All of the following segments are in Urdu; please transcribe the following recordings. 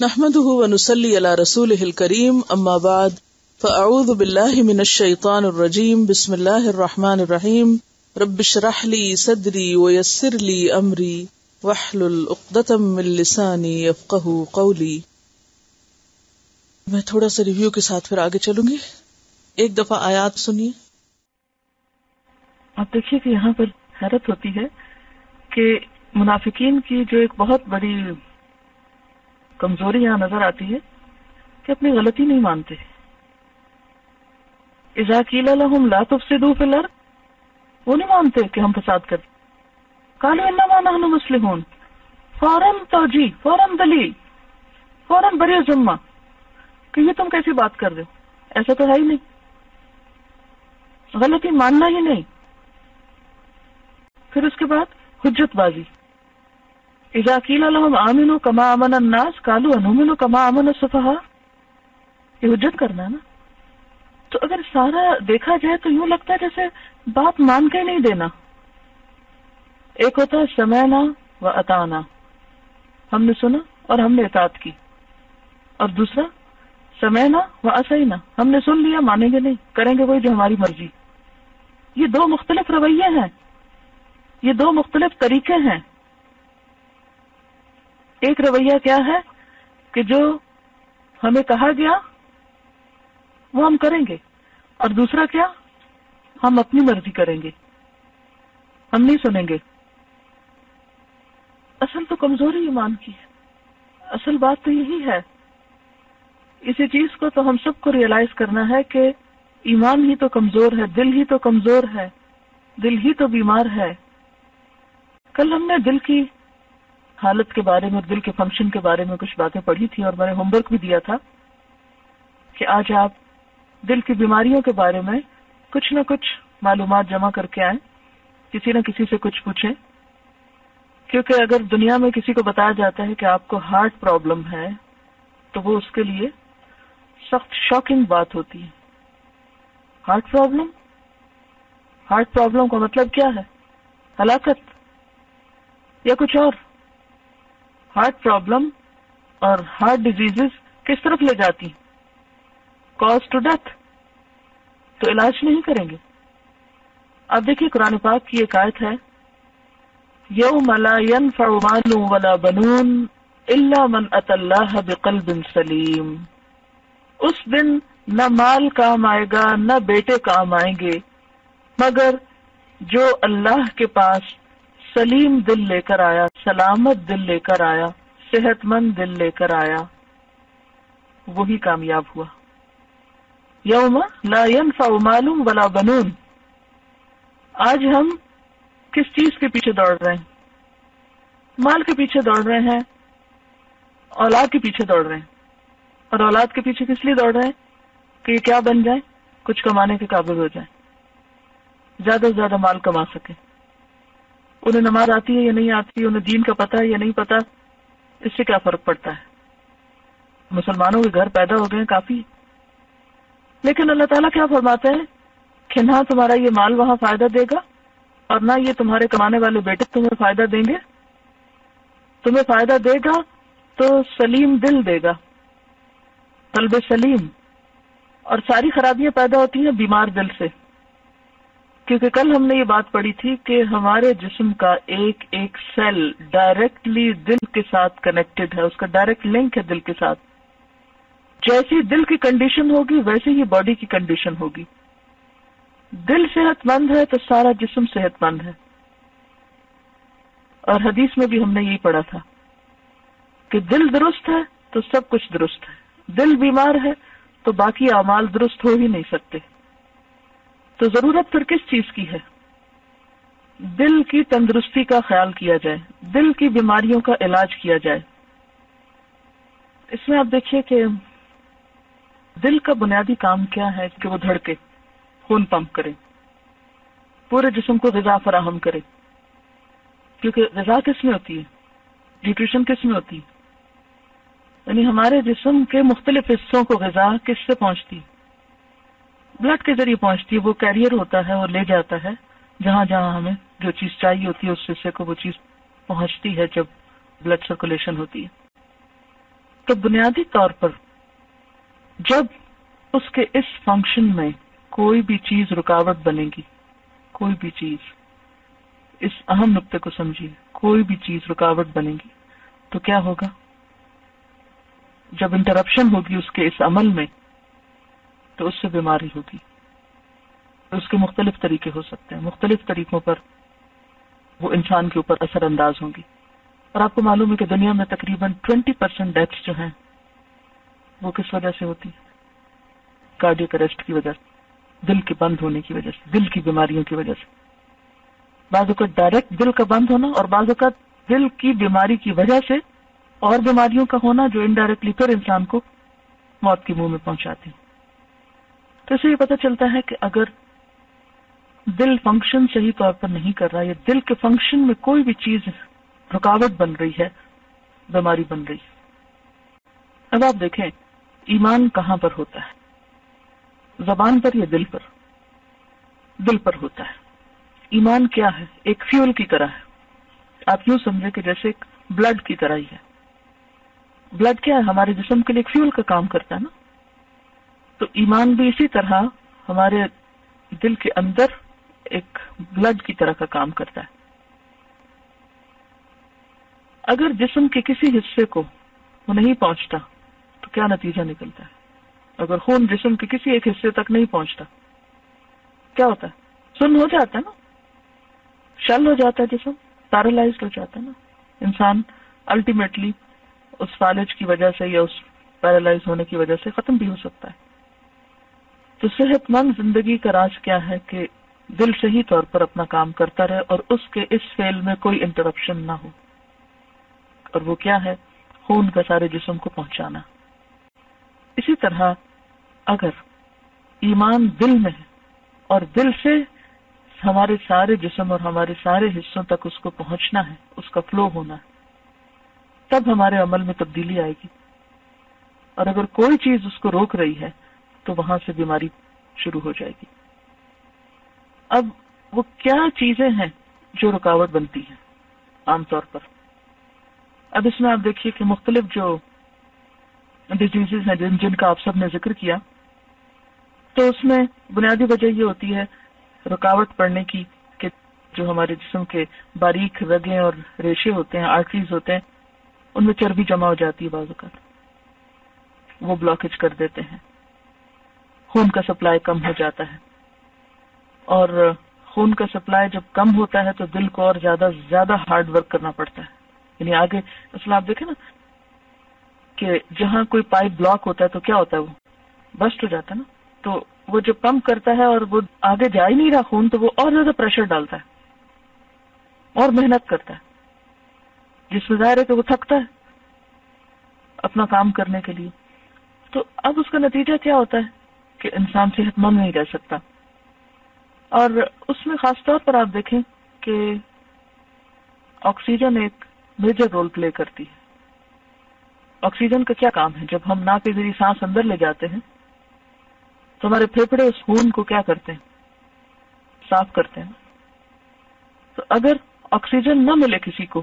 نحمده ونصلي على رسوله الكريم اما بعد فاعوذ بالله من الشيطان الرجيم بسم الله الرحمن الرحيم رب اشرح لي صدري ويسر لي امري واحلل عقدة من لساني يفقهوا قولي. میں تھوڑا سا ریویو کے ساتھ پھر آگے چلوں گی. ایک دفعہ آیات سنیے. آپ دیکھیے کہ یہاں پر حیرت ہوتی ہے کہ منافقین کی جو ایک بہت بڑی کمزوری یہاں نظر آتی ہے کہ اپنی غلطی نہیں مانتے. اذا قیل لهم لا تفسدوا فی الارض، وہ نہیں مانتے کہ ہم فساد کریں. قالوا انما نحن مسلمون، فوراً توجیہ، فوراً دلیل، فوراً بری ذمہ کہ یہ تم کیسی بات کر رہے ہو، ایسا تو ہے ہی نہیں. غلطی ماننا ہی نہیں. پھر اس کے بعد حجت بازی. اذا قیل لهم آمنوا كما آمن الناس قالوا انؤمن كما آمن السفهاء. یہ حجت کرنا ہے نا. تو اگر سارا دیکھا جائے تو یوں لگتا ہے جیسے بات مان کے نہیں دینا. ایک ہوتا ہے سمعنا و اطعنا، ہم نے سنا اور ہم نے اطاعت کی. اور دوسرا سمعنا و عصینا، ہم نے سن لیا، مانیں گے نہیں، کریں گے وہی جو ہماری مرضی. یہ دو مختلف رویے ہیں، یہ دو مختلف طریقے ہیں. ایک رویہ کیا ہے کہ جو ہمیں کہا گیا وہ ہم کریں گے، اور دوسرا کیا، ہم اپنی مرضی کریں گے، ہم نہیں سنیں گے. اصل تو کمزوری ایمان کی ہے. اصل بات تو یہی ہے. اسی چیز کو تو ہم سب کو ریئلائز کرنا ہے کہ ایمان ہی تو کمزور ہے، دل ہی تو کمزور ہے، دل ہی تو بیمار ہے. کل ہم نے دل کی حالت کے بارے میں، دل کے فنکشن کے بارے میں کچھ باتیں پڑھی تھی، اور میں نے ہوم ورک بھی دیا تھا کہ آج آپ دل کی بیماریوں کے بارے میں کچھ نہ کچھ معلومات جمع کر کے آئیں، کسی نہ کسی سے کچھ پوچھیں. کیونکہ اگر دنیا میں کسی کو بتایا جاتا ہے کہ آپ کو ہارٹ پرابلم ہے تو وہ اس کے لیے سخت شاکنگ بات ہوتی ہے. ہارٹ پرابلم، ہارٹ پرابلم کا مطلب کیا ہے؟ ہلاکت یا کچھ اور؟ ہارٹ پرابلم اور ہارٹ ڈیزیزز کس طرف لے جاتی؟ Cause to death. تو علاج نہیں کریں گے. اب دیکھیے قرآن پاک کی ایک آیت ہے، یوم لا ينفع مال ولا بنون الا من اتى الله بقلب سلیم. اس دن نہ مال کام آئے گا نہ بیٹے کام آئیں گے مگر جو اللہ کے پاس سلیم دل لے کر آیا، سلامت دل لے کر آیا، صحت مند دل لے کر آیا، وہی کامیاب ہوا. یوم لا ينفع مال ولا بنون. آج ہم کس چیز کے پیچھے دوڑ رہے ہیں؟ مال کے پیچھے دوڑ رہے ہیں، اولاد کے پیچھے دوڑ رہے ہیں. اور اولاد کے پیچھے کس لیے دوڑ رہے ہیں؟ کہ یہ کیا بن جائیں؟ کچھ کمانے کے قابل ہو جائیں، زیادہ سے زیادہ مال کما سکیں. انہیں نماز آتی ہے یا نہیں آتی، انہیں دین کا پتہ ہے یا نہیں پتہ، اس سے کیا فرق پڑتا ہے؟ مسلمانوں کے گھر پیدا ہو گئے کافی. لیکن اللہ تعالیٰ کیا فرماتے ہیں کہ نہ تمہارا یہ مال وہاں فائدہ دے گا اور نہ یہ تمہارے کمانے والے بیٹے تمہیں فائدہ دیں گے. تمہیں فائدہ دے گا تو سلیم دل دے گا، قلب سلیم. اور ساری خرابیاں پیدا ہوتی ہیں بیمار دل سے. کیونکہ کل ہم نے یہ بات پڑھی تھی کہ ہمارے جسم کا ایک ایک سیل ڈائریکٹلی دل کے ساتھ کنیکٹڈ ہے، اس کا ڈائریکٹ لنک ہے دل کے ساتھ. جیسی دل کی کنڈیشن ہوگی ویسے ہی باڈی کی کنڈیشن ہوگی. دل صحت مند ہے تو سارا جسم صحت مند ہے. اور حدیث میں بھی ہم نے یہی پڑھا تھا کہ دل درست ہے تو سب کچھ درست ہے، دل بیمار ہے تو باقی اعمال درست ہو ہی نہیں سکتے. تو ضرورت پھر کس چیز کی ہے؟ دل کی تندرستی کا خیال کیا جائے، دل کی بیماریوں کا علاج کیا جائے. اس میں آپ دیکھیے کہ دل کا بنیادی کام کیا ہے کہ وہ دھڑکے، خون پمپ کرے، پورے جسم کو غذا فراہم کرے. کیونکہ غذا کس میں ہوتی ہے؟ نیوٹریشن کس میں ہوتی ہے؟ یعنی ہمارے جسم کے مختلف حصوں کو غذا کس سے پہنچتی؟ بلڈ کے ذریعے پہنچتی ہے. وہ کیریئر ہوتا ہے، وہ لے جاتا ہے جہاں جہاں ہمیں جو چیز چاہیے ہوتی ہے اس حصے کو وہ چیز پہنچتی ہے جب بلڈ سرکولیشن ہوتی ہے. تو بنیادی طور پر جب اس کے اس فنکشن میں کوئی بھی چیز رکاوٹ بنے گی، کوئی بھی چیز، اس اہم نقطے کو سمجھیے، کوئی بھی چیز رکاوٹ بنے گی تو کیا ہوگا؟ جب انٹرپشن ہوگی اس کے اس عمل میں تو اس سے بیماری ہوگی. اس کے مختلف طریقے ہو سکتے ہیں، مختلف طریقوں پر وہ انسان کے اوپر اثر انداز ہوں گی. اور آپ کو معلوم ہے کہ دنیا میں تقریباً 20% ڈیتھس جو ہیں وہ کس وجہ سے ہوتی ہیں؟ کارڈیک اریسٹ کی وجہ سے، دل کے بند ہونے کی وجہ سے، دل کی بیماریوں کی وجہ سے. بعض اوقات ڈائریکٹ دل کا بند ہونا، اور بعض اوقات دل کی بیماری کی وجہ سے اور بیماریوں کا ہونا جو انڈائریکٹلی پھر انسان کو موت کے منہ میں پہنچاتی. تو اسے یہ پتہ چلتا ہے کہ اگر دل فنکشن صحیح طور پر نہیں کر رہا یا دل کے فنکشن میں کوئی بھی چیز رکاوٹ بن رہی ہے، بیماری بن رہی ہے. اب آپ دیکھیں ایمان کہاں پر ہوتا ہے؟ زبان پر یا دل پر؟ دل پر ہوتا ہے. ایمان کیا ہے؟ ایک فیول کی طرح ہے. آپ یوں سمجھے کہ جیسے ایک بلڈ کی طرح ہی ہے. بلڈ کیا ہے؟ ہمارے جسم کے لیے ایک فیول کا کام کرتا ہے نا. تو ایمان بھی اسی طرح ہمارے دل کے اندر ایک بلڈ کی طرح کا کام کرتا ہے. اگر جسم کے کسی حصے کو وہ نہیں پہنچتا تو کیا نتیجہ نکلتا ہے؟ اگر خون جسم کے کسی ایک حصے تک نہیں پہنچتا کیا ہوتا ہے؟ سن ہو جاتا ہے نا، شل ہو جاتا ہے، جسم پیرالائزڈ ہو جاتا ہے نا. انسان الٹیمیٹلی اس فالج کی وجہ سے یا اس پیرالائز ہونے کی وجہ سے ختم بھی ہو سکتا ہے. تو صحت مند زندگی کا راز کیا ہے؟ کہ دل صحیح طور پر اپنا کام کرتا رہے اور اس کے اس فعل میں کوئی انٹرپشن نہ ہو. اور وہ کیا ہے؟ خون کا سارے جسم کو پہنچانا. اسی طرح اگر ایمان دل میں ہے اور دل سے ہمارے سارے جسم اور ہمارے سارے حصوں تک اس کو پہنچنا ہے، اس کا فلو ہونا ہے، تب ہمارے عمل میں تبدیلی آئے گی. اور اگر کوئی چیز اس کو روک رہی ہے تو وہاں سے بیماری شروع ہو جائے گی. اب وہ کیا چیزیں ہیں جو رکاوٹ بنتی ہیں عام طور پر؟ اب اس میں آپ دیکھیے کہ مختلف جو ڈیزیزز ہیں جن کا آپ سب نے ذکر کیا، تو اس میں بنیادی وجہ یہ ہوتی ہے رکاوٹ پڑنے کی کہ جو ہمارے جسم کے باریک رگیں اور ریشے ہوتے ہیں، آرٹریز ہوتے ہیں، ان میں چربی جمع ہو جاتی ہے. بعض اوقات وہ بلاکیج کر دیتے ہیں. خون کا سپلائی کم ہو جاتا ہے، اور خون کا سپلائی جب کم ہوتا ہے تو دل کو اور زیادہ ہارڈ ورک کرنا پڑتا ہے. یعنی آگے مثلا آپ دیکھیں نا کہ جہاں کوئی پائپ بلاک ہوتا ہے تو کیا ہوتا ہے؟ وہ بسٹ ہو جاتا ہے نا. تو وہ جو پمپ کرتا ہے اور وہ آگے جا ہی نہیں رہا خون، تو وہ اور زیادہ پریشر ڈالتا ہے اور محنت کرتا ہے، جس میں ظاہر ہے کہ وہ تھکتا ہے اپنا کام کرنے کے لیے. تو اب اس کا نتیجہ کیا ہوتا ہے کہ انسان صحت مند نہیں رہ سکتا. اور اس میں خاص طور پر آپ دیکھیں کہ آکسیجن ایک میجر رول پلے کرتی ہے. آکسیجن کا کیا کام ہے؟ جب ہم ناک کے ذریعے سانس اندر لے جاتے ہیں تو ہمارے پھیپھڑے اس خون کو کیا کرتے ہیں؟ صاف کرتے ہیں. تو اگر آکسیجن نہ ملے کسی کو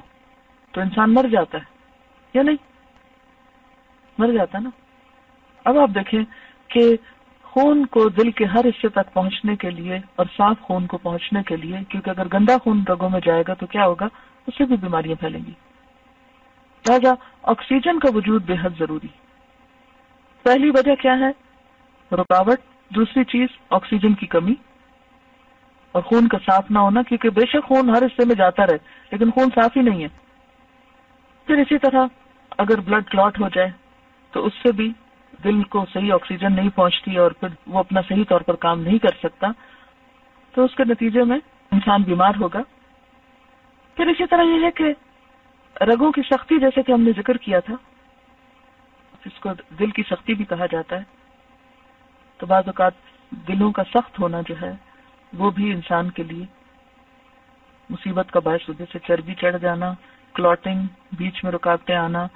تو انسان مر جاتا ہے یا نہیں؟ مر جاتا ہے نا. اب آپ دیکھیں کہ خون کو دل کے ہر حصے تک پہنچنے کے لیے اور صاف خون کو پہنچنے کے لیے، کیونکہ اگر گندا خون رگوں میں جائے گا تو کیا ہوگا؟ اس سے بھی بیماریاں پھیلیں گی. لہٰذا آکسیجن کا وجود بے حد ضروری. پہلی وجہ کیا ہے؟ رکاوٹ. دوسری چیز آکسیجن کی کمی اور خون کا صاف نہ ہونا، کیونکہ بے شک خون ہر حصے میں جاتا رہے لیکن خون صاف ہی نہیں ہے. پھر اسی طرح اگر بلڈ کلاٹ ہو جائے تو اس سے بھی دل کو صحیح آکسیجن نہیں پہنچتی اور پھر وہ اپنا صحیح طور پر کام نہیں کر سکتا، تو اس کے نتیجے میں انسان بیمار ہوگا. پھر اسی طرح یہ ہے کہ رگوں کی سختی، جیسے کہ ہم نے ذکر کیا تھا، جس کو دل کی سختی بھی کہا جاتا ہے، تو بعض اوقات دلوں کا سخت ہونا جو ہے وہ بھی انسان کے لیے مصیبت کا باعث ہوتا ہے. جیسے چربی چڑھ جانا، کلاٹنگ، بیچ میں رکاوٹیں آنا،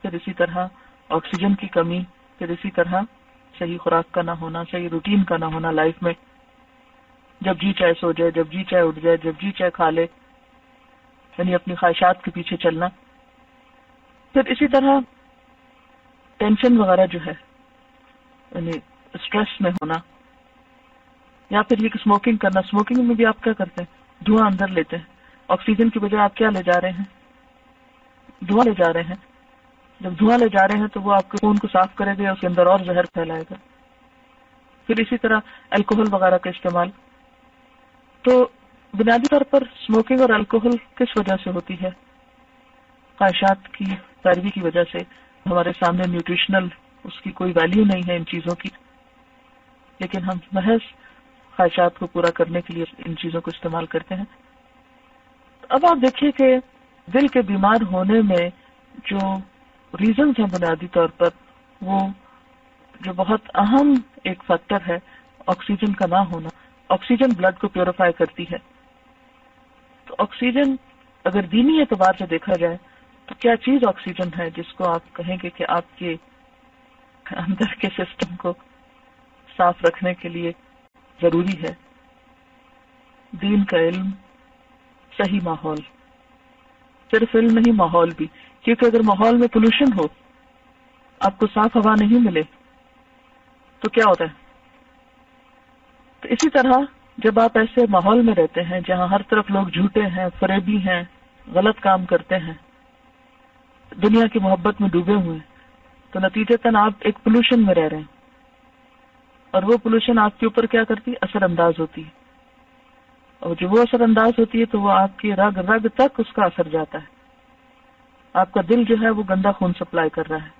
پھر اسی طرح آکسیجن کی کمی، پھر اسی طرح صحیح خوراک کا نہ ہونا، صحیح روٹین کا نہ ہونا لائف میں. جب جی چاہے سو جائے، جب جی چاہے اٹھ جائے، جب جی چاہے کھا لے، یعنی اپنی خواہشات کے پیچھے چلنا. پھر اسی طرح ٹینشن وغیرہ جو ہے یعنی اسٹریس میں ہونا، یا پھر یہ کہ اسموکنگ کرنا. اسموکنگ میں بھی آپ کیا کرتے ہیں؟ دھواں اندر لیتے ہیں. آکسیجن کی بجائے آپ کیا لے جا رہے ہیں؟ دھواں لے جا رہے ہیں. جب دھواں لے جا رہے ہیں تو وہ آپ کے خون کو صاف کرے گا، اس کے اندر اور زہر پھیلائے گا. پھر اسی طرح الکوہل وغیرہ کا استعمال. تو بنیادی طور پر اسموکنگ اور الکوہل کس وجہ سے ہوتی ہے؟ خواہشات کی پیروی کی وجہ سے. ہمارے سامنے نیوٹریشنل اس کی کوئی ویلیو نہیں ہے ان چیزوں کی، لیکن ہم محض خواہشات کو پورا کرنے کے لیے ان چیزوں کو استعمال کرتے ہیں. اب آپ دیکھیے کہ دل کے بیمار ہونے میں جو ریزنز ہیں بنیادی طور پر، وہ جو بہت اہم ایک فیکٹر ہے آکسیجن کا نہ ہونا. آکسیجن بلڈ کو پیوریفائی کرتی ہے. تو آکسیجن اگر دینی اعتبار سے دیکھا جائے تو کیا چیز آکسیجن ہے جس کو آپ کہیں گے کہ آپ کے اندر کے سسٹم کو صاف رکھنے کے لیے ضروری ہے؟ دین کا علم، صحیح ماحول. صرف علم نہیں، ماحول بھی. کیونکہ اگر ماحول میں پولوشن ہو، آپ کو صاف ہوا نہیں ملے تو کیا ہوتا ہے؟ تو اسی طرح جب آپ ایسے ماحول میں رہتے ہیں جہاں ہر طرف لوگ جھوٹے ہیں، فریبی ہیں، غلط کام کرتے ہیں، دنیا کی محبت میں ڈوبے ہوئے ہیں، تو نتیجتاً آپ ایک پولوشن میں رہ رہے ہیں. اور وہ پولوشن آپ کے اوپر کیا کرتی ہے؟ اثر انداز ہوتی ہے. اور جب وہ اثر انداز ہوتی ہے تو وہ آپ کی رگ رگ تک اس کا اثر جاتا ہے. آپ کا دل جو ہے وہ گندا خون سپلائی کر رہا ہے،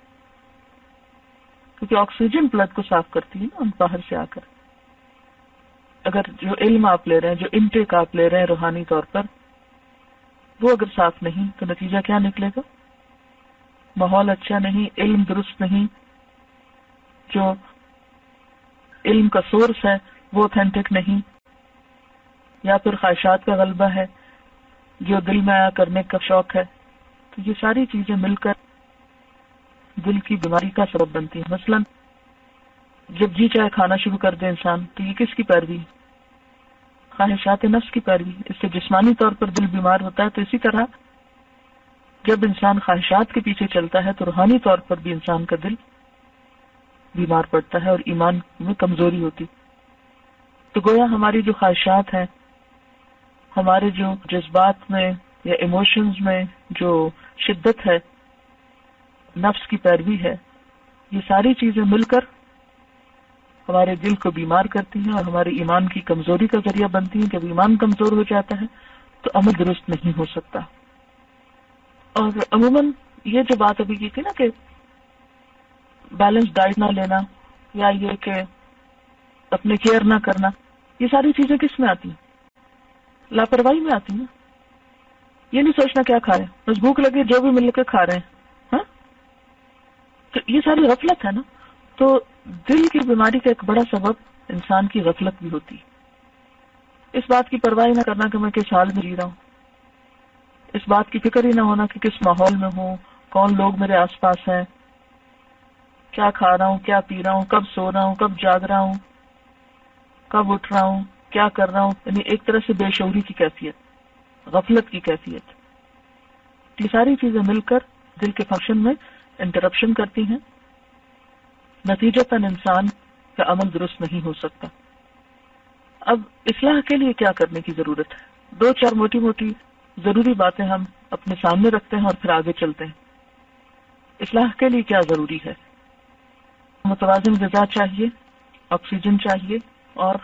کیونکہ آکسیجن بلڈ کو صاف کرتی ہے نا باہر سے آ کر. اگر جو علم آپ لے رہے ہیں، جو انٹیک آپ لے رہے ہیں روحانی طور پر، وہ اگر صاف نہیں تو نتیجہ کیا نکلے گا؟ ماحول اچھا نہیں، علم درست نہیں، جو علم کا سورس ہے وہ اوتھینٹک نہیں، یا پھر خواہشات کا غلبہ ہے، جو دل میں آیا کرنے کا شوق ہے. تو یہ ساری چیزیں مل کر دل کی بیماری کا سبب بنتی ہیں. مثلا جب جی چاہے کھانا شروع کر دے انسان تو یہ کس کی پیروی؟ خواہشات نفس کی پیروی. اس سے جسمانی طور پر دل بیمار ہوتا ہے. تو اسی طرح جب انسان خواہشات کے پیچھے چلتا ہے تو روحانی طور پر بھی انسان کا دل بیمار پڑتا ہے اور ایمان میں کمزوری ہوتی. تو گویا ہماری جو خواہشات ہیں، ہمارے جو جذبات میں یا ایموشنز میں جو شدت ہے، نفس کی پیروی ہے، یہ ساری چیزیں مل کر ہمارے دل کو بیمار کرتی ہیں اور ہمارے ایمان کی کمزوری کا ذریعہ بنتی ہیں. جب ایمان کمزور ہو جاتا ہے تو عمل درست نہیں ہو سکتا. اور عموماً یہ جو بات ابھی کی تھی نا کہ بیلنس ڈائٹ نہ لینا، یا یہ کہ اپنے کیئر نہ کرنا، یہ ساری چیزیں کس میں آتی ہیں؟ لاپرواہی میں آتی ہیں. یہ نہیں سوچنا کیا کھا رہے ہیں، بس بھوک لگے جو بھی مل کے کھا رہے ہیں. ہاں، تو یہ ساری غفلت ہے نا. تو دل کی بیماری کا ایک بڑا سبب انسان کی غفلت بھی ہوتی ہے. اس بات کی پرواہ نہ کرنا کہ میں کس حال میں جی رہا ہوں، اس بات کی فکر ہی نہ ہونا کہ کس ماحول میں ہوں، کون لوگ میرے آس پاس ہیں، کیا کھا رہا ہوں، کیا پی رہا ہوں، کب سو رہا ہوں، کب جاگ رہا ہوں، کب اٹھ رہا ہوں، کیا کر رہا ہوں. یعنی ایک طرح سے بے شعوری کی کیفیت، غفلت کی کیفیت. یہ ساری چیزیں مل کر دل کے فنکشن میں انٹرپشن کرتی ہیں. نتیجتاً انسان کا عمل درست نہیں ہو سکتا. اب اصلاح کے لیے کیا کرنے کی ضرورت ہے؟ 2-4 موٹی موٹی ضروری باتیں ہم اپنے سامنے رکھتے ہیں اور پھر آگے چلتے ہیں. اصلاح کے لیے کیا ضروری ہے؟ متوازن غذا چاہیے، آکسیجن چاہیے، اور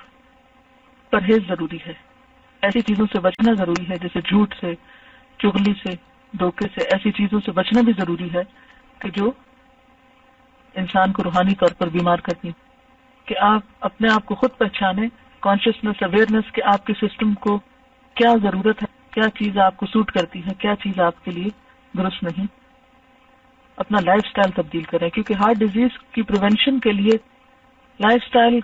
پرہیز ضروری ہے. ایسی چیزوں سے بچنا ضروری ہے جیسے جھوٹ سے، چغلی سے، دھوکے سے. ایسی چیزوں سے بچنا بھی ضروری ہے کہ جو انسان کو روحانی طور پر بیمار کرتی. کہ آپ اپنے آپ کو خود پہچانیں، کانشیسنس، اویئرنس، کہ آپ کے سسٹم کو کیا ضرورت ہے، کیا چیز آپ کو سوٹ کرتی ہے، کیا چیز آپ کے لیے درست نہیں. اپنا لائف سٹائل تبدیل کریں، کیونکہ ہارٹ ڈیزیز کی پریونشن کے لیے لائف سٹائل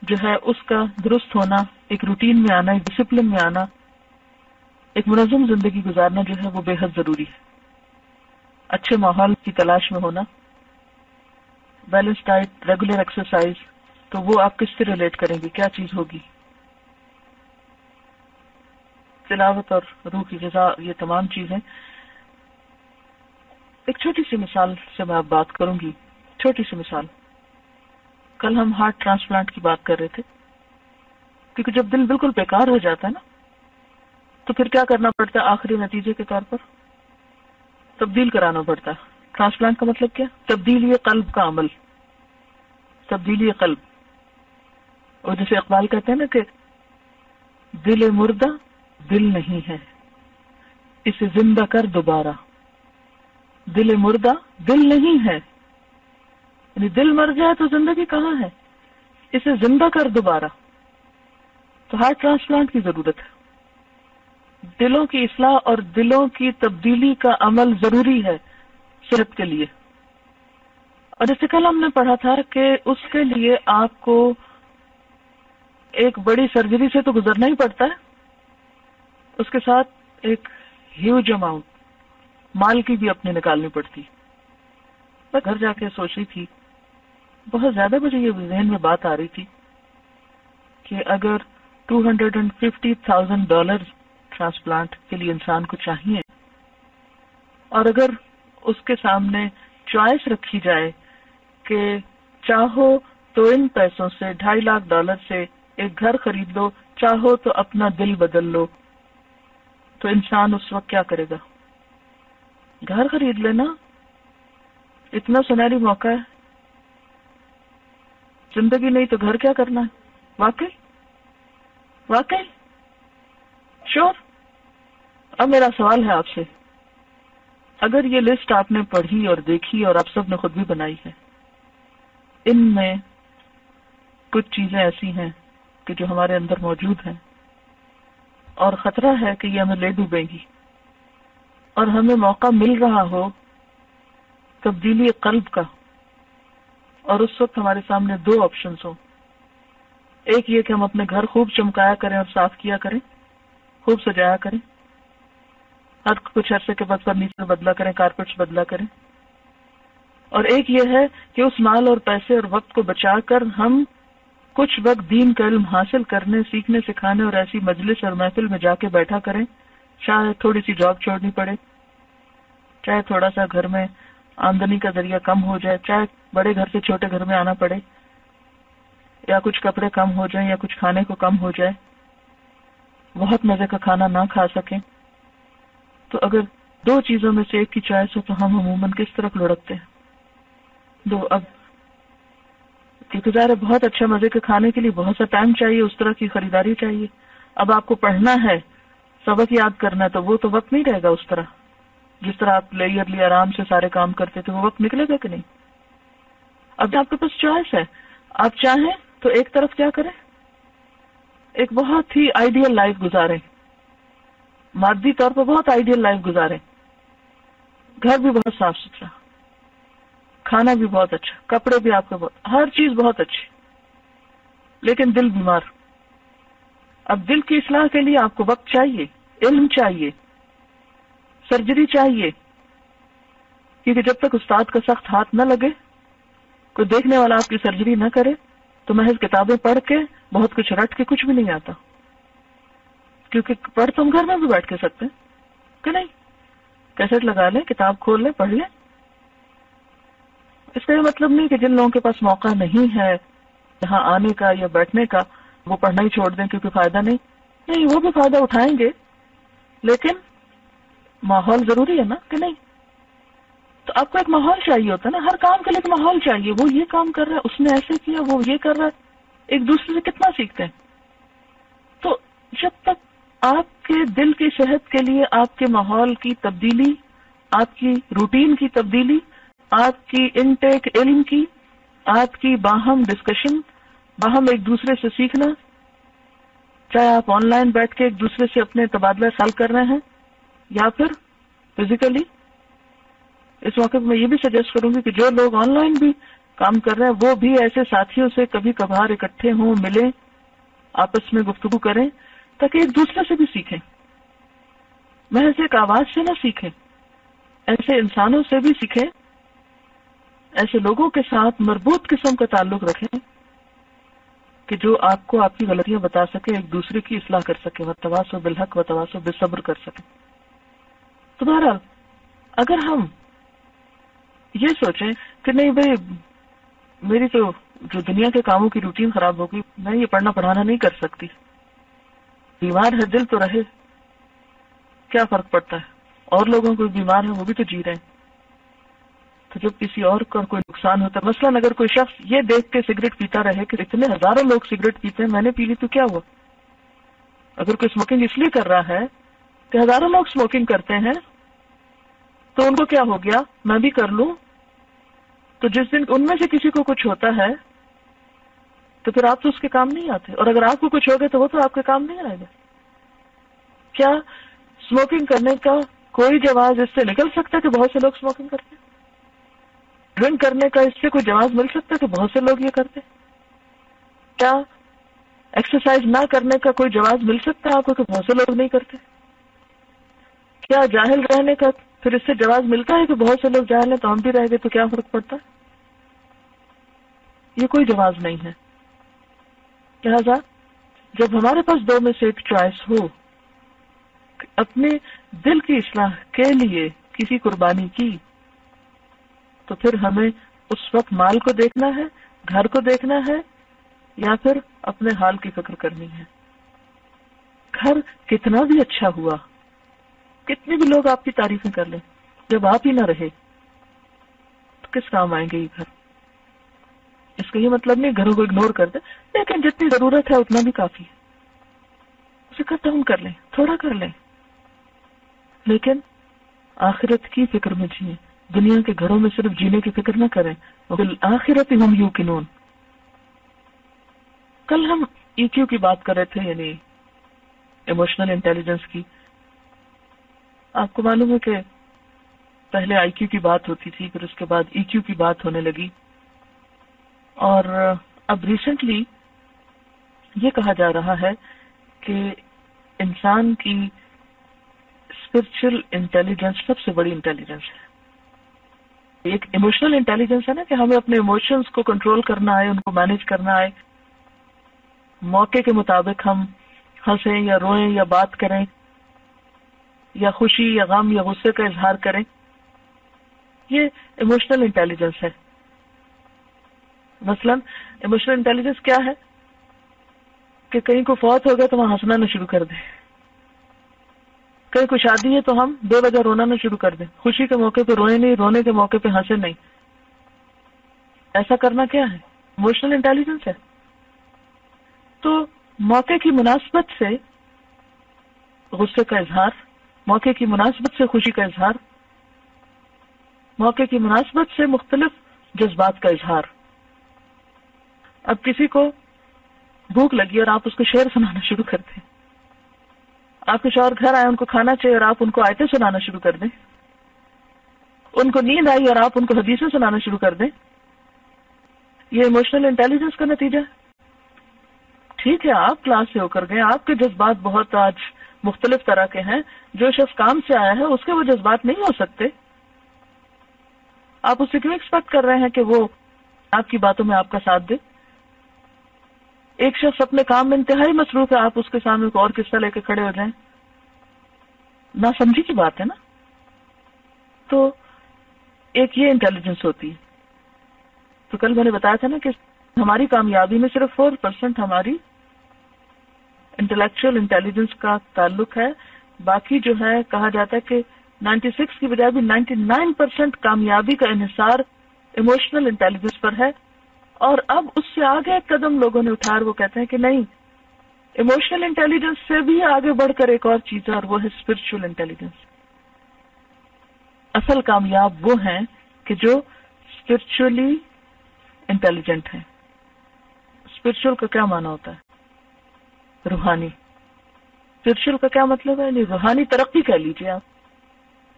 جو ہے اس کا درست ہونا، ایک روٹین میں آنا، ایک ڈسپلن میں آنا، ایک منظم زندگی گزارنا جو ہے وہ بے حد ضروری ہے. اچھے ماحول کی تلاش میں ہونا، بیلنس ڈائٹ، ریگولر ایکسرسائز. تو وہ آپ کس سے ریلیٹ کریں گے؟ کیا چیز ہوگی؟ تلاوت اور روح کی غذا، یہ تمام چیزیں. ایک چھوٹی سی مثال سے میں اب بات کروں گی چھوٹی سی مثال، کل ہم ہارٹ ٹرانسپلانٹ کی بات کر رہے تھے، کیونکہ جب دل بالکل بیکار ہو جاتا ہے نا تو پھر کیا کرنا پڑتا ہے آخری نتیجے کے طور پر؟ تبدیل کرانا پڑتا ہے۔ ٹرانسپلانٹ کا مطلب کیا؟ تبدیلی قلب کا عمل، تبدیلی قلب۔ اور جیسے اقبال کہتے ہیں نا کہ دل مردہ دل نہیں ہے اسے زندہ کر دوبارہ، دل مردہ دل نہیں ہے، یعنی دل مر جائے تو زندگی کہاں ہے، اسے زندہ کر دوبارہ۔ تو ہارٹ ٹرانسپلانٹ کی ضرورت ہے، دلوں کی اصلاح اور دلوں کی تبدیلی کا عمل ضروری ہے صحت کے لیے۔ اور جیسے کل ہم نے پڑھا تھا کہ اس کے لیے آپ کو ایک بڑی سرجری سے تو گزرنا ہی پڑتا ہے، اس کے ساتھ ایک ہیوج اماؤنٹ مال کی بھی اپنے نکالنی پڑتی۔ میں گھر جا کے سوچ رہی تھی، بہت زیادہ مجھے یہ ذہن میں بات آ رہی تھی کہ اگر $250,000 ٹرانسپلانٹ کے لیے انسان کو چاہیے، اور اگر اس کے سامنے چوائس رکھی جائے کہ چاہو تو ان پیسوں سے $2.5 لاکھ سے ایک گھر خرید لو، چاہو تو اپنا دل بدل لو، تو انسان اس وقت کیا کرے گا؟ گھر خرید لینا، اتنا سنہری موقع ہے، زندگی نہیں تو گھر کیا کرنا ہے؟ واقعی شور۔ اب میرا سوال ہے آپ سے، اگر یہ لسٹ آپ نے پڑھی اور دیکھی اور آپ سب نے خود بھی بنائی ہے، ان میں کچھ چیزیں ایسی ہیں کہ جو ہمارے اندر موجود ہیں اور خطرہ ہے کہ یہ ہمیں لے ڈوبیں گی، اور ہمیں موقع مل رہا ہو تبدیلی قلب کا، اور اس وقت ہمارے سامنے دو آپشنز ہوں۔ ایک یہ کہ ہم اپنے گھر خوب چمکایا کریں اور صاف کیا کریں، خوب سجایا کریں، ہر کچھ عرصے کے بعد فرنیچر بدلا کریں، کارپیٹس بدلا کریں، اور ایک یہ ہے کہ اس مال اور پیسے اور وقت کو بچا کر ہم کچھ وقت دین کا علم حاصل کرنے، سیکھنے، سکھانے اور ایسی مجلس اور محفل میں جا کے بیٹھا کریں، چاہے تھوڑی سی جاب چھوڑنی پڑے، چاہے تھوڑا سا گھر میں آمدنی کا ذریعہ کم ہو جائے، چاہے بڑے گھر سے چھوٹے گھر میں آنا پڑے، یا کچھ کپڑے کم ہو جائیں، یا کچھ کھانے کو کم ہو جائے، بہت مزے کا کھانا نہ کھا سکیں، تو اگر دو چیزوں میں سے ایک کی چوائس ہو تو ہم عموماً کس طرف لڑکتے ہیں؟ دو۔ اب کیونکہ ظاہر ہے بہت اچھا مزے کے کھانے کے لیے بہت سا ٹائم چاہیے، اس طرح کی خریداری چاہیے۔ اب آپ کو پڑھنا ہے، سبق یاد کرنا ہے، تو وہ تو وقت نہیں رہے گا اس طرح جس طرح آپ لیئرلی آرام سے سارے کام کرتے تھے، وہ وقت نکلے گا کہ نہیں؟ اب آپ کے پاس چوائس ہے، آپ چاہیں تو ایک طرف کیا کریں، ایک بہت ہی آئیڈیل لائف گزاریں، مادی طور پر بہت آئیڈیل لائف گزاریں، گھر بھی بہت صاف ستھرا، کھانا بھی بہت اچھا، کپڑے بھی آپ کے بہت، ہر چیز بہت اچھی، لیکن دل بیمار۔ اب دل کی اصلاح کے لیے آپ کو وقت چاہیے، علم چاہیے، سرجری چاہیے، کیونکہ جب تک استاد کا سخت ہاتھ نہ لگے، کوئی دیکھنے والا آپ کی سرجری نہ کرے، تو محض کتابیں پڑھ کے بہت کچھ رٹ کے کچھ بھی نہیں آتا، کیونکہ پڑھ تو ہم گھر میں بھی بیٹھ کے سکتے ہیں کہ نہیں؟ کیسٹ لگا لیں، کتاب کھول لیں، پڑھ لیں۔ اس کا یہ مطلب نہیں کہ جن لوگوں کے پاس موقع نہیں ہے یہاں آنے کا یا بیٹھنے کا، وہ پڑھنا ہی چھوڑ دیں کیونکہ فائدہ نہیں، وہ بھی فائدہ اٹھائیں گے، لیکن ماحول ضروری ہے نا کہ نہیں؟ تو آپ کو ایک ماحول چاہیے ہوتا ہے نا، ہر کام کے لیے ایک ماحول چاہیے۔ وہ یہ کام کر رہا ہے، اس نے ایسے کیا، وہ یہ کر رہا ہے، ایک دوسرے سے کتنا سیکھتے ہیں۔ تو جب تک آپ کے دل کی صحت کے لیے آپ کے ماحول کی تبدیلی، آپ کی روٹین کی تبدیلی، آپ کی انٹیک علم کی، آپ کی باہم ڈسکشن، باہم ایک دوسرے سے سیکھنا، چاہے آپ آن لائن بیٹھ کے ایک دوسرے سے اپنے تبادلہ خیال کر رہے ہیں یا پھر فزیکلی۔ اس موقع پہ میں یہ بھی سجیسٹ کروں گی کہ جو لوگ آن لائن بھی کام کر رہے ہیں وہ بھی ایسے ساتھیوں سے کبھی کبھار اکٹھے ہوں، ملیں، آپس میں گفتگو کریں، تاکہ ایک دوسرے سے بھی سیکھیں، محض ایک آواز سے نہ سیکھیں، ایسے انسانوں سے بھی سیکھیں، ایسے لوگوں کے ساتھ مربوط قسم کا تعلق رکھیں کہ جو آپ کو آپ کی غلطیاں بتا سکے، ایک دوسرے کی اصلاح کر سکے، وتواصوا بالحق وتواصوا بالصبر کر سکے۔ تو بہرحال اگر ہم یہ سوچیں کہ نہیں بھئی میری تو جو دنیا کے کاموں کی روٹین خراب ہوگی، میں یہ پڑھنا پڑھانا نہیں کر سکتی. بیمار ہے دل تو رہے، کیا فرق پڑتا ہے؟ اور لوگوں کو بیمار ہے، وہ بھی تو جی رہے ہیں. تو جب کسی اور کا کوئی نقصان ہوتا ہے، مثلاً اگر کوئی شخص یہ دیکھ کے سگریٹ پیتا رہے کہ اتنے ہزاروں لوگ سگریٹ پیتے ہیں، میں نے پی لی تو کیا ہوا؟ اگر کوئی اسموکنگ اس لیے کر رہا ہے کہ ہزاروں لوگ اسموکنگ کرتے ہیں تو ان کو کیا ہو گیا، میں بھی کر لوں. تو جس دن ان میں سے کسی کو کچھ ہوتا ہے تو پھر آپ تو اس کے کام نہیں آتے، اور اگر آپ کو کچھ ہوگا تو وہ تو آپ کے کام نہیں آئے گا. کیا اسموکنگ کرنے کا کوئی جواز اس سے نکل سکتا ہے کہ بہت سے لوگ اسموکنگ کرتے ہیں؟ ڈرنک کرنے کا اس سے کوئی جواز مل سکتا ہے کہ بہت سے لوگ یہ کرتے ہیں؟ کیا ایکسرسائز نہ کرنے کا کوئی جواز مل سکتا ہے آپ کو کہ بہت سے لوگ نہیں کرتے؟ کیا جاہل رہنے کا پھر اس سے جواز ملتا ہے کہ بہت سے لوگ جاہل ہیں تو ہم بھی رہ گئے تو کیا فرق پڑتا ہے؟ یہ کوئی جواز نہیں ہے. لہذا جب ہمارے پاس دو میں سے ایک چوائس ہو، اپنے دل کی اصلاح کے لیے کسی قربانی کی، تو پھر ہمیں اس وقت مال کو دیکھنا ہے، گھر کو دیکھنا ہے، یا پھر اپنے حال کی فکر کرنی ہے. گھر کتنا بھی اچھا ہوا، کتنے بھی لوگ آپ کی تعریفیں کر لیں، جب آپ ہی نہ رہے تو کس کام آئیں گے یہ گھر؟ اس کا یہ مطلب نہیں گھروں کو اگنور کر دیں، لیکن جتنی ضرورت ہے اتنا بھی کافی ہے، اسے کٹ ڈاؤن کر لیں، تھوڑا کر لیں، لیکن آخرت کی فکر میں جیئیں. دنیا کے گھروں میں صرف جینے کی فکر نہ کریں. وبالآخرۃ ہم یوقنون. کل ہم ای کیو کی بات کر رہے تھے، یعنی ایموشنل انٹیلیجنس کی. آپ کو معلوم ہے کہ پہلے آئی کیو کی بات ہوتی تھی، پھر اس کے بعد ای کیو کی بات ہونے لگی، اور اب ریسنٹلی یہ کہا جا رہا ہے کہ انسان کی اسپرچل انٹیلیجنس سب سے بڑی انٹیلیجنس ہے. ایک ایموشنل انٹیلیجنس ہے نا کہ ہمیں اپنے ایموشنز کو کنٹرول کرنا آئے، ان کو مینج کرنا آئے، موقع کے مطابق ہم ہنسیں یا روئیں یا بات کریں، یا خوشی یا غم یا غصے کا اظہار کریں. یہ ایموشنل انٹیلیجنس ہے. مثلا ایموشنل انٹیلیجنس کیا ہے کہ کہیں کو فوت ہو گیا تو وہاں ہنسنا نہ شروع کر دیں، کہیں کوئی شادی ہے تو ہم بے وجہ رونا نہ شروع کر دیں، خوشی کے موقع پہ روئیں نہیں، رونے کے موقع پہ ہنسے نہیں. ایسا کرنا کیا ہے؟ ایموشنل انٹیلیجنس ہے. تو موقع کی مناسبت سے غصے کا اظہار، موقع کی مناسبت سے خوشی کا اظہار، موقع کی مناسبت سے مختلف جذبات کا اظہار. اب کسی کو بھوک لگی اور آپ اس کو شعر سنانا شروع کر دیں، آپ کے شوہر گھر آئے، ان کو کھانا چاہیے اور آپ ان کو آیتیں سنانا شروع کر دیں، ان کو نیند آئی اور آپ ان کو حدیثیں سنانا شروع کر دیں، یہ ایموشنل انٹیلیجنس کا نتیجہ ہے. ٹھیک ہے آپ کلاس سے ہو کر گئے، آپ کے جذبات بہت آج مختلف طرح کے ہیں، جو شخص کام سے آیا ہے اس کے وہ جذبات نہیں ہو سکتے. آپ اس سے کیوں ایکسپیکٹ کر رہے ہیں کہ وہ آپ کی باتوں میں آپ کا ساتھ دے؟ ایک شخص اپنے کام میں انتہائی مصروف ہے، آپ اس کے سامنے کوئی اور قصہ لے کے کھڑے ہو جائیں، نہ سمجھی کی بات ہے نا. تو ایک یہ انٹیلیجنس ہوتی ہے. تو کل میں نے بتایا تھا نا کہ ہماری کامیابی میں صرف 4% ہماری انٹلیکچوئل انٹیلیجنس کا تعلق ہے، باقی جو ہے کہا جاتا ہے کہ 96 کی بجائے بھی 99% کامیابی کا انحصار ایموشنل انٹیلیجنس پر ہے. اور اب اس سے آگے ایک قدم لوگوں نے اٹھایا، وہ کہتے ہیں کہ نہیں، ایموشنل انٹیلیجنس سے بھی آگے بڑھ کر ایک اور چیز ہے، اور وہ ہے اسپرچل انٹیلیجنس. اصل کامیاب وہ ہیں کہ جو اسپرچولی انٹیلیجنٹ ہیں. اسپرچل کا کیا معنی ہوتا ہے؟ روحانی. اسپرچل کا کیا مطلب ہے؟ یعنی روحانی ترقی کہہ لیجیے آپ.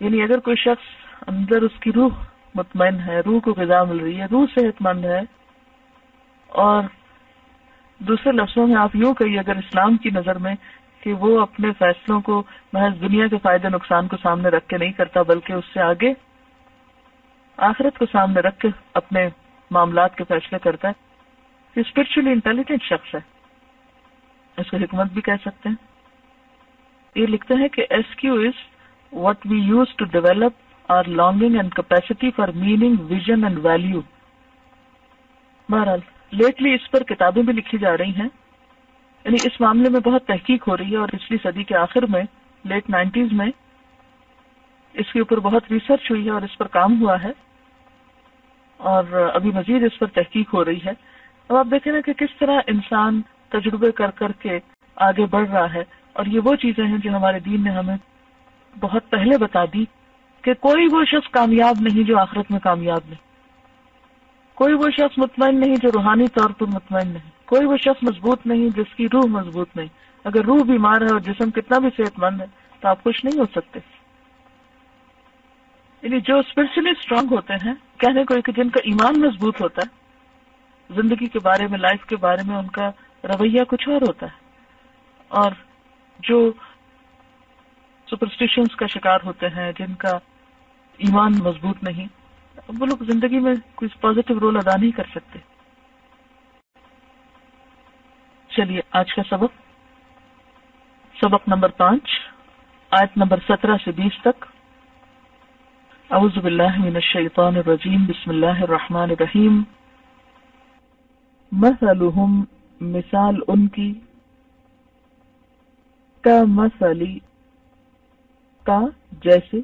یعنی اگر کوئی شخص اندر اس کی روح مطمئن ہے، روح کو غذا مل رہی ہے، روح صحت مند ہے، اور دوسرے لفظوں میں آپ یوں کہیے اگر اسلام کی نظر میں کہ وہ اپنے فیصلوں کو محض دنیا کے فائدے نقصان کو سامنے رکھ کے نہیں کرتا، بلکہ اس سے آگے آخرت کو سامنے رکھ کے اپنے معاملات کے فیصلے کرتا ہے، یہ اسپرچولی انٹیلیجنٹ شخص ہے. اس کو حکمت بھی کہہ سکتے ہیں. یہ لکھتے ہیں کہ SQ is what we use to develop our longing and capacity for meaning, vision and value. بہرحال لیٹلی اس پر کتابیں بھی لکھی جا رہی ہیں، یعنی اس معاملے میں بہت تحقیق ہو رہی ہے، اور پچھلی صدی کے آخر میں لیٹ 90s میں اس کے اوپر بہت ریسرچ ہوئی ہے اور اس پر کام ہوا ہے، اور ابھی مزید اس پر تحقیق ہو رہی ہے۔ اب آپ دیکھیں نا کہ کس طرح انسان تجربے کر کر کے آگے بڑھ رہا ہے، اور یہ وہ چیزیں ہیں جو ہمارے دین نے ہمیں بہت پہلے بتا دی کہ کوئی وہ شخص کامیاب نہیں جو آخرت میں کامیاب نہیں، کوئی وہ شخص مطمئن نہیں جو روحانی طور پر مطمئن نہیں، کوئی وہ شخص مضبوط نہیں جس کی روح مضبوط نہیں۔ اگر روح بیمار ہے اور جسم کتنا بھی صحت مند ہے تو آپ خوش نہیں ہو سکتے۔ یعنی جو اسپرچولی اسٹرانگ ہوتے ہیں، کہنے کو کہ جن کا ایمان مضبوط ہوتا ہے، زندگی کے بارے میں، لائف کے بارے میں ان کا رویہ کچھ اور ہوتا ہے، اور جو سپرسٹیشنز کا شکار ہوتے ہیں، جن کا ایمان مضبوط نہیں، وہ لوگ زندگی میں کوئی پازیٹیو رول ادا نہیں کر سکتے۔ چلیے آج کا سبق نمبر 5، آیت نمبر 17 سے 20 تک۔ اعوذ باللہ من الشیطان الرجیم، بسم اللہ الرحمن الرحیم۔ مثلہم، مثال ان کی، کمثلی، کا جیسے،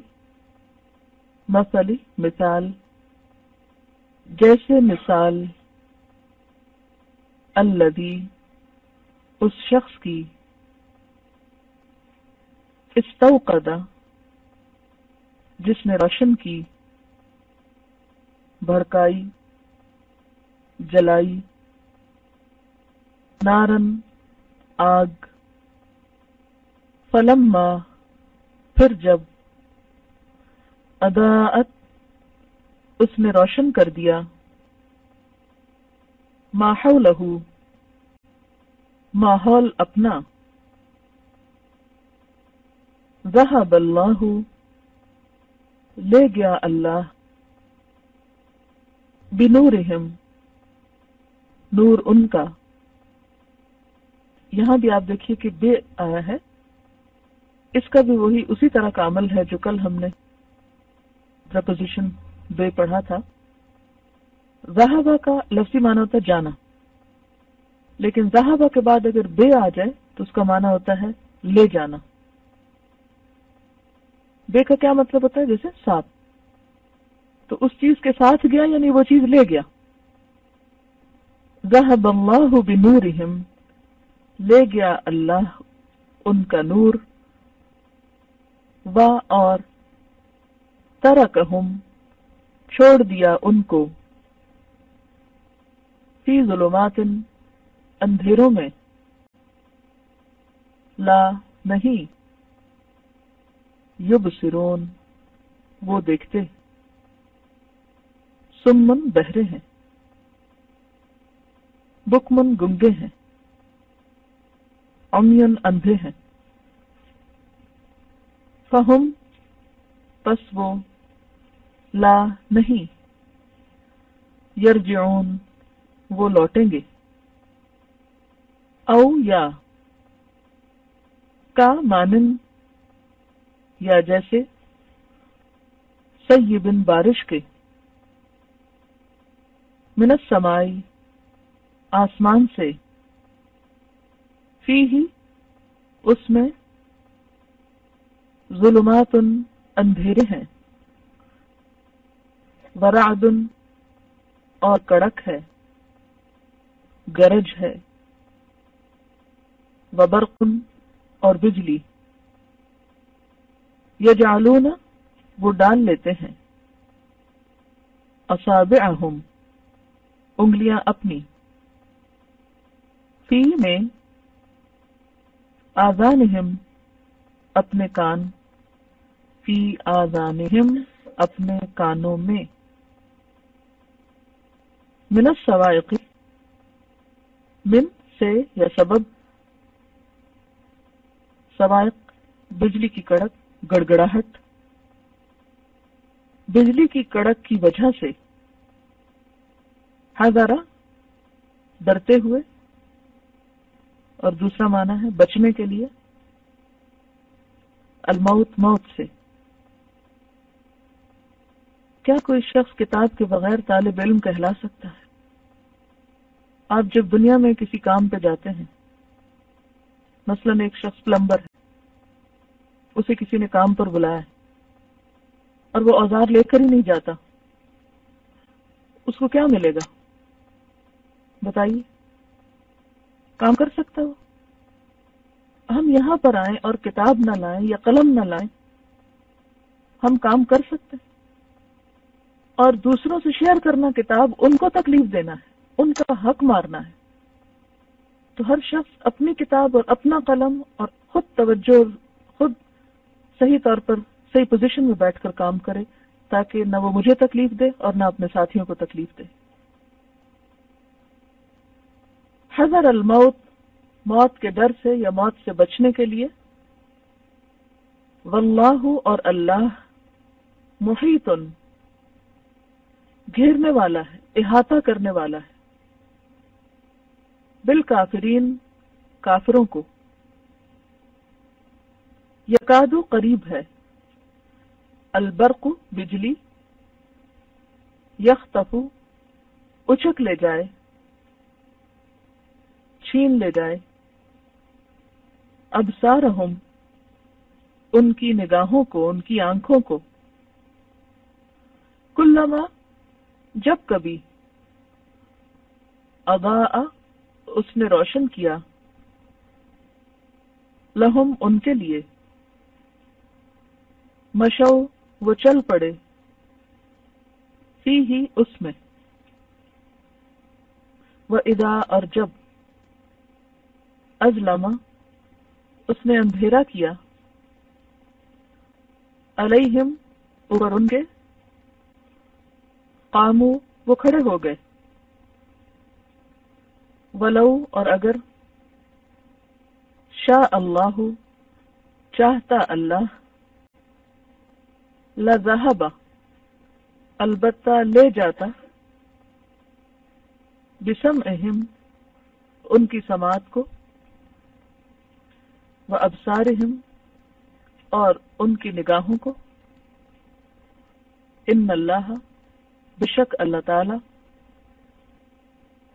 مثلی مثال، جیسے مثال، الذی اس شخص کی، استوقد جس نے روشن کی، بھڑکائی، جلائی، نارن آگ، فلما پھر جب، اضاءت اس نے روشن کر دیا، ما حولہ ماحول اپنا، ذہب اللہ لے گیا اللہ، بنورہم نور ان کا۔ یہاں بھی آپ دیکھیے کہ بے آیا ہے، اس کا بھی وہی اسی طرح کا عمل ہے جو کل ہم نے پریپوزیشن بے پڑھا تھا۔ ذہبہ کا لفظی معنی ہوتا ہے جانا، لیکن ذہبہ کے بعد اگر بے آ جائے تو اس کا معنی ہوتا ہے لے جانا۔ بے کا کیا مطلب ہوتا ہے؟ جیسے ساتھ، تو اس چیز کے ساتھ گیا یعنی وہ چیز لے گیا۔ ذہب اللہ بنورہم لے گیا اللہ ان کا نور، و اور ترکہم چھوڑ دیا ان کو، فی ظلمات اندھیروں میں، لا نہیں، یبصرون وہ دیکھتے، سمن بہرے ہیں، بکمن گنگے ہیں، عمیون اندھے ہیں، فہم پس وہ، لا نہیں، یرجعون وہ لوٹیں گے، او یا کا مانن یا جیسے، سیبن بارش کے، من السمائی آسمان سے، فیہ اس میں، ظلمات اندھیرے ہیں، ورعد اور کڑک ہے، گرج ہے، وبرق اور بجلی، یجعلون وہ ڈال لیتے ہیں، اصابعہم انگلیاں اپنی، فی میں، آذانہم اپنے کان، فی آذانہم اپنے کانوں میں، من الصواعق من سے یا سبب، صواعق بجلی کی کڑک، گڑگڑاہٹ، بجلی کی کڑک کی وجہ سے، حذرا ڈرتے ہوئے، اور دوسرا معنی ہے بچنے کے لیے، الموت موت سے۔ کیا کوئی شخص کتاب کے بغیر طالب علم کہلا سکتا ہے؟ آپ جب دنیا میں کسی کام پہ جاتے ہیں، مثلاً ایک شخص پلمبر ہے، اسے کسی نے کام پر بلایا ہے اور وہ اوزار لے کر ہی نہیں جاتا، اس کو کیا ملے گا؟ بتائیے، کام کر سکتا ہو؟ ہم یہاں پر آئیں اور کتاب نہ لائیں یا قلم نہ لائیں، ہم کام کر سکتے ہیں؟ اور دوسروں سے شیئر کرنا کتاب، ان کو تکلیف دینا ہے، ان کا حق مارنا ہے۔ تو ہر شخص اپنی کتاب اور اپنا قلم اور خود توجہ، خود صحیح طور پر صحیح پوزیشن میں بیٹھ کر کام کرے، تاکہ نہ وہ مجھے تکلیف دے اور نہ اپنے ساتھیوں کو تکلیف دے۔ حذر الموت، موت کے ڈر سے یا موت سے بچنے کے لیے۔ واللہ، اور اللہ، محیط، گھیرنے والا ہے، احاطہ کرنے والا ہے، بالکافرین، کافروں کو۔ یکادو، قریب ہے، البرق، بجلی، یخطف، اچک لے جائے، چھین لے جائے، ابصارہم، ان کی نگاہوں کو، ان کی آنکھوں کو، کلما، جب کبھی، اضاء، اس نے روشن کیا، لہم، ان کے لیے، مشو، وہ چل پڑے، فیہ، اس میں، وَإِذَا، اور جب، اظلم، اس نے اندھیرا کیا، علیہم، اوپر ان کے، قاموا، وہ کھڑے ہو گئے، ولو، اور اگر، شاء اللہ، چاہتا اللہ، لذہب، البتہ لے جاتا، بسمعہم، ان کی سماعت کو، وابصارہم، اور ان کی نگاہوں کو، ان اللہ، بشک اللہ تعالی،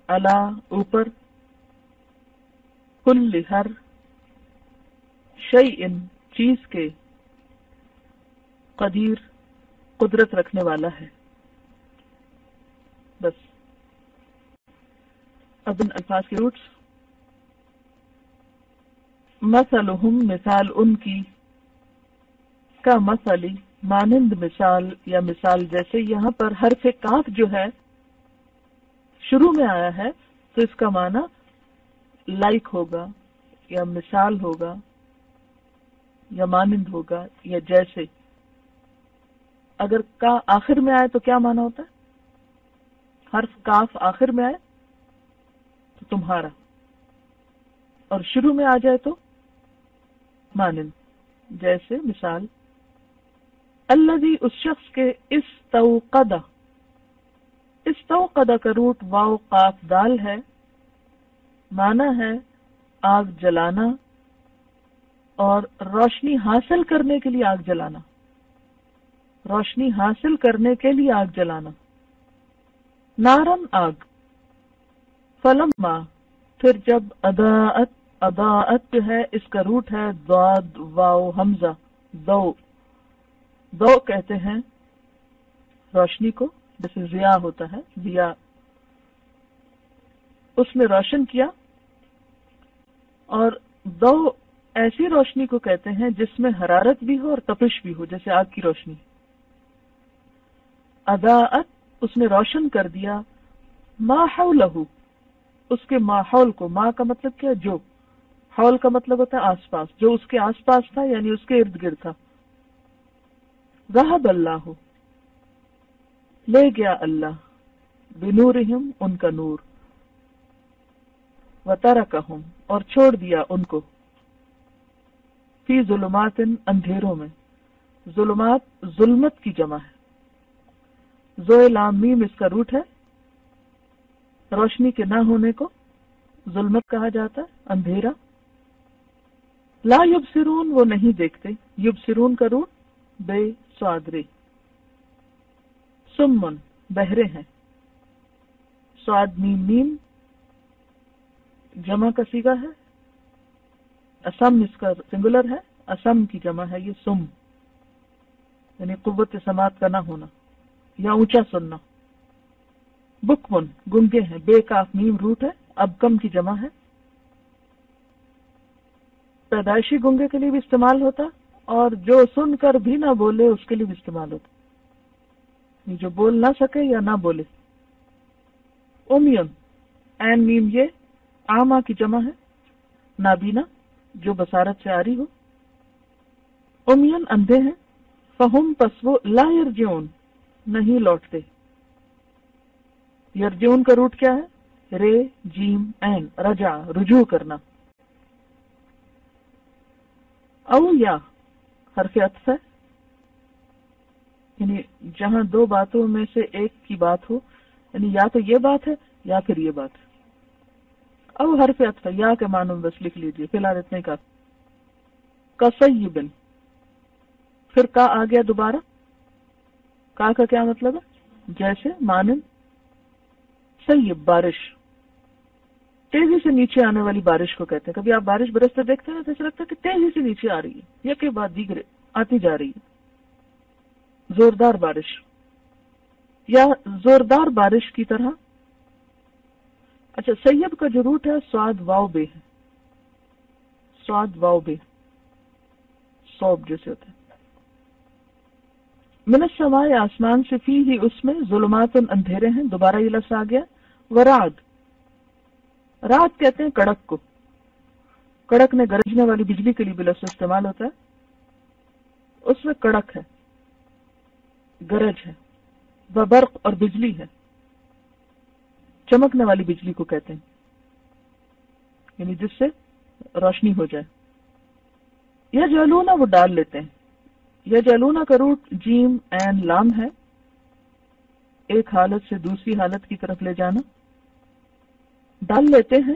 علی، اوپر، کل، ہر، شیء، چیز کے، قدیر، قدرت رکھنے والا ہے۔ بس اب ان الفاظ کے روٹس۔ مثلہم، مثال ان کی، کا مثلی، مانند مثال یا مثال جیسے۔ یہاں پر حرف کاف جو ہے شروع میں آیا ہے تو اس کا معنی لائک ہوگا یا مثال ہوگا یا مانند ہوگا یا جیسے۔ اگر کا آخر میں آئے تو کیا معنی ہوتا ہے؟ حرف کاف آخر میں آئے تو تمہارا، اور شروع میں آ جائے تو مانند، جیسے، مثال۔ الذی، اس شخص کے، استوقد، استوقد کا روٹ واو قاف دال ہے، معنی ہے آگ جلانا اور روشنی حاصل کرنے کے لیے آگ جلانا، روشنی حاصل کرنے کے لیے آگ جلانا، نارن، آگ، فلما، پھر جب، اضاءت، اضاءت جو ہے اس کا روٹ ہے ضاد واو حمزہ، دو، دو کہتے ہیں روشنی کو، جیسے ضیاء ہوتا ہے، ضیاء، اس نے روشن کیا، اور دو ایسی روشنی کو کہتے ہیں جس میں حرارت بھی ہو اور تپش بھی ہو، جیسے آگ کی روشنی۔ اضاءت، اس نے روشن کر دیا، ما حولہ، اس کے ماحول کو، ما کا مطلب کیا، جو، حول کا مطلب ہوتا ہے آس پاس، جو اس کے آس پاس تھا یعنی اس کے ارد گرد تھا۔ ذہب اللہ، لے گیا اللہ، بنورہم، ان کا نور، وترکہم، اور چھوڑ دیا ان کو، فی ظلمات، اندھیروں میں۔ ظلمات، ظلمت کی جمع ہے، زوئے لام میم اس کا روٹ ہے، روشنی کے نہ ہونے کو ظلمت کہا جاتا ہے، اندھیرا۔ لا یبصرون، وہ نہیں دیکھتے، یبصرون کا روٹ بے سوادرے۔ سمن، بہرے ہیں، سواد میم میم، جمع کا صیغہ ہے اسم، اس کا سنگولر ہے، اسم کی جمع ہے یہ سم، یعنی قوت سماعت کا نہ ہونا یا اونچا سننا. بکمن گنگے ہیں، بے کاف میم روٹ ہے، اب کم کی جمع ہے. پیدائشی گنگے کے لیے بھی استعمال ہوتا اور جو سن کر بھی نہ بولے اس کے لیے بھی استعمال ہوتا، جو بول نہ سکے یا نہ بولے. امیون این میم یہ آما کی جمع ہے، نابینا جو بصارت سے آری ہو. امیون اندھے ہیں، فہم پس وہ لا یرجعون نہیں لوٹتے. یرجعون کا روٹ کیا ہے؟ رے جیم این، رجع رجوع کرنا. او یا حرف عطف ہے، یعنی جہاں دو باتوں میں سے ایک کی بات ہو، یعنی یا تو یہ بات ہے یا پھر یہ بات ہے. او حرف عطف ہے، یا کے معنوں میں بس لکھ لیجئے، فی الحال اتنے کا. کصیبن، پھر کا آ گیا دوبارہ. کا کیا مطلب ہے؟ جیسے، مانند. سیب بارش، تیزی سے نیچے آنے والی بارش کو کہتے ہیں. کبھی آپ بارش برستے دیکھتے ہیں تو ایسا لگتا ہے کہ تیزی سے نیچے آ رہی ہے، یک کے بعد دیگر آتی جا رہی ہے. زوردار بارش یا زوردار بارش کی طرح. اچھا، سیب کا جو روٹ ہے سواد واو بے ہے، سواد واو بے، صوب جیسے ہوتا ہے. من السماء آسمان سے، فی ہی اس میں، ظلمات اندھیرے ہیں. دوبارہ یہ لفظ آ گیا. ورعد، رات کہتے ہیں کڑک کو. کڑک نے گرجنے والی بجلی کے لیے بھی لفظ استعمال ہوتا ہے. اس میں کڑک ہے، گرج ہے. برق اور بجلی ہے، چمکنے والی بجلی کو کہتے ہیں، یعنی جس سے روشنی ہو جائے. یا جلونا وہ ڈال لیتے ہیں. یا جلونا کا روٹ جیم این لام ہے، ایک حالت سے دوسری حالت کی طرف لے جانا. ڈال لیتے ہیں.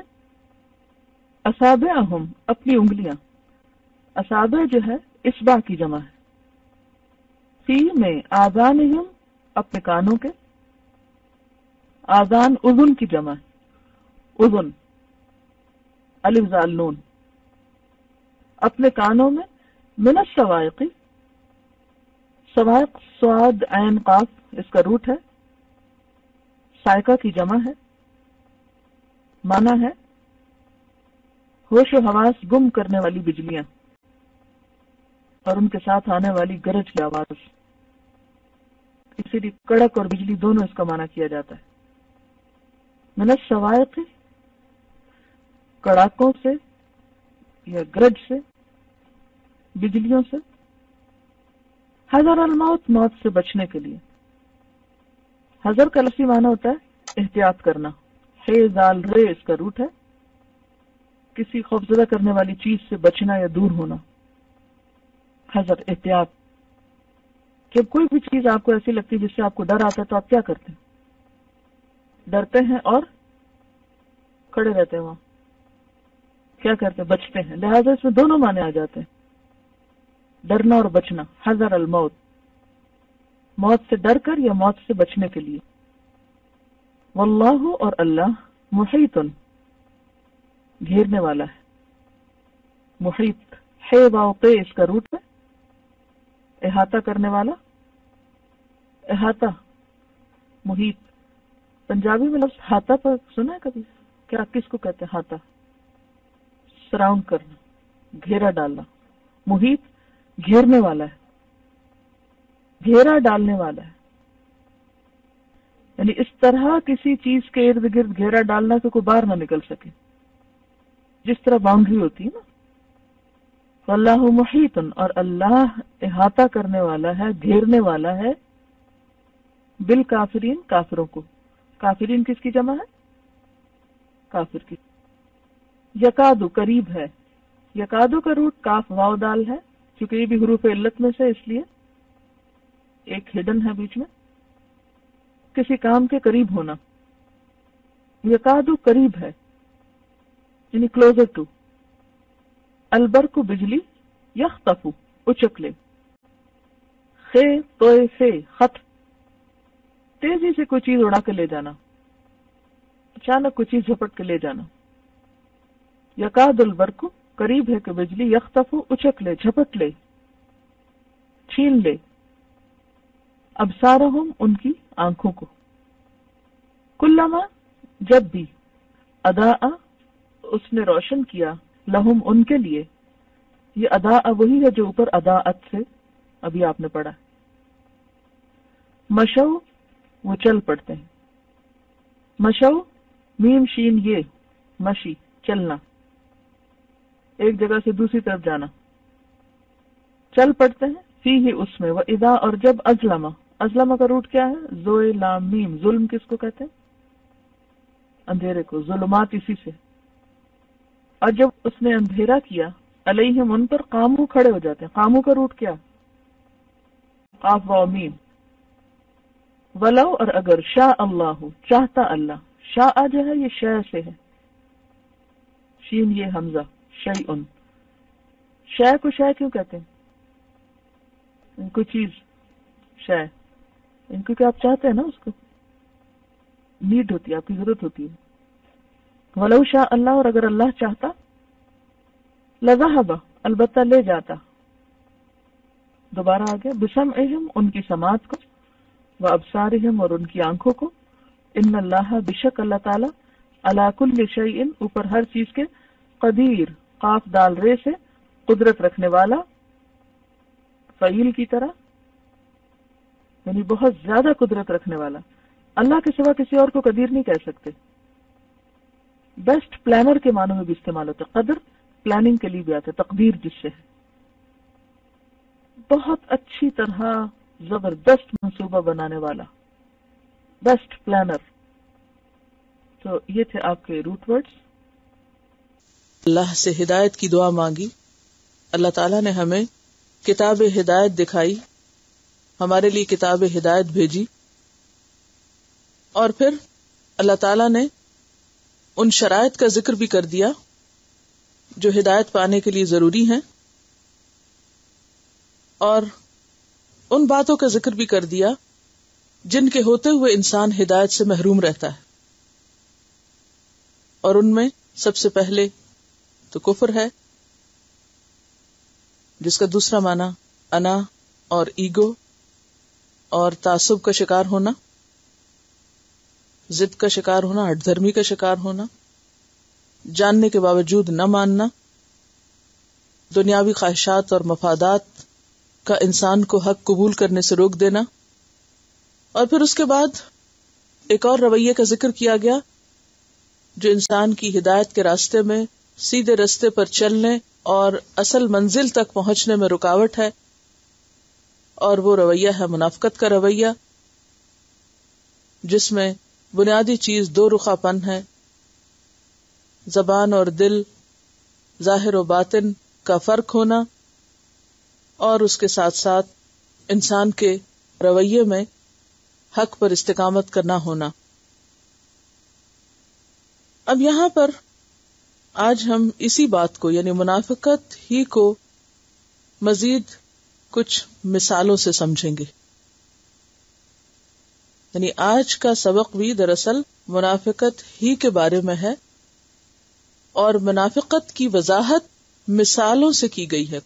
اصابعہم اپنی انگلیاں، اصابع جو ہے اصبع کی جمع ہے. فی میں آذانہم اپنے کانوں کے، آذان اذن کی جمع ہے، اذن الف زال نون. اپنے کانوں میں. من السوائق، سوائق صاد عین قاف اس کا روٹ ہے، سائقہ کی جمع ہے. معنی ہے ہوش و حواس گم کرنے والی بجلیاں اور ان کے ساتھ آنے والی گرج کی آواز. اسی لیے کڑک اور بجلی دونوں اس کا معنی کیا جاتا ہے. من السوائق کڑاکوں سے یا گرج سے، بجلیوں سے. حذر الموت موت سے بچنے کے لیے. حذر کا لفظی معنی ہوتا ہے احتیاط کرنا. ہے زال رے اس کا روٹ ہے، کسی خوفزدہ کرنے والی چیز سے بچنا یا دور ہونا. حذر احتیاط. جب کوئی بھی چیز آپ کو ایسی لگتی ہے جس سے آپ کو ڈر آتا ہے تو آپ کیا کرتے ہیں؟ ڈرتے ہیں اور کھڑے رہتے ہیں وہاں. کیا کرتے ہیں؟ بچتے ہیں. لہذا اس میں دونوں معنی آ جاتے ہیں، ڈرنا اور بچنا. حذر الموت، موت سے ڈر کر یا موت سے بچنے کے لیے. واللہ اور اللہ، محیط گھیرنے والا ہے. محیط ہے واقع اس کا روٹ ہے، احاطہ کرنے والا. احاطہ محیط. پنجابی میں لفظ ہاتھا پر سنا ہے کبھی؟ کیا کس کو کہتے ہیں ہاتھا؟ سراؤنڈ کرنا، گھیرا ڈالنا. محیط گھیرنے والا ہے، گھیرا ڈالنے والا ہے. یعنی اس طرح کسی چیز کے ارد گرد گھیرا ڈالنا کہ کوئی باہر نہ نکل سکے، جس طرح باؤنڈری ہوتی ہے نا. واللہ محیط، اور اللہ احاطہ کرنے والا ہے، گھیرنے والا ہے. بالکافرین کافروں کو. کافرین کس کی جمع ہے؟ کافر کی. یکادو قریب ہے. یکادو کا روٹ کاف واو دال ہے، کیونکہ یہ بھی حروف علت میں سے، اس لیے ایک ہڈن ہے بیچ میں. کسی کام کے قریب ہونا. یکادو قریب ہے، یعنی کلوزر ٹو. البرق بجلی، یخطف اچک لے. خے توئے سے خط، تیزی سے کوئی چیز اڑا کے لے جانا، اچانک کوئی چیز جھپٹ کے لے جانا. یکاد البرق، قریب ہے کہ بجلی، یخطف، اچک لے، جھپٹ لے، چھین لے، ابصارہم، ان کی آنکھوں کو، کلما، جب بھی، اضاء، اس نے روشن کیا، لہم، ان کے لیے، یہ اضاء وہی ہے جو اوپر اضاءت سے ابھی آپ نے پڑھا، مشو، وہ چل پڑتے ہیں، مشو، میم شین یہ، مشی، چلنا، ایک جگہ سے دوسری طرف جانا، چل پڑتے ہیں، فی ہی اس میں، وَإِذَا، اور جب، ازلم، ازلم کا روٹ کیا ہے؟ زوئے لام میم، ظلم کس کو کہتے ہیں؟ اندھیرے کو، ظلمات اسی سے، اور جب اس نے اندھیرا کیا، علیہم، ان پر، قامو، کھڑے ہو جاتے ہیں، قامو کا روٹ کیا؟ قاف واو میم، ولو، اور اگر، شاء اللہ، چاہتا اللہ، شاء جو ہے یہ شے سے ہے، شین یہ حمزہ، شیئن، شے کو شے کیوں کہتے ہیں؟ ان کو چیز، شے، ان کو کیا آپ چاہتے ہیں نا، اس کو نیڈ ہوتی ہے، آپ کی ضرورت ہوتی ہے، ولو شاء اللہ، اور اگر اللہ چاہتا، لذہب، البتہ لے جاتا، دوبارہ آ گیا، بسمعہم، ان کی سماعت کو، وابصارہم، اور ان کی آنکھوں کو، ان اللہ، بشک اللہ تعالی، علی کل شیء، اوپر ہر چیز کے، قدیر، قاف دال رے سے، قدرت رکھنے والا، فعیل کی طرح، یعنی بہت زیادہ قدرت رکھنے والا، اللہ کے سوا کسی اور کو قدیر نہیں کہہ سکتے، بیسٹ پلانر کے معنوں میں بھی استعمال ہوتا ہے، قدر پلاننگ کے لیے بھی آتا ہے، تقدیر جس سے ہے، بہت اچھی طرح زبردست منصوبہ بنانے والا، بیسٹ پلانر۔ تو یہ تھے آپ کے روٹ ورڈز۔ اللہ سے ہدایت کی دعا مانگی، اللہ تعالیٰ نے ہمیں کتاب ہدایت دکھائی، ہمارے لیے کتاب ہدایت بھیجی، اور پھر اللہ تعالیٰ نے ان شرائط کا ذکر بھی کر دیا جو ہدایت پانے کے لیے ضروری ہیں، اور ان باتوں کا ذکر بھی کر دیا جن کے ہوتے ہوئے انسان ہدایت سے محروم رہتا ہے، اور ان میں سب سے پہلے تو کفر ہے، جس کا دوسرا معنی انا اور ایگو اور تعصب کا شکار ہونا، ضد کا شکار ہونا، ہٹ دھرمی کا شکار ہونا، جاننے کے باوجود نہ ماننا، دنیاوی خواہشات اور مفادات کا انسان کو حق قبول کرنے سے روک دینا، اور پھر اس کے بعد ایک اور رویے کا ذکر کیا گیا جو انسان کی ہدایت کے راستے میں، سیدھے راستے پر چلنے اور اصل منزل تک پہنچنے میں رکاوٹ ہے، اور وہ رویہ ہے منافقت کا رویہ، جس میں بنیادی چیز دو رخا پن ہے، زبان اور دل، ظاہر و باطن کا فرق ہونا، اور اس کے ساتھ ساتھ انسان کے رویے میں حق پر استقامت کرنا ہونا۔ اب یہاں پر آج ہم اسی بات کو، یعنی منافقت ہی کو، مزید کچھ مثالوں سے سمجھیں گے۔ یعنی آج کا سبق بھی دراصل منافقت ہی کے بارے میں ہے، اور منافقت کی وضاحت مثالوں سے کی گئی ہے۔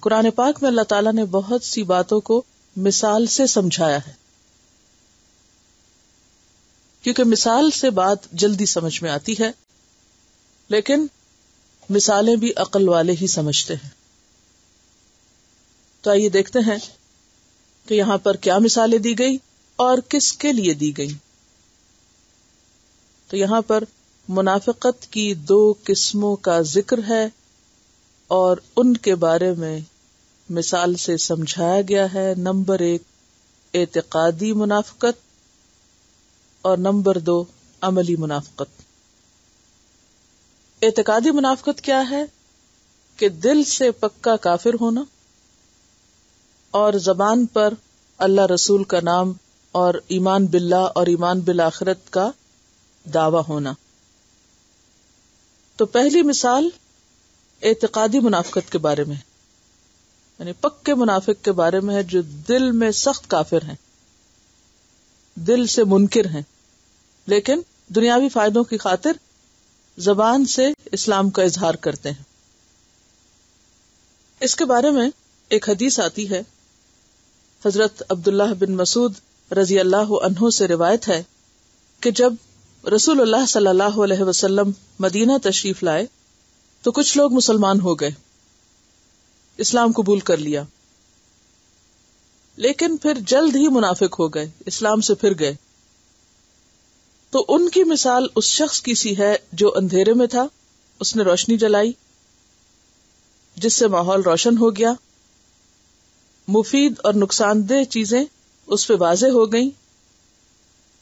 قرآن پاک میں اللہ تعالیٰ نے بہت سی باتوں کو مثال سے سمجھایا ہے، کیونکہ مثال سے بات جلدی سمجھ میں آتی ہے، لیکن مثالیں بھی عقل والے ہی سمجھتے ہیں۔ تو آئیے دیکھتے ہیں کہ یہاں پر کیا مثالیں دی گئی اور کس کے لیے دی گئی۔ تو یہاں پر منافقت کی دو قسموں کا ذکر ہے، اور ان کے بارے میں مثال سے سمجھایا گیا ہے۔ نمبر 1 اعتقادی منافقت، اور نمبر 2 عملی منافقت۔ اعتقادی منافقت کیا ہے؟ کہ دل سے پکا کافر ہونا، اور زبان پر اللہ رسول کا نام اور ایمان باللہ اور ایمان بالآخرت کا دعویٰ ہونا۔ تو پہلی مثال اعتقادی منافقت کے بارے میں، یعنی پکے منافق کے بارے میں ہے، جو دل میں سخت کافر ہیں، دل سے منکر ہیں، لیکن دنیاوی فائدوں کی خاطر زبان سے اسلام کا اظہار کرتے ہیں. اس کے بارے میں ایک حدیث آتی ہے، حضرت عبداللہ بن مسعود رضی اللہ عنہ سے روایت ہے کہ جب رسول اللہ صلی اللہ علیہ وسلم مدینہ تشریف لائے تو کچھ لوگ مسلمان ہو گئے، اسلام قبول کر لیا، لیکن پھر جلد ہی منافق ہو گئے، اسلام سے پھر گئے. تو ان کی مثال اس شخص کی سی ہے جو اندھیرے میں تھا، اس نے روشنی جلائی جس سے ماحول روشن ہو گیا، مفید اور نقصان دہ چیزیں اس پہ واضح ہو گئیں،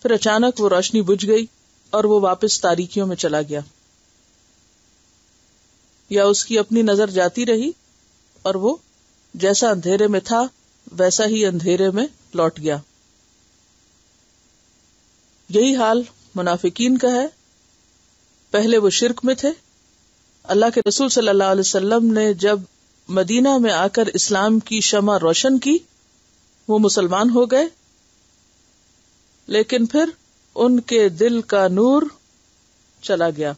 پھر اچانک وہ روشنی بجھ گئی اور وہ واپس تاریکیوں میں چلا گیا، یا اس کی اپنی نظر جاتی رہی اور وہ جیسا اندھیرے میں تھا ویسا ہی اندھیرے میں لوٹ گیا. یہی حال منافقین کا ہے. پہلے وہ شرک میں تھے، اللہ کے رسول صلی اللہ علیہ وسلم نے جب مدینہ میں آ کر اسلام کی شمع روشن کی، وہ مسلمان ہو گئے، لیکن پھر ان کے دل کا نور چلا گیا.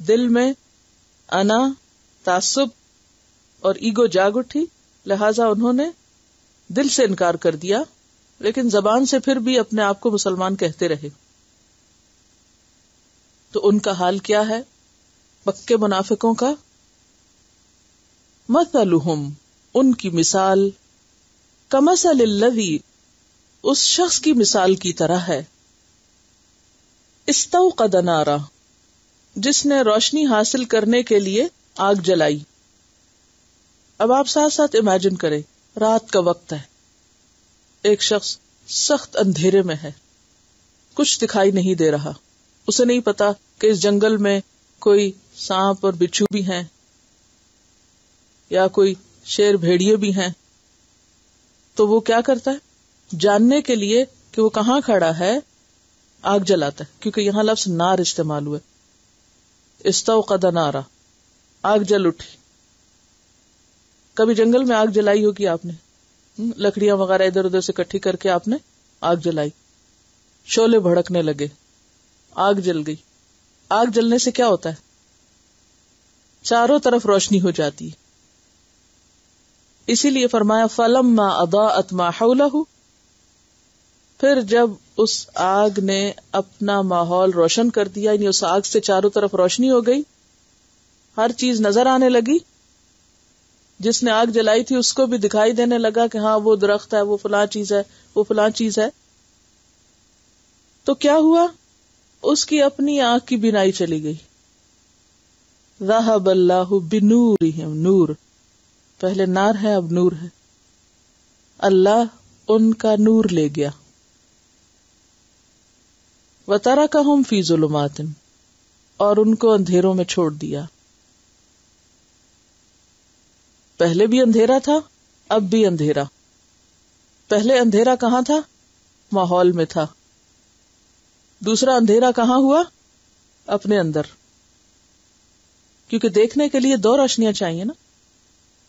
دل میں انا، تعصب اور ایگو جاگ اٹھی، لہذا انہوں نے دل سے انکار کر دیا، لیکن زبان سے پھر بھی اپنے آپ کو مسلمان کہتے رہے. تو ان کا حال کیا ہے پکے منافقوں کا؟ مثلہم، ان کی مثال، کمثل الذی، اس شخص کی مثال کی طرح ہے، استوقد نارا، جس نے روشنی حاصل کرنے کے لیے آگ جلائی. اب آپ ساتھ ساتھ امیجن کریں، رات کا وقت ہے، ایک شخص سخت اندھیرے میں ہے، کچھ دکھائی نہیں دے رہا، اسے نہیں پتا کہ اس جنگل میں کوئی سانپ اور بچھو بھی ہیں یا کوئی شیر بھیڑیے بھی ہیں. تو وہ کیا کرتا ہے؟ جاننے کے لیے کہ وہ کہاں کھڑا ہے آگ جلاتا ہے، کیونکہ یہاں لفظ نار استعمال ہوئے. استوقد نارا، آگ جل اٹھی. کبھی جنگل میں آگ جلائی ہوگی آپ نے، لکڑیاں وغیرہ ادھر ادھر سے اکٹھی کر کے آپ نے آگ جلائی، شعلے بھڑکنے لگے، آگ جل گئی. آگ جلنے سے کیا ہوتا ہے؟ چاروں طرف روشنی ہو جاتی ہے. اسی لیے فرمایا فَلَمَّا أَضَاءَتْ مَا حَوْلَهُ، پھر جب اس آگ نے اپنا ماحول روشن کر دیا، یعنی اس آگ سے چاروں طرف روشنی ہو گئی، ہر چیز نظر آنے لگی، جس نے آگ جلائی تھی اس کو بھی دکھائی دینے لگا کہ ہاں وہ درخت ہے، وہ فلاں چیز ہے، وہ فلاں چیز ہے. تو کیا ہوا؟ اس کی اپنی آنکھ کی بینائی چلی گئی. ذَهَبَ اللَّهُ بِنُورِهِمْ، نور، پہلے نار ہے اب نور ہے، اللہ ان کا نور لے گیا. وَتَرَكَهُمْ فِي ظُلُمَاتٍ، اور ان کو اندھیروں میں چھوڑ دیا. پہلے بھی اندھیرا تھا، اب بھی اندھیرا. پہلے اندھیرا کہاں تھا؟ ماحول میں تھا. دوسرا اندھیرا کہاں ہوا؟ اپنے اندر، کیونکہ دیکھنے کے لیے دو روشنیاں چاہیے نا،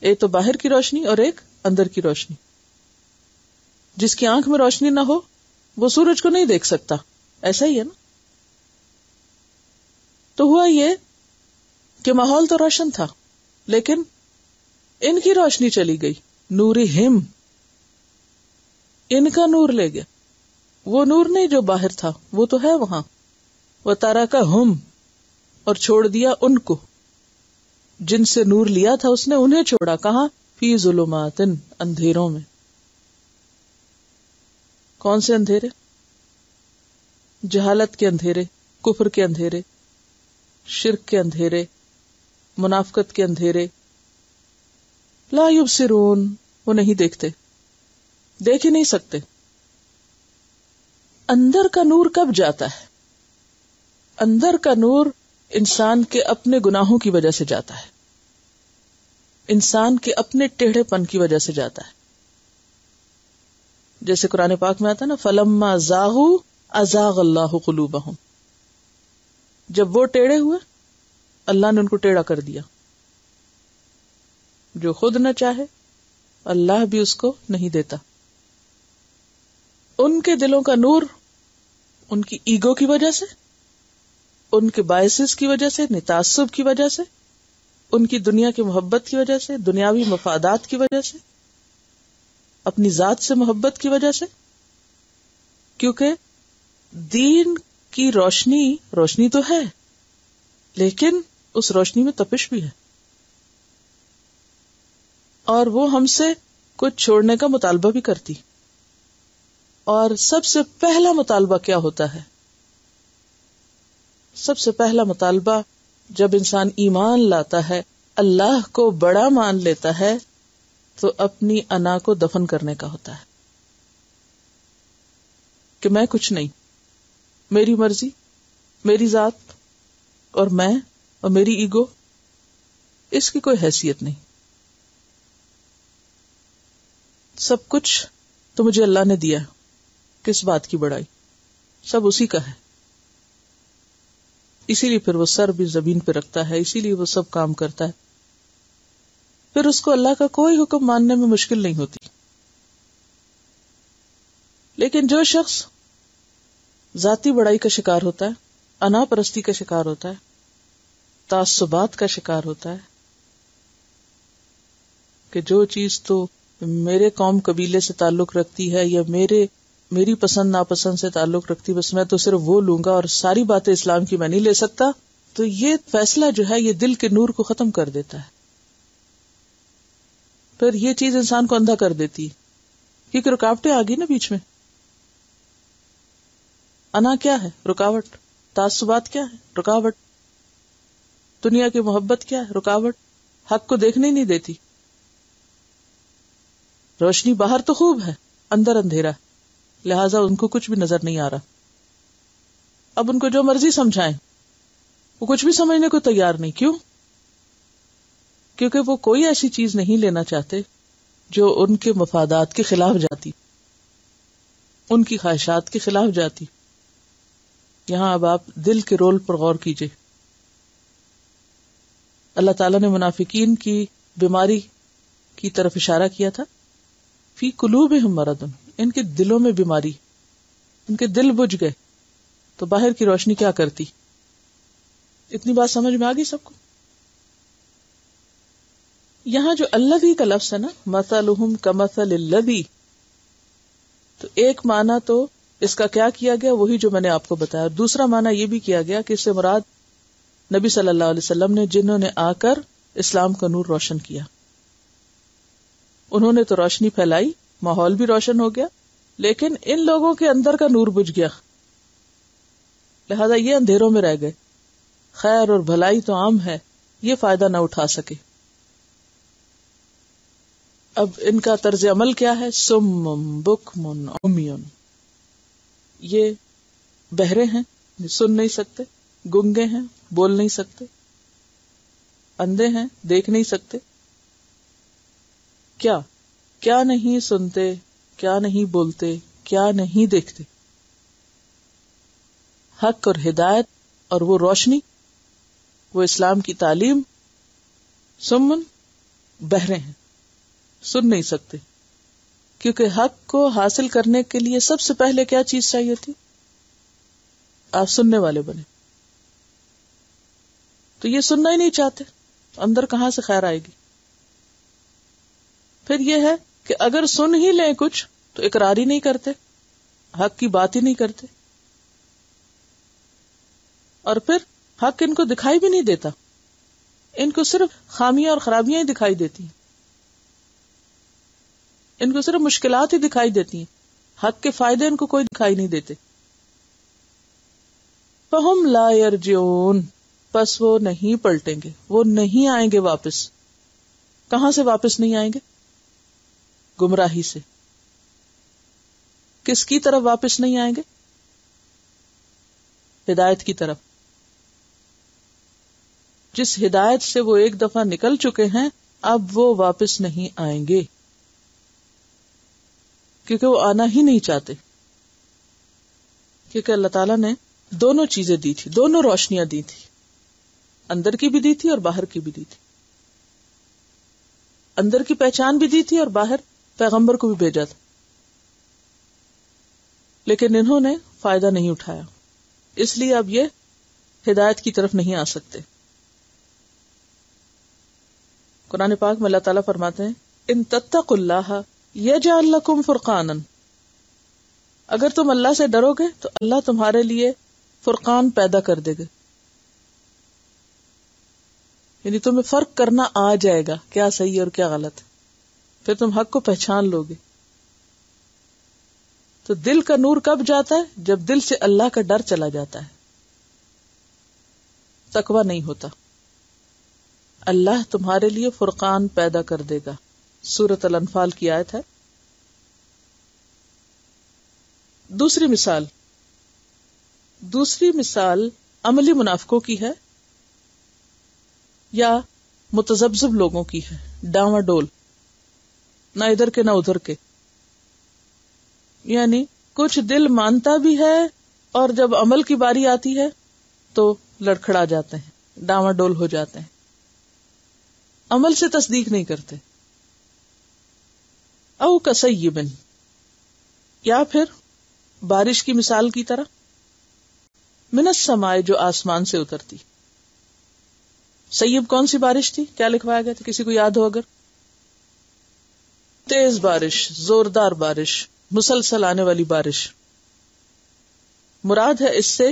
ایک تو باہر کی روشنی اور ایک اندر کی روشنی. جس کی آنکھ میں روشنی نہ ہو وہ سورج کو نہیں دیکھ سکتا، ایسا ہی ہے نا. تو ہوا یہ کہ ماحول تو روشن تھا لیکن ان کی روشنی چلی گئی. نورہم، ان کا نور لے گیا. وہ نور نہیں جو باہر تھا، وہ تو ہے وہاں. وَتَرَكَهُمْ، اور چھوڑ دیا ان کو، جن سے نور لیا تھا اس نے انہیں چھوڑا. کہاں؟ فی ظلمات، اندھیروں میں. کون سے اندھیرے؟ جہالت کے اندھیرے، کفر کے اندھیرے، شرک کے اندھیرے، منافقت کے اندھیرے. لا یبصرون، وہ نہیں دیکھتے، دیکھ ہی نہیں سکتے. اندر کا نور کب جاتا ہے؟ اندر کا نور انسان کے اپنے گناہوں کی وجہ سے جاتا ہے، انسان کے اپنے ٹیڑھے پن کی وجہ سے جاتا ہے. جیسے قرآن پاک میں آتا ہے نا، فَلَمَّا زَاغُوا أَزَاغَ اللَّهُ قُلُوبَهُمْ، جب وہ ٹیڑھے ہوئے اللہ نے ان کو ٹیڑھا کر دیا. جو خود نہ چاہے اللہ بھی اس کو نہیں دیتا. ان کے دلوں کا نور ان کی ایگو کی وجہ سے، ان کے باعث کی وجہ سے، تعصب کی وجہ سے، ان کی دنیا کی محبت کی وجہ سے، دنیاوی مفادات کی وجہ سے، اپنی ذات سے محبت کی وجہ سے. کیونکہ دین کی روشنی تو ہے، لیکن اس روشنی میں تپش بھی ہے، اور وہ ہم سے کچھ چھوڑنے کا مطالبہ بھی کرتی. اور سب سے پہلا مطالبہ کیا ہوتا ہے؟ سب سے پہلا مطالبہ جب انسان ایمان لاتا ہے، اللہ کو بڑا مان لیتا ہے، تو اپنی انا کو دفن کرنے کا ہوتا ہے کہ میں کچھ نہیں، میری مرضی، میری ذات اور میں اور میری ایگو، اس کی کوئی حیثیت نہیں. سب کچھ تو مجھے اللہ نے دیا، کس بات کی بڑائی، سب اسی کا ہے. اسی لیے پھر وہ سر بھی زمین پہ رکھتا ہے، اسی لیے وہ سب کام کرتا ہے. پھر اس کو اللہ کا کوئی حکم ماننے میں مشکل نہیں ہوتی. لیکن جو شخص ذاتی بڑائی کا شکار ہوتا ہے، انا پرستی کا شکار ہوتا ہے، تعصبات کا شکار ہوتا ہے کہ جو چیز تو میرے قوم قبیلے سے تعلق رکھتی ہے یا میری پسند ناپسند سے تعلق رکھتی، بس میں تو صرف وہ لوں گا اور ساری باتیں اسلام کی میں نہیں لے سکتا، تو یہ فیصلہ جو ہے یہ دل کے نور کو ختم کر دیتا ہے. پھر یہ چیز انسان کو اندھا کر دیتی، کیونکہ رکاوٹیں آ گئی نا بیچ میں. انا کیا ہے؟ رکاوٹ. تعصبات کیا ہے؟ رکاوٹ. دنیا کی محبت کیا ہے؟ رکاوٹ. حق کو دیکھنے ہی نہیں دیتی. روشنی باہر تو خوب ہے، اندر اندھیرا، لہٰذا ان کو کچھ بھی نظر نہیں آ رہا. اب ان کو جو مرضی سمجھائیں، وہ کچھ بھی سمجھنے کو تیار نہیں. کیوں؟ کیونکہ وہ کوئی ایسی چیز نہیں لینا چاہتے جو ان کے مفادات کے خلاف جاتی، ان کی خواہشات کے خلاف جاتی. یہاں اب آپ دل کے رول پر غور کیجئے. اللہ تعالیٰ نے منافقین کی بیماری کی طرف اشارہ کیا تھا. فی قلوبہم مرض، ان کے دلوں میں بیماری، ان کے دل بجھ گئے. تو باہر کی روشنی کیا کرتی؟ اتنی بات سمجھ میں آ گئی سب کو؟ یہاں جو الذی کا لفظ ہے نا، مثلہم کمثل الذی، تو ایک معنی تو اس کا کیا کیا گیا وہی جو میں نے آپ کو بتایا، اور دوسرا معنی یہ بھی کیا گیا کہ اس سے مراد نبی صلی اللہ علیہ وسلم نے، جنہوں نے آ کر اسلام کا نور روشن کیا. انہوں نے تو روشنی پھیلائی، ماحول بھی روشن ہو گیا، لیکن ان لوگوں کے اندر کا نور بجھ گیا، لہذا یہ اندھیروں میں رہ گئے. خیر اور بھلائی تو عام ہے، یہ فائدہ نہ اٹھا سکے. اب ان کا طرز عمل کیا ہے؟ سم بکم عمی، یہ بہرے ہیں، سن نہیں سکتے، گنگے ہیں، بول نہیں سکتے، اندھے ہیں، دیکھ نہیں سکتے. کیا نہیں سنتے، کیا نہیں بولتے، کیا نہیں دیکھتے. حق اور ہدایت اور وہ روشنی، وہ اسلام کی تعلیم، سمن بہرے ہیں، سن نہیں سکتے. کیونکہ حق کو حاصل کرنے کے لیے سب سے پہلے کیا چیز چاہیے تھی؟ آپ سننے والے بنے. تو یہ سننا ہی نہیں چاہتے، اندر کہاں سے خیر آئے گی؟ پھر یہ ہے کہ اگر سن ہی لیں کچھ تو اقرار ہی نہیں کرتے، حق کی بات ہی نہیں کرتے، اور پھر حق ان کو دکھائی بھی نہیں دیتا، ان کو صرف خامیاں اور خرابیاں ہی دکھائی دیتی ہیں، ان کو صرف مشکلات ہی دکھائی دیتی ہیں، حق کے فائدے ان کو کوئی دکھائی نہیں دیتے. فَهُمْ لَا يَرْجِعُونَ، پس وہ نہیں پلٹیں گے، وہ نہیں آئیں گے واپس. کہاں سے واپس نہیں آئیں گے؟ گمراہی سے. کس کی طرف واپس نہیں آئیں گے؟ ہدایت کی طرف. جس ہدایت سے وہ ایک دفعہ نکل چکے ہیں، اب وہ واپس نہیں آئیں گے، کیونکہ وہ آنا ہی نہیں چاہتے. کیونکہ اللہ تعالیٰ نے دونوں چیزیں دی تھی، دونوں روشنیاں دی تھی، اندر کی بھی دی تھی اور باہر کی بھی دی تھی. اندر کی پہچان بھی دی تھی اور باہر پیغمبر کو بھی بھیجا تھا، لیکن انہوں نے فائدہ نہیں اٹھایا. اس لیے اب یہ ہدایت کی طرف نہیں آ سکتے. قرآن پاک میں اللہ تعالیٰ فرماتے ہیں ان تتقوا اللہ یجعل لکم فرقانا، اگر تم اللہ سے ڈرو گے تو اللہ تمہارے لیے فرقان پیدا کر دے گا، یعنی تمہیں فرق کرنا آ جائے گا کیا صحیح اور کیا غلط ہے، پھر تم حق کو پہچان لو گے. تو دل کا نور کب جاتا ہے؟ جب دل سے اللہ کا ڈر چلا جاتا ہے، تقویٰ نہیں ہوتا. اللہ تمہارے لیے فرقان پیدا کر دے گا. سورۃ الانفال کی آیت ہے. دوسری مثال عملی منافقوں کی ہے یا متذبذب لوگوں کی ہے، ڈاواں ڈول، نہ ادھر کے نہ ادھر کے. یعنی کچھ دل مانتا بھی ہے اور جب عمل کی باری آتی ہے تو لڑکھڑا جاتے ہیں، ڈاواں ڈول ہو جاتے ہیں، عمل سے تصدیق نہیں کرتے. او کصیب، یا پھر بارش کی مثال کی طرح، من السماء، جو آسمان سے اترتی. سیب کون سی بارش تھی؟ کیا لکھوایا گیا تھا؟ کسی کو یاد ہو اگر؟ تیز بارش، زوردار بارش، مسلسل آنے والی بارش. مراد ہے اس سے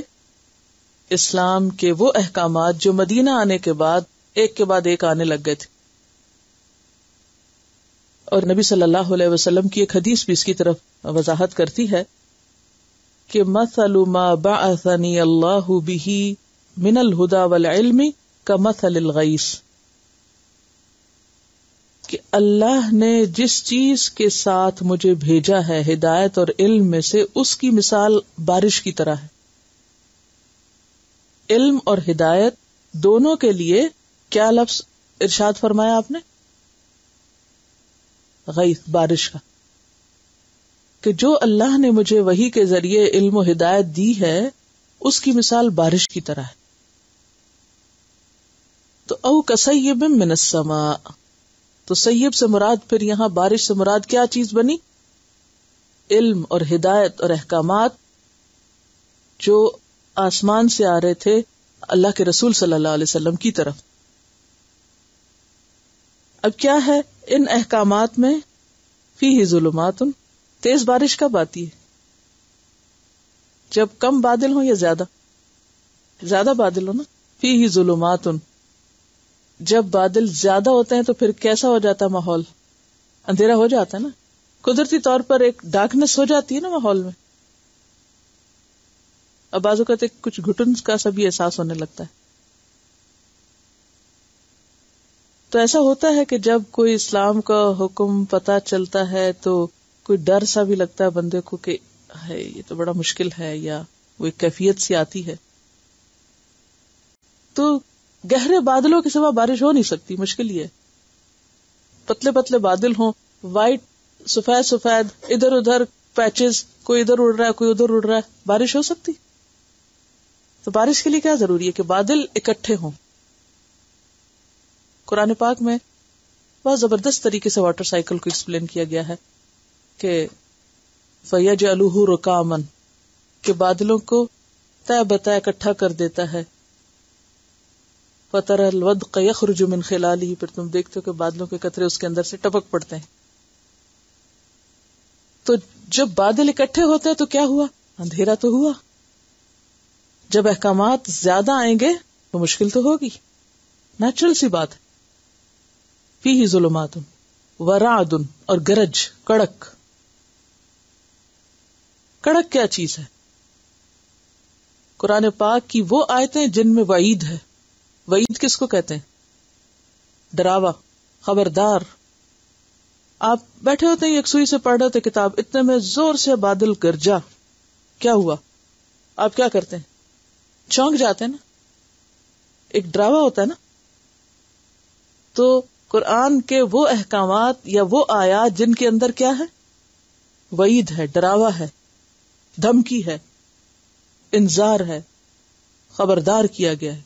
اسلام کے وہ احکامات جو مدینہ آنے کے بعد ایک کے بعد ایک آنے لگ گئے تھے. اور نبی صلی اللہ علیہ وسلم کی ایک حدیث بھی اس کی طرف وضاحت کرتی ہے کہ مثل ما بعثنی اللہ بہ من الہدی والعلم کمثل الغیث، کہ اللہ نے جس چیز کے ساتھ مجھے بھیجا ہے ہدایت اور علم میں سے، اس کی مثال بارش کی طرح ہے. علم اور ہدایت دونوں کے لیے کیا لفظ ارشاد فرمایا آپ نے؟ غیث، بارش کا. کہ جو اللہ نے مجھے وحی کے ذریعے علم و ہدایت دی ہے اس کی مثال بارش کی طرح ہے. تو او کصیب من السماء، تو سیب سے مراد پھر یہاں بارش سے مراد کیا چیز بنی؟ علم اور ہدایت اور احکامات جو آسمان سے آ رہے تھے اللہ کے رسول صلی اللہ علیہ وسلم کی طرف. اب کیا ہے ان احکامات میں؟ فیہ ظلمات، تیز بارش کب آتی ہے؟ جب کم بادل ہوں یا زیادہ بادل ہو نا. فیہ ظلمات، جب بادل زیادہ ہوتے ہیں تو پھر کیسا ہو جاتا ہے ماحول؟ اندھیرا ہو جاتا ہے نا، قدرتی طور پر ایک ڈارکنس ہو جاتی ہے نا ماحول میں. اب بعض اوقات کچھ گھٹن کا سا بھی احساس ہونے لگتا ہے. تو ایسا ہوتا ہے کہ جب کوئی اسلام کا حکم پتہ چلتا ہے تو کوئی ڈر سا بھی لگتا ہے بندے کو کہ ہے یہ تو بڑا مشکل ہے، یا وہ ایک کیفیت سی آتی ہے. تو گہرے بادلوں کے سوا بارش ہو نہیں سکتی، مشکل ہی ہے. پتلے پتلے بادل ہوں، وائٹ سفید ادھر ادھر پیچز، کوئی ادھر اڑ رہا ہے کوئی ادھر اڑ رہا ہے، بارش ہو سکتی؟ تو بارش کے لیے کیا ضروری ہے؟ کہ بادل اکٹھے ہوں. قرآن پاک میں بہت زبردست طریقے سے واٹر سائیکل کو ایکسپلین کیا گیا ہے کہ فَيَجْعَلُهُ رُكَامًا، کہ بادلوں کو طے بتائے اکٹھا کر دیتا ہے. فَتَرَى الْوَدْقَ يَخْرُجُ مِنْ خِلَالِهِ، پھر تم دیکھتے ہو کہ بادلوں کے قطرے اس کے اندر سے ٹپک پڑتے ہیں. تو جب بادل اکٹھے ہوتے ہیں تو کیا ہوا؟ اندھیرا تو ہوا. جب احکامات زیادہ آئیں گے تو مشکل تو ہوگی، نیچرل سی بات ہے. فیہ ظلمات ورعد، اور گرج، کڑک. کڑک کیا چیز ہے؟ قرآن پاک کی وہ آیتیں جن میں وعید ہے. وعید کس کو کہتے ہیں؟ ڈراوا، خبردار. آپ بیٹھے ہوتے ہیں ایک سوئی سے پڑھ رہے ہوتے کتاب، اتنے میں زور سے بادل گرجا، کیا ہوا؟ آپ کیا کرتے ہیں؟ چونک جاتے ہیں نا، ایک ڈراوا ہوتا ہے نا. تو قرآن کے وہ احکامات یا وہ آیات جن کے اندر کیا ہے؟ وعید ہے، ڈراوا ہے، دھمکی ہے، انذار ہے، خبردار کیا گیا ہے.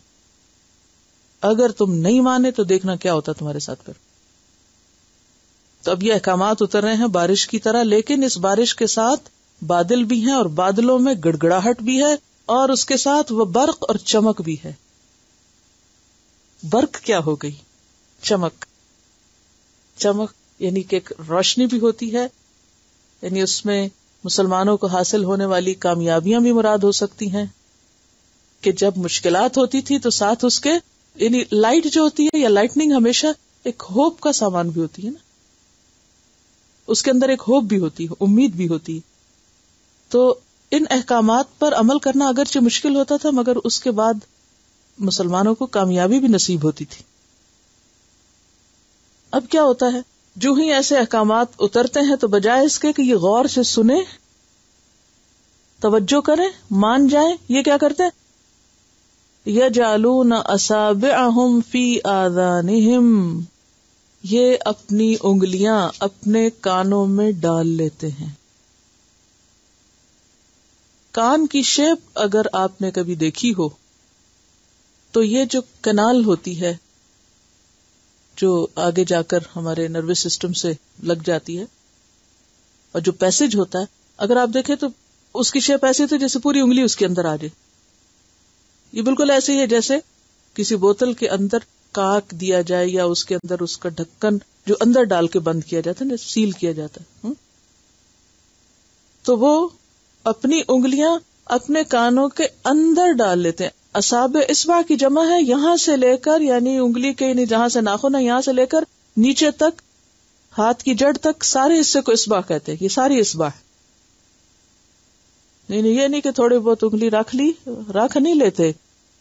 اگر تم نہیں مانے تو دیکھنا کیا ہوتا تمہارے ساتھ پھر. تو اب یہ احکامات اتر رہے ہیں بارش کی طرح، لیکن اس بارش کے ساتھ بادل بھی ہیں اور بادلوں میں گڑگڑاہٹ بھی ہے اور اس کے ساتھ وہ برق اور چمک بھی ہے. برق کیا ہو گئی؟ چمک. چمک یعنی کہ ایک روشنی بھی ہوتی ہے، یعنی اس میں مسلمانوں کو حاصل ہونے والی کامیابیاں بھی مراد ہو سکتی ہیں کہ جب مشکلات ہوتی تھی تو ساتھ اس کے یعنی لائٹ جو ہوتی ہے یا لائٹننگ ہمیشہ ایک ہوپ کا سامان بھی ہوتی ہے نا، اس کے اندر ایک ہوپ بھی ہوتی ہے، امید بھی ہوتی ہے. تو ان احکامات پر عمل کرنا اگرچہ مشکل ہوتا تھا مگر اس کے بعد مسلمانوں کو کامیابی بھی نصیب ہوتی تھی. اب کیا ہوتا ہے، جو ہی ایسے احکامات اترتے ہیں تو بجائے اس کے کہ یہ غور سے سنیں، توجہ کریں، مان جائیں، یہ کیا کرتے ہیں؟ یجعلون اصابعہم فی آذانہم، یہ اپنی انگلیاں اپنے کانوں میں ڈال لیتے ہیں. کان کی شیپ اگر آپ نے کبھی دیکھی ہو تو یہ جو کنال ہوتی ہے جو آگے جا کر ہمارے نروس سسٹم سے لگ جاتی ہے اور جو پیسج ہوتا ہے، اگر آپ دیکھیں تو اس کی شیپ ایسی ہوتی ہے جیسے پوری انگلی اس کے اندر آ جائے. یہ بالکل ایسے ہی ہے جیسے کسی بوتل کے اندر کاک دیا جائے یا اس کے اندر اس کا ڈھکن جو اندر ڈال کے بند کیا جاتا ہے نا، سیل کیا جاتا ہے. تو وہ اپنی انگلیاں اپنے کانوں کے اندر ڈال لیتے ہیں. اصابع اصبع کی جمع ہے، یہاں سے لے کر یعنی انگلی کے یعنی جہاں سے ناخن ہے یہاں سے لے کر نیچے تک ہاتھ کی جڑ تک سارے حصے کو اصبع کہتے ہیں. یہ ساری اصبع ہے. نہیں یہ نہیں کہ تھوڑی بہت انگلی رکھ نہیں لیتے،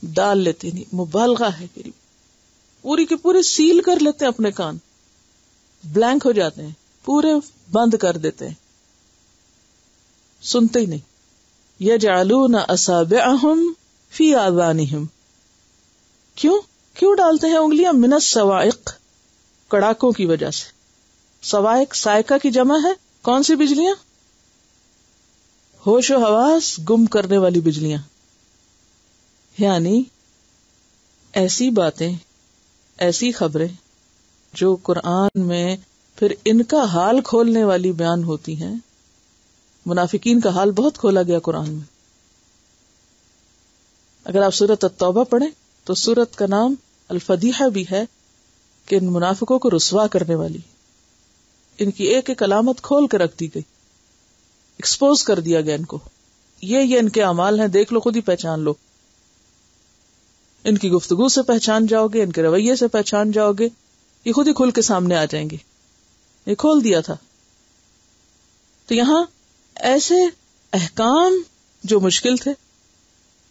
ڈال لیتے. نہیں، مبالغہ ہے، پوری کی پوری سیل کر لیتے ہیں اپنے کان، بلینک ہو جاتے ہیں، پورے بند کر دیتے ہیں، سنتے ہی نہیں. یجعلون اصابعہم فی آذانہم، کیوں ڈالتے ہیں انگلیاں؟ من الصواعق، کڑاکوں کی وجہ سے. صواعق صاعقہ کی جمع ہے. کون سی بجلیاں؟ ہوش و حواس گم کرنے والی بجلیاں. یعنی ایسی باتیں، ایسی خبریں جو قرآن میں پھر ان کا حال کھولنے والی بیان ہوتی ہیں. منافقین کا حال بہت کھولا گیا قرآن میں. اگر آپ سورۃ التوبہ پڑھیں تو سورت کا نام الفضیحہ بھی ہے کہ ان منافقوں کو رسوا کرنے والی. ان کی ایک ایک علامت کھول کے رکھ دی گئی، ایکسپوز کر دیا گیا ان کو. یہ ان کے اعمال ہیں، دیکھ لو، خود ہی پہچان لو. ان کی گفتگو سے پہچان جاؤ گے، ان کے رویے سے پہچان جاؤ گے، یہ خود ہی کھل کے سامنے آ جائیں گے. یہ کھول دیا تھا. تو یہاں ایسے احکام جو مشکل تھے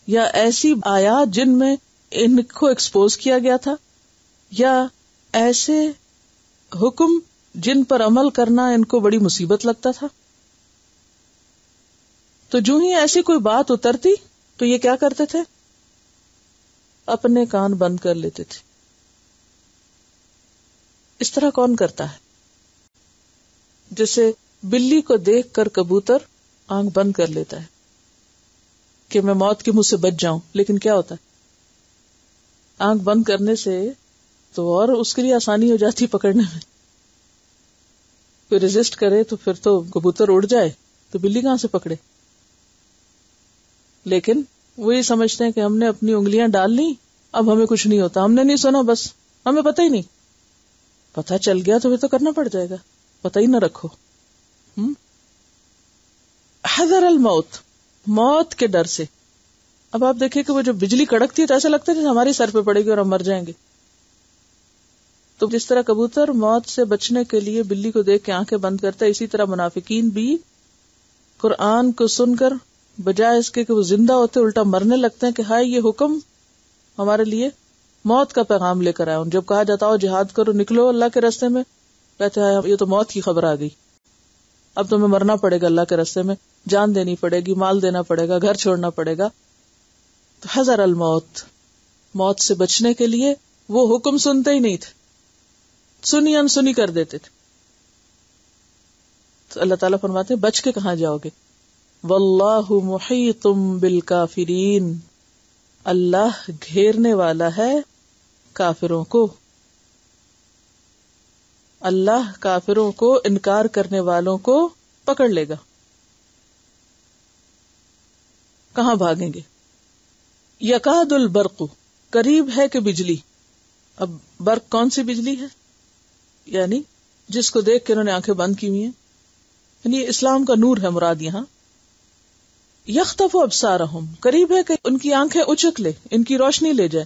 یا ایسی آیات جن میں ان کو ایکسپوز کیا گیا تھا یا ایسے حکم جن پر عمل کرنا ان کو بڑی مصیبت لگتا تھا، تو جو ہی ایسی کوئی بات اترتی تو یہ کیا کرتے تھے؟ اپنے کان بند کر لیتے تھے. اس طرح کون کرتا ہے؟ جیسے بلی کو دیکھ کر کبوتر آنکھ بند کر لیتا ہے کہ میں موت کے منہ سے بچ جاؤں، لیکن کیا ہوتا ہے؟ آنکھ بند کرنے سے تو اور اس کے لیے آسانی ہو جاتی پکڑنے میں. کوئی ریزسٹ کرے تو پھر تو کبوتر اڑ جائے تو بلی کہاں سے پکڑے. لیکن وہ یہ سمجھتے ہیں کہ ہم نے اپنی انگلیاں ڈال لی، اب ہمیں کچھ نہیں ہوتا، ہم نے نہیں سنا، بس ہمیں پتہ ہی نہیں. پتہ چل گیا تو پھر تو کرنا پڑ جائے گا، پتہ ہی نہ رکھو. حذر الموت، موت کے ڈر سے. اب آپ دیکھیں کہ وہ جو بجلی کڑکتی ہے تو ایسا لگتا ہے جیسے ہمارے سر پہ پڑے گی اور ہم مر جائیں گے. تو جس طرح کبوتر موت سے بچنے کے لیے بلی کو دیکھ کے آنکھیں بند کرتا ہے، اسی طرح منافقین بھی قرآن کو سن کر بجائے اس کے کہ وہ زندہ ہوتے الٹا مرنے لگتے ہیں کہ ہائے یہ حکم ہمارے لیے موت کا پیغام لے کر آیا. جب کہا جاتا ہو جہاد کرو، نکلو اللہ کے راستے میں، کہتے ہیں یہ تو موت کی خبر آ گئی، اب تمہیں مرنا پڑے گا اللہ کے راستے میں، جان دینی پڑے گی، مال دینا پڑے گا، گھر چھوڑنا پڑے گا. تو حذر الموت، موت سے بچنے کے لیے وہ حکم سنتے ہی نہیں تھے، سنی انسنی کر دیتے تھے. تو اللہ تعالیٰ فرماتے ہیں بچ کے کہاں جاؤ گے؟ واللہ محیط بالکافرین، اللہ گھیرنے والا ہے کافروں کو. اللہ کافروں کو، انکار کرنے والوں کو پکڑ لے گا. کہاں بھاگیں گے؟ یکاد البرق، قریب ہے کہ بجلی. اب برق کون سی بجلی ہے؟ یعنی جس کو دیکھ کے انہوں نے آنکھیں بند کی ہوئی ہیں، یعنی اسلام کا نور ہے مراد یہاں. یخطف ابصارہم، قریب ہے کہ ان کی آنکھیں اچک لے، ان کی روشنی لے جائے.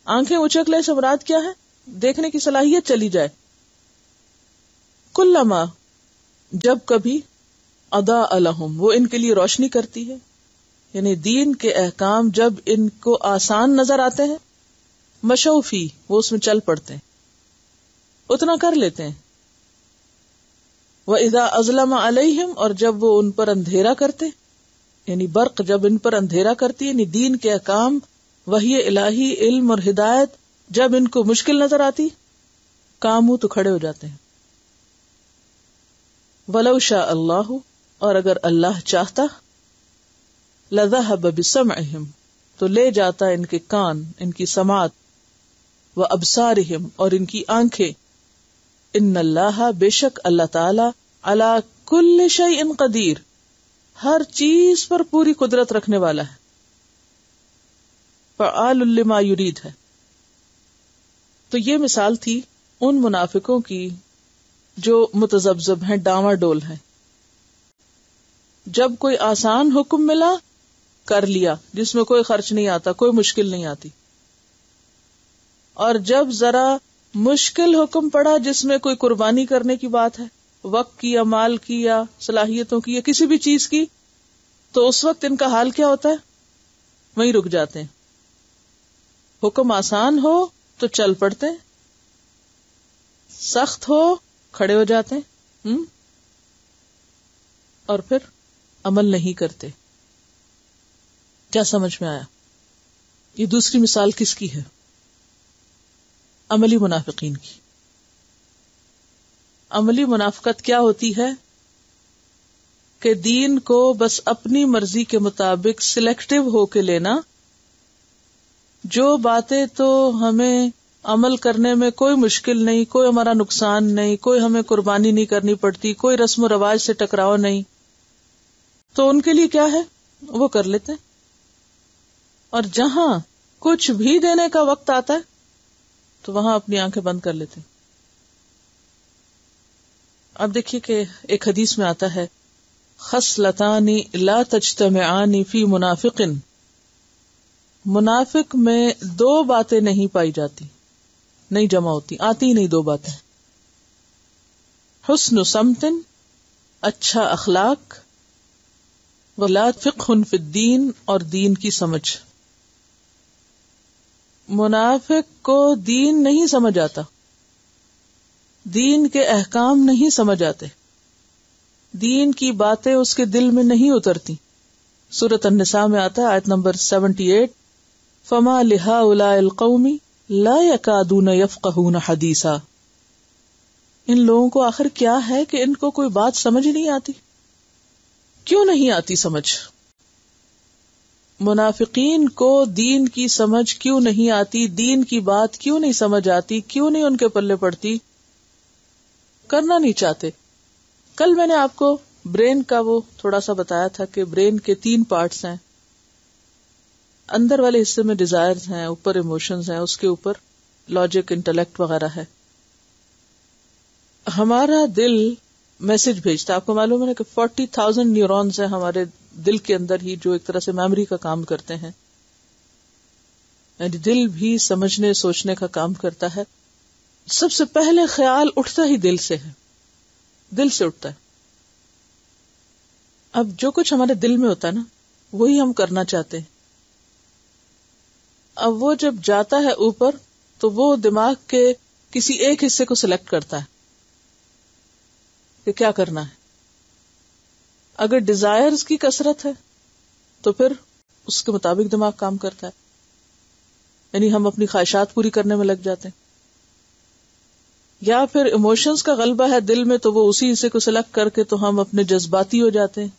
آنکھیں اچک لے سے مراد کیا ہے؟ دیکھنے کی صلاحیت چلی جائے. کلما، جب کبھی، اضاء لہم، وہ ان کے لیے روشنی کرتی ہے، یعنی دین کے احکام جب ان کو آسان نظر آتے ہیں، مشوا فی، وہ اس میں چل پڑتے ہیں، اتنا کر لیتے ہیں. وَإِذَا أَظْلَمَ عَلَيْهِمْ، اور جب وہ ان پر اندھیرا کرتے، یعنی برق جب ان پر اندھیرا کرتی، یعنی دین کے احکام، وحی الہی، علم اور ہدایت جب ان کو مشکل نظر آتی، قاموا، تو کھڑے ہو جاتے ہیں. وَلَوْ شَاءَ اللَّهُ، اور اگر اللہ چاہتا، لَذَهَبَ بِسَمْعِهِمْ، تو لے جاتا ان کے کان، ان کی سماعت، وَأَبْصَارِهِمْ، اور ان کی آنکھیں. ان اللہ، بے شک اللہ تعالی، علی کل شیء قدیر، ہر چیز پر پوری قدرت رکھنے والا ہے. فعال لما یرید ہے. تو یہ مثال تھی ان منافقوں کی جو متذبذب ہیں، ڈاواں ڈول ہیں. جب کوئی آسان حکم ملا کر لیا، جس میں کوئی خرچ نہیں آتا، کوئی مشکل نہیں آتی، اور جب ذرا مشکل حکم پڑا جس میں کوئی قربانی کرنے کی بات ہے، وقت کی یا مال کی یا صلاحیتوں کی یا کسی بھی چیز کی، تو اس وقت ان کا حال کیا ہوتا ہے؟ وہیں رک جاتے ہیں. حکم آسان ہو تو چل پڑتے ہیں، سخت ہو کھڑے ہو جاتے ہیں، اور پھر عمل نہیں کرتے. کیا سمجھ میں آیا؟ یہ دوسری مثال کس کی ہے؟ عملی منافقین کی. عملی منافقت کیا ہوتی ہے؟ کہ دین کو بس اپنی مرضی کے مطابق سلیکٹو ہو کے لینا، جو باتیں تو ہمیں عمل کرنے میں کوئی مشکل نہیں، کوئی ہمارا نقصان نہیں، کوئی ہمیں قربانی نہیں کرنی پڑتی، کوئی رسم و رواج سے ٹکراؤ نہیں، تو ان کے لیے کیا ہے؟ وہ کر لیتے ہیں. اور جہاں کچھ بھی دینے کا وقت آتا ہے تو وہاں اپنی آنکھیں بند کر لیتے ہیں. اب دیکھیے کہ ایک حدیث میں آتا ہے، خصلتان لا تجتمعان فی منافق، منافق میں دو باتیں نہیں پائی جاتی، نہیں جمع ہوتی، آتی نہیں دو باتیں. حسن سمت، اچھا اخلاق، ولا فقہ فی الدین، اور دین کی سمجھ. منافق کو دین نہیں سمجھ آتا، دین کے احکام نہیں سمجھ آتے، دین کی باتیں اس کے دل میں نہیں اترتی. سورۃ النساء میں آتا ہے آیت نمبر 78، فما لہؤلاء القوم لا یکادون یفقہون حدیثا. ان لوگوں کو آخر کیا ہے کہ ان کو کوئی بات سمجھ نہیں آتی. کیوں نہیں آتی سمجھ؟ منافقین کو دین کی سمجھ کیوں نہیں آتی، دین کی بات کیوں نہیں سمجھ آتی، کیوں نہیں ان کے پلے پڑتی؟ کرنا نہیں چاہتے. کل میں نے آپ کو برین کا وہ تھوڑا سا بتایا تھا کہ برین کے 3 پارٹس ہیں. اندر والے حصے میں ڈیزائرز ہیں، اوپر ایموشنز ہیں، اس کے اوپر لاجک، انٹلیکٹ وغیرہ ہے. ہمارا دل میسج بھیجتا ہے. آپ کو معلوم ہے کہ 40,000 نیورونز ہیں ہمارے دل کے اندر ہی، جو ایک طرح سے میموری کا کام کرتے ہیں. یعنی دل بھی سمجھنے سوچنے کا کام کرتا ہے. سب سے پہلے خیال اٹھتا ہی دل سے ہے، دل سے اٹھتا ہے. اب جو کچھ ہمارے دل میں ہوتا ہے نا، وہی ہم کرنا چاہتے ہیں. اب وہ جب جاتا ہے اوپر تو وہ دماغ کے کسی ایک حصے کو سلیکٹ کرتا ہے کہ کیا کرنا ہے. اگر ڈیزائرز کی کثرت ہے تو پھر اس کے مطابق دماغ کام کرتا ہے، یعنی ہم اپنی خواہشات پوری کرنے میں لگ جاتے ہیں. یا پھر ایموشنز کا غلبہ ہے دل میں تو وہ اسی حصے کو سلیکٹ کر کے تو ہم اپنے جذباتی ہو جاتے ہیں،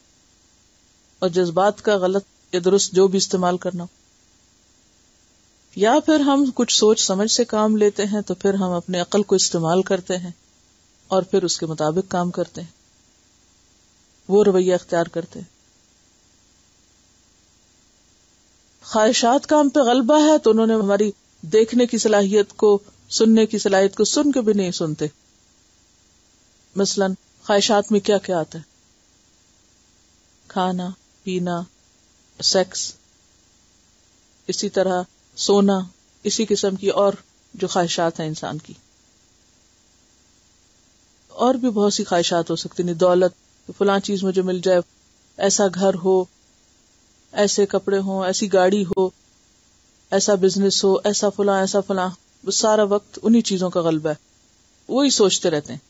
اور جذبات کا غلط یا درست جو بھی استعمال کرنا. یا پھر ہم کچھ سوچ سمجھ سے کام لیتے ہیں تو پھر ہم اپنے عقل کو استعمال کرتے ہیں اور پھر اس کے مطابق کام کرتے ہیں، وہ رویہ اختیار کرتے ہیں. خواہشات کا ہم پہ غلبہ ہے تو انہوں نے ہماری دیکھنے کی صلاحیت کو، سننے کی صلاحیت کو سن کے بھی نہیں سنتے. مثلاً خواہشات میں کیا کیا آتا ہے؟ کھانا، پینا، سیکس، اسی طرح سونا، اسی قسم کی اور جو خواہشات ہیں انسان کی. اور بھی بہت سی خواہشات ہو سکتی ہیں، دولت، فلاں چیز مجھے مل جائے، ایسا گھر ہو، ایسے کپڑے ہوں، ایسی گاڑی ہو، ایسا بزنس ہو، ایسا فلاں. وہ سارا وقت انہی چیزوں کا غلبہ ہے، وہی سوچتے رہتے ہیں.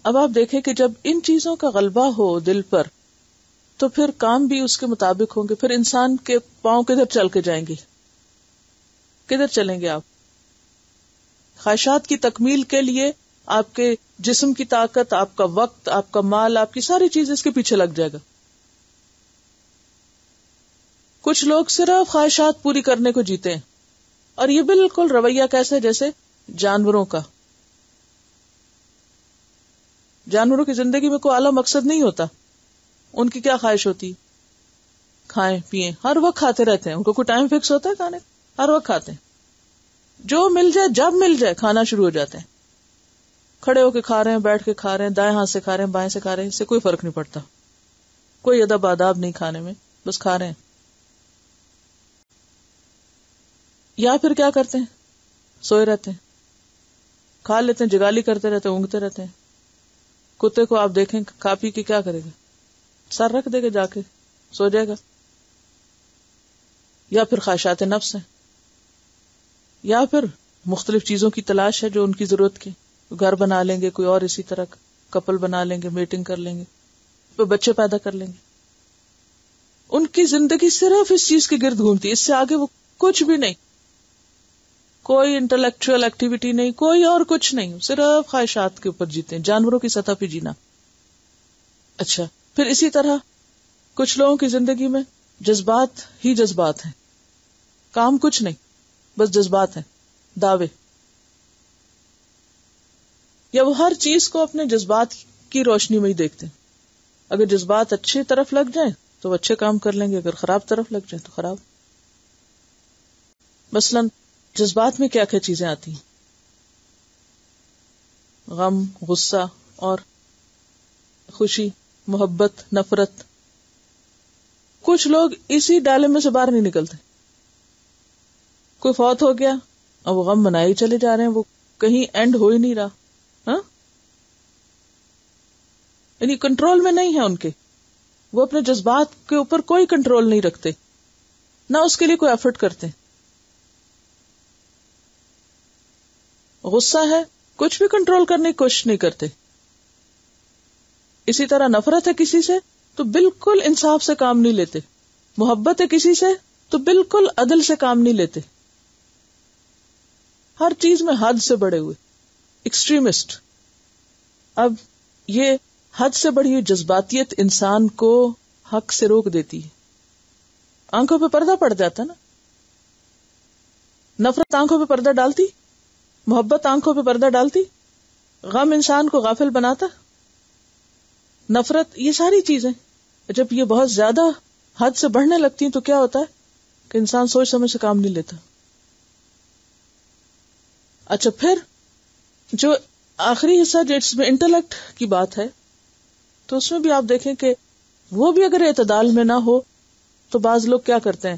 اب آپ دیکھیں کہ جب ان چیزوں کا غلبہ ہو دل پر تو پھر کام بھی اس کے مطابق ہوں گے. پھر انسان کے پاؤں کدھر چل کے جائیں گے؟ کدھر چلیں گے آپ؟ خواہشات کی تکمیل کے لیے آپ کے جسم کی طاقت، آپ کا وقت، آپ کا مال، آپ کی ساری چیز اس کے پیچھے لگ جائے گا. کچھ لوگ صرف خواہشات پوری کرنے کو جیتے ہیں، اور یہ بالکل رویہ کیسا ہے؟ جیسے جانوروں کا. جانوروں کی زندگی میں کوئی اعلیٰ مقصد نہیں ہوتا. ان کی کیا خواہش ہوتی؟ کھائیں پیئیں، ہر وقت کھاتے رہتے ہیں. ان کو کوئی ٹائم فکس ہوتا ہے کھانے، ہر وقت کھاتے ہیں. جو مل جائے، جب مل جائے کھانا شروع ہو جاتے ہیں. کھڑے ہو کے کھا رہے ہیں، بیٹھ کے کھا رہے ہیں، دائیں ہاتھ سے کھا رہے ہیں، بائیں سے کھا رہے ہیں، اس سے کوئی فرق نہیں پڑتا. کوئی ادب آداب نہیں کھانے میں، بس کھا رہے ہیں. یا پھر کیا کرتے ہیں؟ سوئے رہتے ہیں، کھا لیتے ہیں، جگالی کرتے رہتے ہیں، اونگتے رہتے ہیں. کتے کو آپ دیکھیں کھا پی کے کیا کرے گا؟ سر رکھ دے گا، جا کے سو جائے گا. یا پھر خواہشات نفس ہیں، یا پھر مختلف چیزوں کی تلاش ہے جو ان کی ضرورت کی. گھر بنا لیں گے، کوئی اور اسی طرح کپل بنا لیں گے، میٹنگ کر لیں گے، پھر بچے پیدا کر لیں گے. ان کی زندگی صرف اس چیز کے گرد گھومتی ہے، اس سے آگے وہ کچھ بھی نہیں. کوئی انٹلیکچوئل ایکٹیویٹی نہیں، کوئی اور کچھ نہیں، صرف خواہشات کے اوپر جیتے ہیں، جانوروں کی سطح پہ جینا. اچھا، پھر اسی طرح کچھ لوگوں کی زندگی میں جذبات ہی جذبات ہیں، کام کچھ نہیں، بس جذبات ہیں، دعوے. یا وہ ہر چیز کو اپنے جذبات کی روشنی میں ہی دیکھتے ہیں. اگر جذبات اچھی طرف لگ جائیں تو وہ اچھے کام کر لیں گے، اگر خراب طرف لگ جائیں تو خراب. مثلاً جذبات میں کیا کیا چیزیں آتی ہیں؟ غم، غصہ، اور خوشی، محبت، نفرت. کچھ لوگ اسی ڈالے میں سے باہر نہیں نکلتے. کوئی فوت ہو گیا اور وہ غم منائے ہی چلے جا رہے ہیں، وہ کہیں اینڈ ہو ہی نہیں رہا. ہاں، یعنی کنٹرول میں نہیں ہے ان کے. وہ اپنے جذبات کے اوپر کوئی کنٹرول نہیں رکھتے، نہ اس کے لیے کوئی ایفرٹ کرتے. غصہ ہے، کچھ بھی کنٹرول کرنے کی کوشش نہیں کرتے. اسی طرح نفرت ہے کسی سے تو بالکل انصاف سے کام نہیں لیتے. محبت ہے کسی سے تو بالکل عدل سے کام نہیں لیتے. ہر چیز میں حد سے بڑھے ہوئے ایکسٹریمسٹ. اب یہ حد سے بڑھی ہوئی جذباتیت انسان کو حق سے روک دیتی ہے. آنکھوں پہ پردہ پڑ جاتا نا. نفرت آنکھوں پہ پردہ ڈالتی، محبت آنکھوں پہ پردہ ڈالتی، غم انسان کو غافل بناتا، نفرت، یہ ساری چیزیں جب یہ بہت زیادہ حد سے بڑھنے لگتی ہیں تو کیا ہوتا ہے کہ انسان سوچ سمجھ سے کام نہیں لیتا. اچھا، پھر جو آخری حصہ جو اس میں انٹلیکٹ کی بات ہے تو اس میں بھی آپ دیکھیں کہ وہ بھی اگر اعتدال میں نہ ہو تو بعض لوگ کیا کرتے ہیں،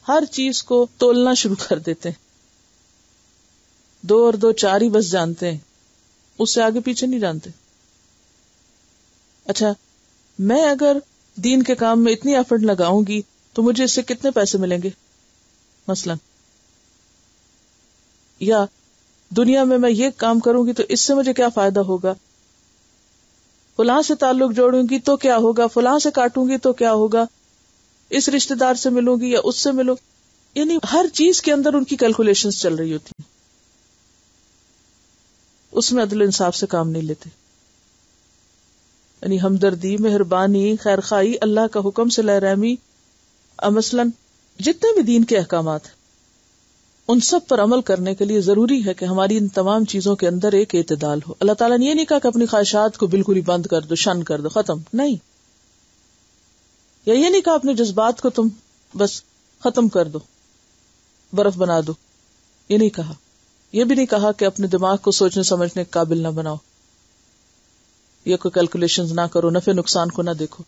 ہر چیز کو تولنا شروع کر دیتے ہیں. 2 اور 2 4 ہی بس جانتے ہیں، اس سے آگے پیچھے نہیں جانتے. اچھا، میں اگر دین کے کام میں اتنی ایفرٹ لگاؤں گی تو مجھے اس سے کتنے پیسے ملیں گے مثلا، یا دنیا میں یہ کام کروں گی تو اس سے مجھے کیا فائدہ ہوگا، فلاں سے تعلق جوڑوں گی تو کیا ہوگا، فلاں سے کاٹوں گی تو کیا ہوگا، اس رشتہ دار سے ملوں گی یا اس سے ملوں. یعنی ہر چیز کے اندر ان کی کیلکولیشنز چل رہی ہوتی ہیں، اس میں عدل انصاف سے کام نہیں لیتے. یعنی ہمدردی، مہربانی، خیرخواہی، اللہ کا حکم صلہ رحمی، مثلاً جتنے بھی دین کے احکامات ہیں ان سب پر عمل کرنے کے لیے ضروری ہے کہ ہماری ان تمام چیزوں کے اندر ایک اعتدال ہو. اللہ تعالیٰ نے یہ نہیں کہا کہ اپنی خواہشات کو بالکل ہی بند کر دو، شن کر دو، ختم نہیں. یا یہ نہیں کہا اپنے جذبات کو تم بس ختم کر دو، برف بنا دو، یہ نہیں کہا. یہ بھی نہیں کہا کہ اپنے دماغ کو سوچنے سمجھنے کے قابل نہ بناؤ، یا کوئی کیلکولیشنز نہ کرو، نفع نقصان کو نہ دیکھو.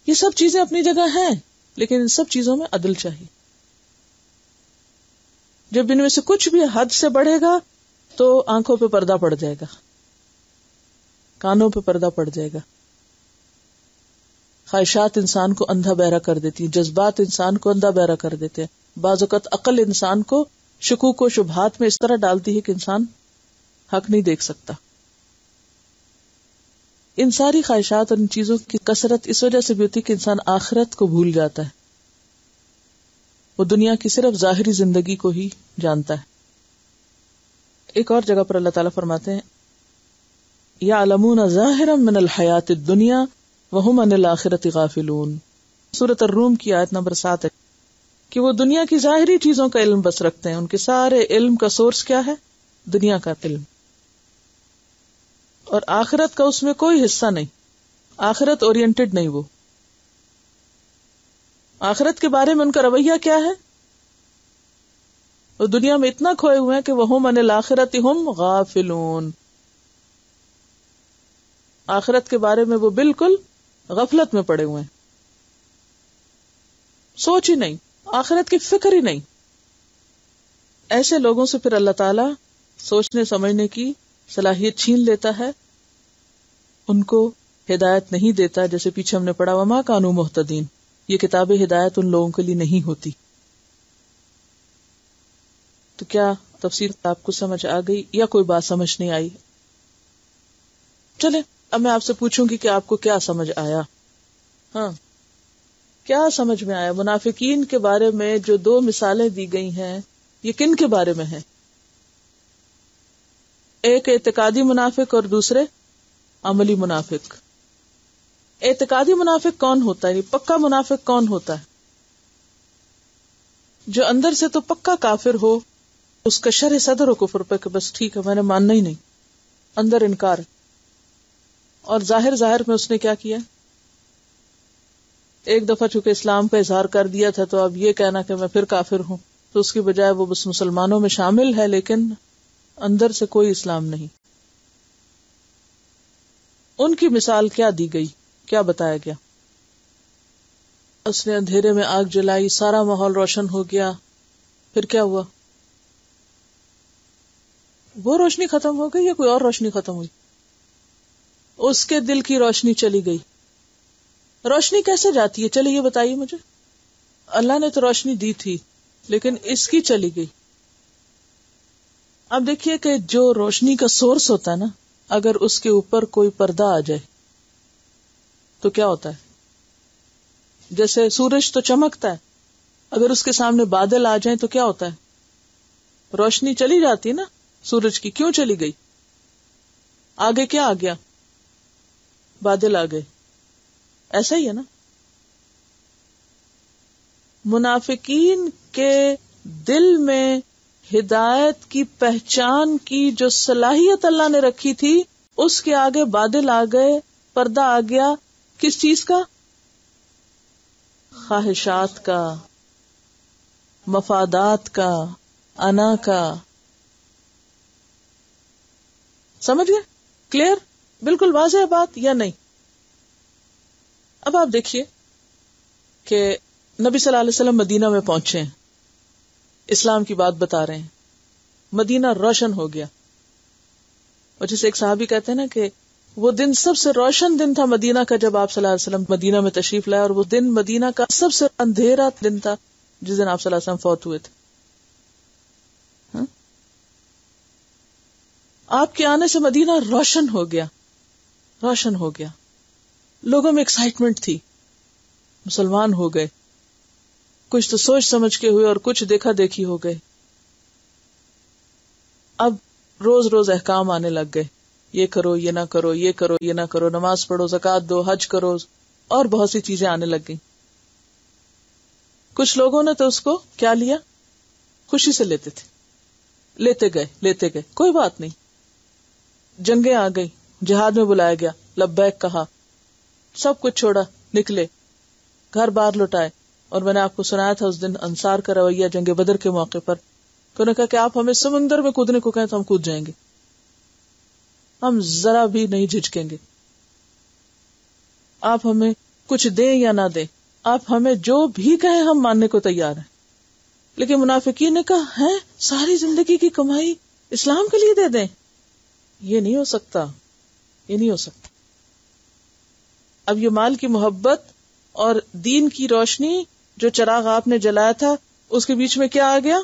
یہ سب چیزیں اپنی جگہ ہیں، لیکن ان سب چیزوں میں عدل چاہیے. جب ان میں سے کچھ بھی حد سے بڑھے گا تو آنکھوں پہ پردہ پڑ جائے گا، کانوں پہ پردہ پڑ جائے گا. خواہشات انسان کو اندھا بہرا کر دیتی ہیں، جذبات انسان کو اندھا بہرا کر دیتے ہیں. بعض اوقات عقل انسان کو شکوک و شبہات میں اس طرح ڈالتی ہے کہ انسان حق نہیں دیکھ سکتا. ان ساری خواہشات اور ان چیزوں کی کثرت اس وجہ سے بھی ہوتی ہے کہ انسان آخرت کو بھول جاتا ہے، وہ دنیا کی صرف ظاہری زندگی کو ہی جانتا ہے. ایک اور جگہ پر اللہ تعالیٰ فرماتے ہیں یعلمون ظاہرا من الحیات الدنیا وہم عن الآخرۃ غافلون. سورۃ الروم کی آیت نمبر 7 ہے کہ وہ دنیا کی ظاہری چیزوں کا علم بس رکھتے ہیں، ان کے سارے علم کا سورس کیا ہے؟ دنیا کا علم، اور آخرت کا اس میں کوئی حصہ نہیں، آخرت اورینٹڈ نہیں. وہ آخرت کے بارے میں ان کا رویہ کیا ہے؟ وہ دنیا میں اتنا کھوئے ہوئے ہیں کہ وہم عن الآخرۃ ہم غافلون. آخرت کے بارے میں وہ بالکل غفلت میں پڑے ہوئے ہیں، سوچ ہی نہیں، آخرت کی فکر ہی نہیں. ایسے لوگوں سے پھر اللہ تعالیٰ سوچنے سمجھنے کی صلاحیت چھین لیتا ہے، ان کو ہدایت نہیں دیتا. جیسے پیچھے ہم نے پڑھا وما کانوا مہتدین، یہ کتاب ہدایت ان لوگوں کے لیے نہیں ہوتی. تو کیا تفسیر آپ کو سمجھ آ گئی یا کوئی بات سمجھ نہیں آئی؟ چلے اب میں آپ سے پوچھوں گی کہ آپ کو کیا سمجھ آیا. ہاں، کیا سمجھ میں آیا؟ منافقین کے بارے میں جو 2 مثالیں دی گئی ہیں یہ کن کے بارے میں ہیں؟ ایک اعتقادی منافق اور دوسرے عملی منافق. اعتقادی منافق کون ہوتا ہے؟ پکا منافق کون ہوتا ہے؟ جو اندر سے تو پکا کافر ہو، اس کا شرح صدر ہو کفر پہ کہ بس ٹھیک ہے میں نے ماننا ہی نہیں، اندر انکار، اور ظاہر میں اس نے کیا کیا؟ ایک دفعہ چونکہ اسلام کا اظہار کر دیا تھا تو اب یہ کہنا کہ میں پھر کافر ہوں، تو اس کی بجائے وہ بس مسلمانوں میں شامل ہے لیکن اندر سے کوئی اسلام نہیں. ان کی مثال کیا دی گئی، کیا بتایا گیا؟ اس نے اندھیرے میں آگ جلائی، سارا ماحول روشن ہو گیا، پھر کیا ہوا؟ وہ روشنی ختم ہو گئی یا کوئی اور روشنی ختم ہوئی؟ اس کے دل کی روشنی چلی گئی. روشنی کیسے جاتی ہے؟ چلے یہ بتائیے مجھے. اللہ نے تو روشنی دی تھی لیکن اس کی چلی گئی. اب دیکھیے کہ جو روشنی کا سورس ہوتا ہے نا، اگر اس کے اوپر کوئی پردہ آ جائے تو کیا ہوتا ہے؟ جیسے سورج تو چمکتا ہے، اگر اس کے سامنے بادل آ جائیں تو کیا ہوتا ہے؟ روشنی چلی جاتی ہے نا سورج کی. کیوں چلی گئی؟ آگے کیا آ گیا؟ بادل آ گئے. ایسا ہی ہے نا، منافقین کے دل میں ہدایت کی پہچان کی جو صلاحیت اللہ نے رکھی تھی اس کے آگے بادل آ گئے، پردہ آ گیا. کس چیز کا؟ خواہشات کا، مفادات کا، انا کا. سمجھ گئے؟ کلیئر؟ بالکل واضح بات یا نہیں؟ اب آپ دیکھیے کہ نبی صلی اللہ علیہ وسلم مدینہ میں پہنچے ہیں، اسلام کی بات بتا رہے ہیں، مدینہ روشن ہو گیا. اور جیسے ایک صحابی کہتے ہیں نا کہ وہ دن سب سے روشن دن تھا مدینہ کا جب آپ صلی اللہ علیہ وسلم مدینہ میں تشریف لائے، اور وہ دن مدینہ کا سب سے اندھیرا دن تھا جس دن آپ صلی اللہ علیہ وسلم فوت ہوئے تھے. آپ کے آنے سے مدینہ روشن ہو گیا، روشن ہو گیا. لوگوں میں ایکسائٹمنٹ تھی، مسلمان ہو گئے. کچھ تو سوچ سمجھ کے ہوئے اور کچھ دیکھا دیکھی ہو گئے. اب روز روز احکام آنے لگ گئے، یہ کرو یہ نہ کرو، یہ کرو یہ نہ کرو، نماز پڑھو، زکوٰۃ دو، حج کرو، اور بہت سی چیزیں آنے لگ گئی. کچھ لوگوں نے تو اس کو کیا لیا؟ خوشی سے لیتے تھے، لیتے گئے، کوئی بات نہیں. جنگیں آ گئی، جہاد میں بلایا گیا، لبیک کہا، سب کچھ چھوڑا، نکلے، گھر بار لوٹائے. اور میں نے آپ کو سنایا تھا اس دن انصار کا رویہ جنگ بدر کے موقع پر، انہوں نے کہا کہ آپ ہمیں سمندر میں کودنے کو کہیں تو ہم کود جائیں گے، ہم ذرا بھی نہیں جھجکیں گے، آپ ہمیں کچھ دیں یا نہ دیں، آپ ہمیں جو بھی کہیں ہم ماننے کو تیار ہیں. لیکن منافقین نے کہا ہے ساری زندگی کی کمائی اسلام کے لیے دے دیں، یہ نہیں ہو سکتا، یہ نہیں ہو سکتا. اب یہ مال کی محبت اور دین کی روشنی جو چراغ آپ نے جلایا تھا اس کے بیچ میں کیا آ گیا؟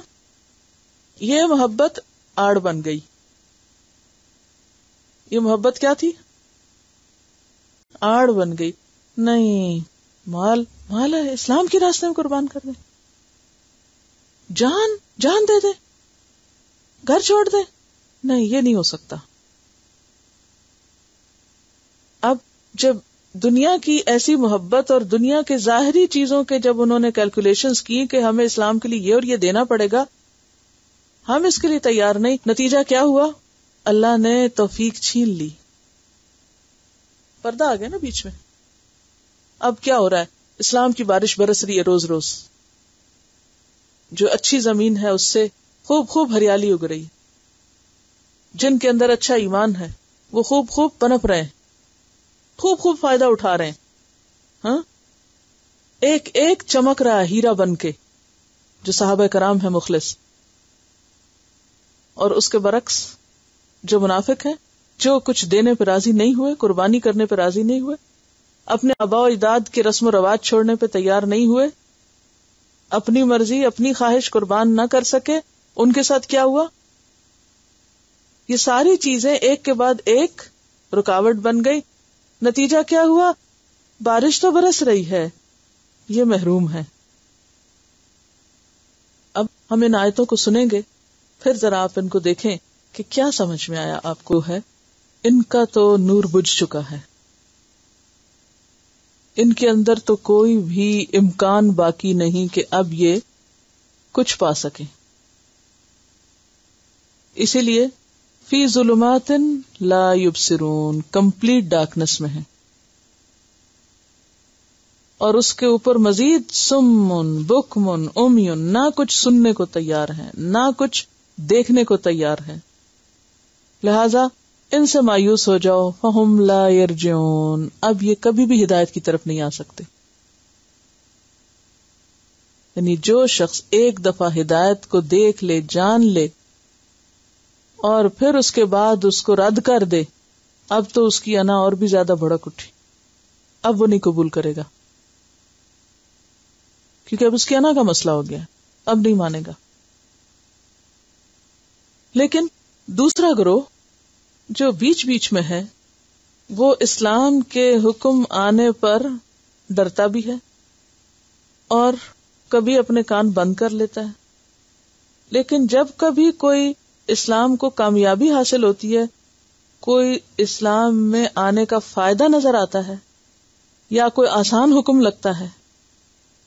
یہ محبت آڑ بن گئی. یہ محبت کیا تھی؟ آڑ بن گئی. نہیں، مال ہے، اسلام کے راستے میں قربان کر دیں، جان دے دیں، گھر چھوڑ دیں. نہیں، یہ نہیں ہو سکتا. اب جب دنیا کی ایسی محبت اور دنیا کے ظاہری چیزوں کے جب انہوں نے کیلکولیشنز کی کہ ہمیں اسلام کے لیے یہ اور یہ دینا پڑے گا، ہم اس کے لیے تیار نہیں. نتیجہ کیا ہوا؟ اللہ نے توفیق چھین لی، پردہ آ گیا نا بیچ میں. اب کیا ہو رہا ہے؟ اسلام کی بارش برس رہی ہے روز روز، جو اچھی زمین ہے اس سے خوب ہریالی اگ رہی ہے، جن کے اندر اچھا ایمان ہے وہ خوب پنپ رہے ہیں، خوب فائدہ اٹھا رہے ہیں. ہاں، ایک چمک رہا ہے ہیرا بن کے، جو صحابہ کرام ہے مخلص. اور اس کے برعکس جو منافق ہیں، جو کچھ دینے پہ راضی نہیں ہوئے، قربانی کرنے پہ راضی نہیں ہوئے، اپنے آباء و اجداد کے رسم و رواج چھوڑنے پہ تیار نہیں ہوئے، اپنی مرضی اپنی خواہش قربان نہ کر سکے، ان کے ساتھ کیا ہوا؟ یہ ساری چیزیں ایک کے بعد ایک رکاوٹ بن گئی. نتیجہ کیا ہوا؟ بارش تو برس رہی ہے، یہ محروم ہے. اب ہم ان آیتوں کو سنیں گے، پھر ذرا آپ ان کو دیکھیں کہ کیا سمجھ میں آیا آپ کو. ہے ان کا تو نور بجھ چکا ہے، ان کے اندر تو کوئی بھی امکان باقی نہیں کہ اب یہ کچھ پا سکیں. اسی لیے فی ظلمات لا یبصرون، کمپلیٹ ڈارکنس میں ہے. اور اس کے اوپر مزید سمن بکمن امیون، نہ کچھ سننے کو تیار ہیں نہ کچھ دیکھنے کو تیار ہیں. لہذا ان سے مایوس ہو جاؤ. فہم لا یرجعون، اب یہ کبھی بھی ہدایت کی طرف نہیں آ سکتے. یعنی جو شخص ایک دفعہ ہدایت کو دیکھ لے، جان لے، اور پھر اس کے بعد اس کو رد کر دے، اب تو اس کی انا اور بھی زیادہ بھڑک اٹھی. اب وہ نہیں قبول کرے گا، کیونکہ اب اس کی انا کا مسئلہ ہو گیا، اب نہیں مانے گا. لیکن دوسرا گروہ جو بیچ بیچ میں ہے، وہ اسلام کے حکم آنے پر ڈرتا بھی ہے اور کبھی اپنے کان بند کر لیتا ہے. لیکن جب کبھی کوئی اسلام کو کامیابی حاصل ہوتی ہے، کوئی اسلام میں آنے کا فائدہ نظر آتا ہے یا کوئی آسان حکم لگتا ہے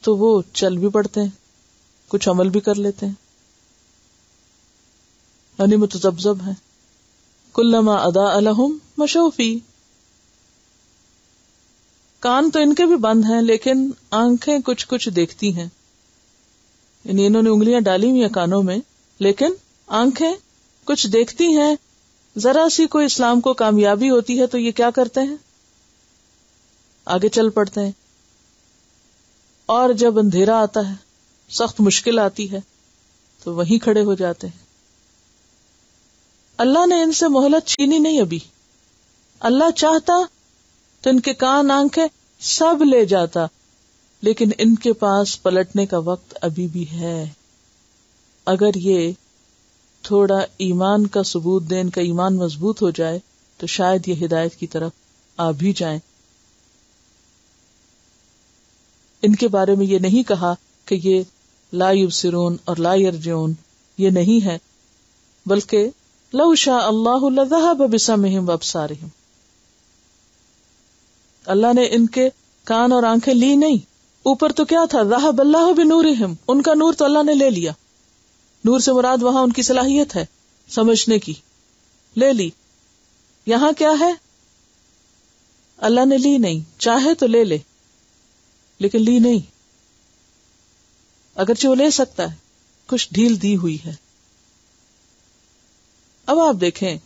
تو وہ چل بھی پڑتے ہیں، کچھ عمل بھی کر لیتے ہیں. یعنی متذبذب ہیں. کلما اضاء لهم مشوا فی، کان تو ان کے بھی بند ہیں لیکن آنکھیں کچھ دیکھتی ہیں. یعنی انہوں نے انگلیاں ڈالی ہوئی ہیں کانوں میں، لیکن آنکھیں کچھ دیکھتی ہیں. ذرا سی کوئی اسلام کو کامیابی ہوتی ہے تو یہ کیا کرتے ہیں؟ آگے چل پڑتے ہیں. اور جب اندھیرا آتا ہے، سخت مشکل آتی ہے، تو وہیں کھڑے ہو جاتے ہیں. اللہ نے ان سے مہلت چھینی نہیں. ابھی اللہ چاہتا تو ان کے کان آنکھیں سب لے جاتا، لیکن ان کے پاس پلٹنے کا وقت ابھی بھی ہے. اگر یہ تھوڑا ایمان کا ثبوت دیں، ان کا ایمان مضبوط ہو جائے تو شاید یہ ہدایت کی طرف آ بھی جائیں. ان کے بارے میں یہ نہیں کہا کہ یہ لا یبصرون اور لا یرجعون، یہ نہیں ہے، بلکہ لو شاء اللہ لذهب بسمعهم وابصارهم. اللہ نے ان کے کان اور آنکھیں لی نہیں. اوپر تو کیا تھا؟ ذهب اللہ بنورهم، ان کا نور تو اللہ نے لے لیا. نور سے مراد وہاں ان کی صلاحیت ہے سمجھنے کی، لے لی. یہاں کیا ہے؟ اللہ نے لی نہیں، چاہے تو لے لے. لیکن لی نہیں. اگرچہ وہ لے سکتا ہے، کچھ ڈھیل دی ہوئی ہے. اب آپ دیکھیں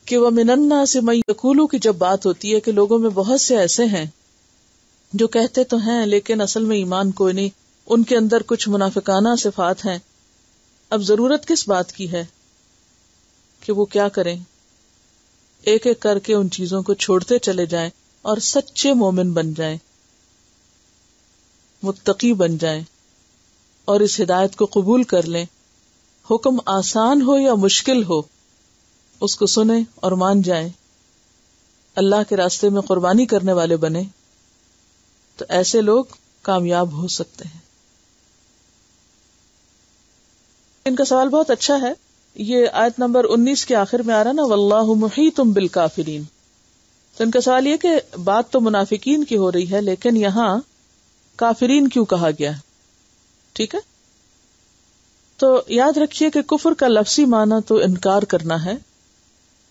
کہ وَمِنَ النَّاسِ مَن يَقُولُ کی جب بات ہوتی ہے کہ لوگوں میں بہت سے ایسے ہیں جو کہتے تو ہیں لیکن اصل میں ایمان کوئی نہیں، ان کے اندر کچھ منافقانہ صفات ہیں. اب ضرورت کس بات کی ہے کہ وہ کیا کریں؟ ایک ایک کر کے ان چیزوں کو چھوڑتے چلے جائیں اور سچے مومن بن جائیں، متقی بن جائیں اور اس ہدایت کو قبول کر لیں. حکم آسان ہو یا مشکل ہو اس کو سنیں اور مان جائیں، اللہ کے راستے میں قربانی کرنے والے بنے، تو ایسے لوگ کامیاب ہو سکتے ہیں. ان کا سوال بہت اچھا ہے. یہ آیت نمبر 19 کے آخر میں آ رہا نا واللہ محیط بالکافرین. تو ان کا سوال یہ کہ بات تو منافقین کی ہو رہی ہے لیکن یہاں کافرین کیوں کہا گیا ہے؟ ٹھیک ہے، تو یاد رکھیے کہ کفر کا لفظی معنی تو انکار کرنا ہے،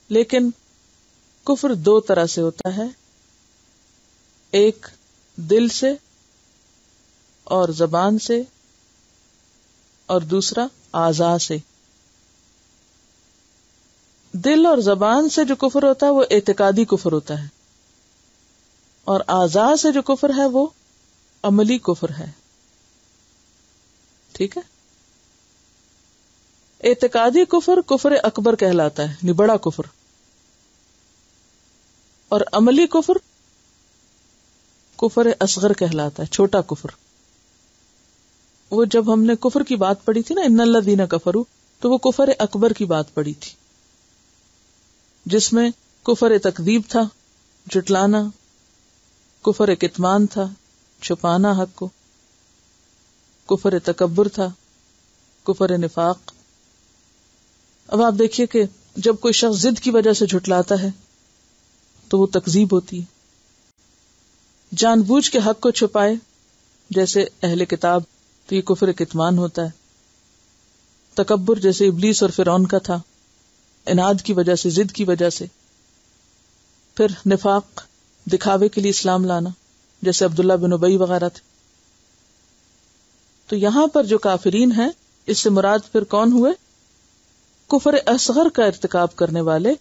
لیکن کفر دو طرح سے ہوتا ہے، ایک دل سے اور زبان سے اور دوسرا اعضاء سے. دل اور زبان سے جو کفر ہوتا ہے وہ اعتقادی کفر ہوتا ہے، اور اعضاء سے جو کفر ہے وہ عملی کفر ہے. ٹھیک ہے، اعتقادی کفر کفر اکبر کہلاتا ہے، یعنی بڑا کفر، اور عملی کفر کفر اصغر کہلاتا ہے، چھوٹا کفر. وہ جب ہم نے کفر کی بات پڑھی تھی نا ان الذین کفروا، تو وہ کفر اکبر کی بات پڑھی تھی جس میں کفر تکذیب تھا، جھٹلانا، کفر کتمان تھا، چھپانا حق کو، کفر تکبر تھا، کفر نفاق. اب آپ دیکھیے کہ جب کوئی شخص ضد کی وجہ سے جھٹلاتا ہے تو وہ تکذیب ہوتی ہے. جان بوجھ کے حق کو چھپائے جیسے اہل کتاب تو یہ کفر کتمان ہوتا ہے. تکبر جیسے ابلیس اور فرعون کا تھا، اناد کی وجہ سے، ضد کی وجہ سے. پھر نفاق، دکھاوے کے لیے اسلام لانا جیسے عبداللہ بن ابی وغیرہ تھے. تو یہاں پر جو کافرین ہیں اس سے مراد پھر کون ہوئے؟ کفر اصغر کا ارتکاب کرنے والے،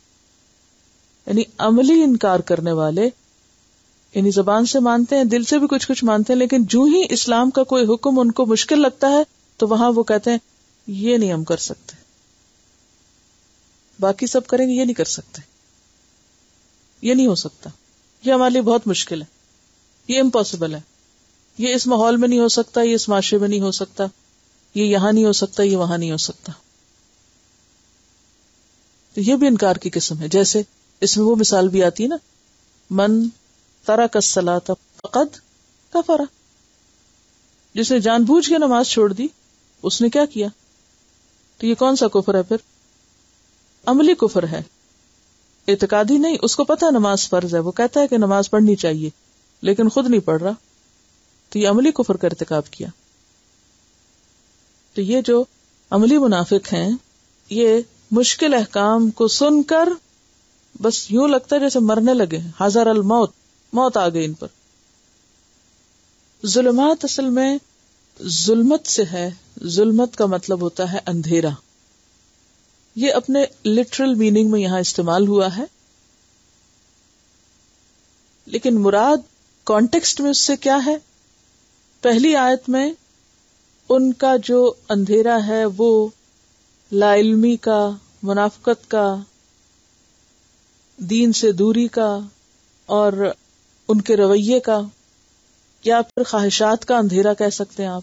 یعنی عملی انکار کرنے والے، یعنی زبان سے مانتے ہیں، دل سے بھی کچھ کچھ مانتے ہیں، لیکن جو ہی اسلام کا کوئی حکم ان کو مشکل لگتا ہے تو وہاں وہ کہتے ہیں یہ نہیں ہم کر سکتے، باقی سب کریں گے، یہ نہیں کر سکتے، یہ نہیں ہو سکتا، یہ ہمارے لیے بہت مشکل ہے، یہ امپاسبل ہے، یہ اس ماحول میں نہیں ہو سکتا، یہ اس معاشرے میں نہیں ہو سکتا، یہ یہاں نہیں ہو سکتا، یہ وہاں نہیں ہو سکتا. تو یہ بھی انکار کی قسم ہے. جیسے اس میں وہ مثال بھی آتی ہے نا من ترک الصلاۃ فقد کفر، جس نے جان بوجھ کے نماز چھوڑ دی اس نے کیا کیا؟ تو یہ کون سا کفر ہے؟ پھر عملی کفر ہے، اعتقادی نہیں. اس کو پتہ نماز فرض ہے، وہ کہتا ہے کہ نماز پڑھنی چاہیے لیکن خود نہیں پڑھ رہا، تو یہ عملی کفر کا ارتکاب کیا. تو یہ جو عملی منافق ہیں یہ مشکل احکام کو سن کر بس یوں لگتا ہے جیسے مرنے لگے، حذر الموت، موت آ گئی ان پر. ظلمات اصل میں ظلمت سے ہے. ظلمت کا مطلب ہوتا ہے اندھیرا. یہ اپنے لٹرل میننگ میں یہاں استعمال ہوا ہے، لیکن مراد کانٹیکسٹ میں اس سے کیا ہے؟ پہلی آیت میں ان کا جو اندھیرا ہے وہ لا علمی کا، منافقت کا، دین سے دوری کا اور ان کے رویے کا، یا پھر خواہشات کا اندھیرا کہہ سکتے ہیں آپ.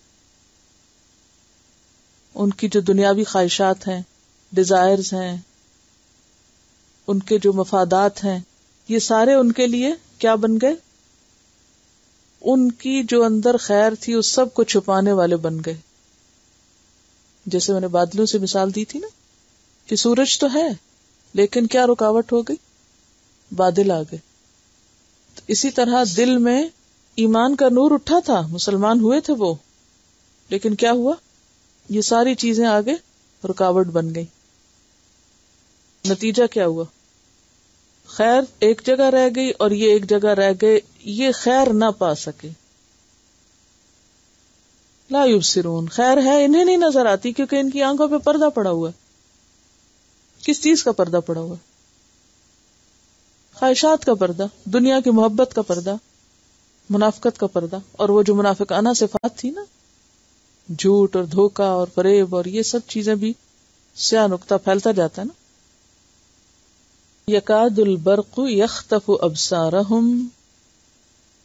ان کی جو دنیاوی خواہشات ہیں، ڈیزائرز ہیں، ان کے جو مفادات ہیں، یہ سارے ان کے لیے کیا بن گئے؟ ان کی جو اندر خیر تھی اس سب کو چھپانے والے بن گئے. جیسے میں نے بادلوں سے مثال دی تھی نا کہ سورج تو ہے لیکن کیا رکاوٹ ہو گئی؟ بادل آ گئے. تو اسی طرح دل میں ایمان کا نور اٹھا تھا، مسلمان ہوئے تھے وہ، لیکن کیا ہوا؟ یہ ساری چیزیں آگے رکاوٹ بن گئی. نتیجہ کیا ہوا؟ خیر ایک جگہ رہ گئی اور یہ ایک جگہ رہ گئے، یہ خیر نہ پا سکے. لا یبصرون، خیر ہے انہیں نہیں نظر آتی کیونکہ ان کی آنکھوں پہ پردہ پڑا ہوا ہے. کس چیز کا پردہ پڑا ہوا ہے؟ خواہشات کا پردہ، دنیا کی محبت کا پردہ، منافقت کا پردہ. اور وہ جو منافقانہ صفات تھی نا، جھوٹ اور دھوکہ اور فریب اور یہ سب چیزیں بھی سیاہ نقطہ پھیلتا جاتا ہے نا. یکاد البرق یخطف ابصارہم،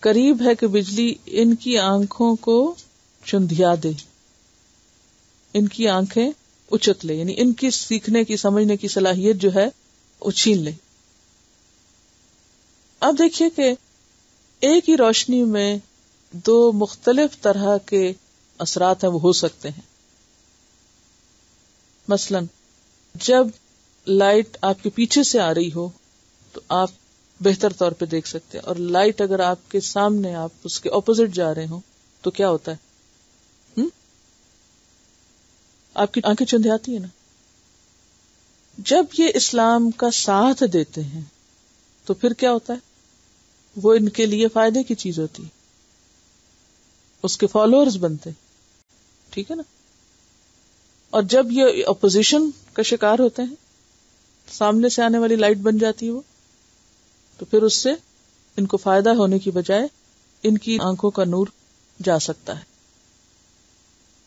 قریب ہے کہ بجلی ان کی آنکھوں کو چندھیا دے، ان کی آنکھیں اچک لے، یعنی ان کی سیکھنے کی سمجھنے کی صلاحیت جو ہے وہ چھین لے. اب دیکھیے کہ ایک ہی روشنی میں دو مختلف طرح کے اثرات ہیں وہ ہو سکتے ہیں. مثلا جب لائٹ آپ کے پیچھے سے آ رہی ہو تو آپ بہتر طور پہ دیکھ سکتے ہیں، اور لائٹ اگر آپ کے سامنے، آپ اس کے اپوزٹ جا رہے ہوں تو کیا ہوتا ہے؟ آپ کی آنکھیں چندھیاتی ہیں نا. جب یہ اسلام کا ساتھ دیتے ہیں تو پھر کیا ہوتا ہے؟ وہ ان کے لیے فائدے کی چیز ہوتی، اس کے فالوورز بنتے. ٹھیک ہے نا. اور جب یہ اپوزیشن کا شکار ہوتے ہیں، سامنے سے آنے والی لائٹ بن جاتی ہے وہ، تو پھر اس سے ان کو فائدہ ہونے کی بجائے ان کی آنکھوں کا نور جا سکتا ہے.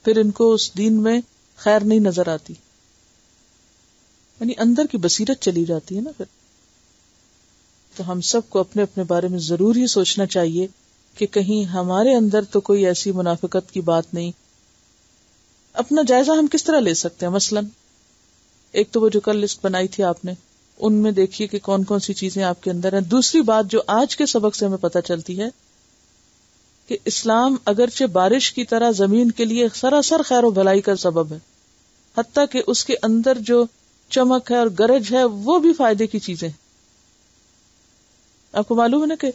پھر ان کو اس دین میں خیر نہیں نظر آتی، یعنی اندر کی بصیرت چلی جاتی ہے نا. پھر تو ہم سب کو اپنے اپنے بارے میں ضرور ہی سوچنا چاہیے کہ کہیں ہمارے اندر تو کوئی ایسی منافقت کی بات نہیں. اپنا جائزہ ہم کس طرح لے سکتے ہیں؟ مثلا ایک تو وہ جو کل لسٹ بنائی تھی آپ نے، ان میں دیکھیے کہ کون کون سی چیزیں آپ کے اندر ہیں. دوسری بات جو آج کے سبق سے ہمیں پتہ چلتی ہے کہ اسلام اگرچہ بارش کی طرح زمین کے لیے سراسر خیر و بھلائی کا سبب ہے، حتیٰ کہ اس کے اندر جو چمک ہے اور گرج ہے وہ بھی فائدے کی چیزیں. آپ کو معلوم ہے نا کہ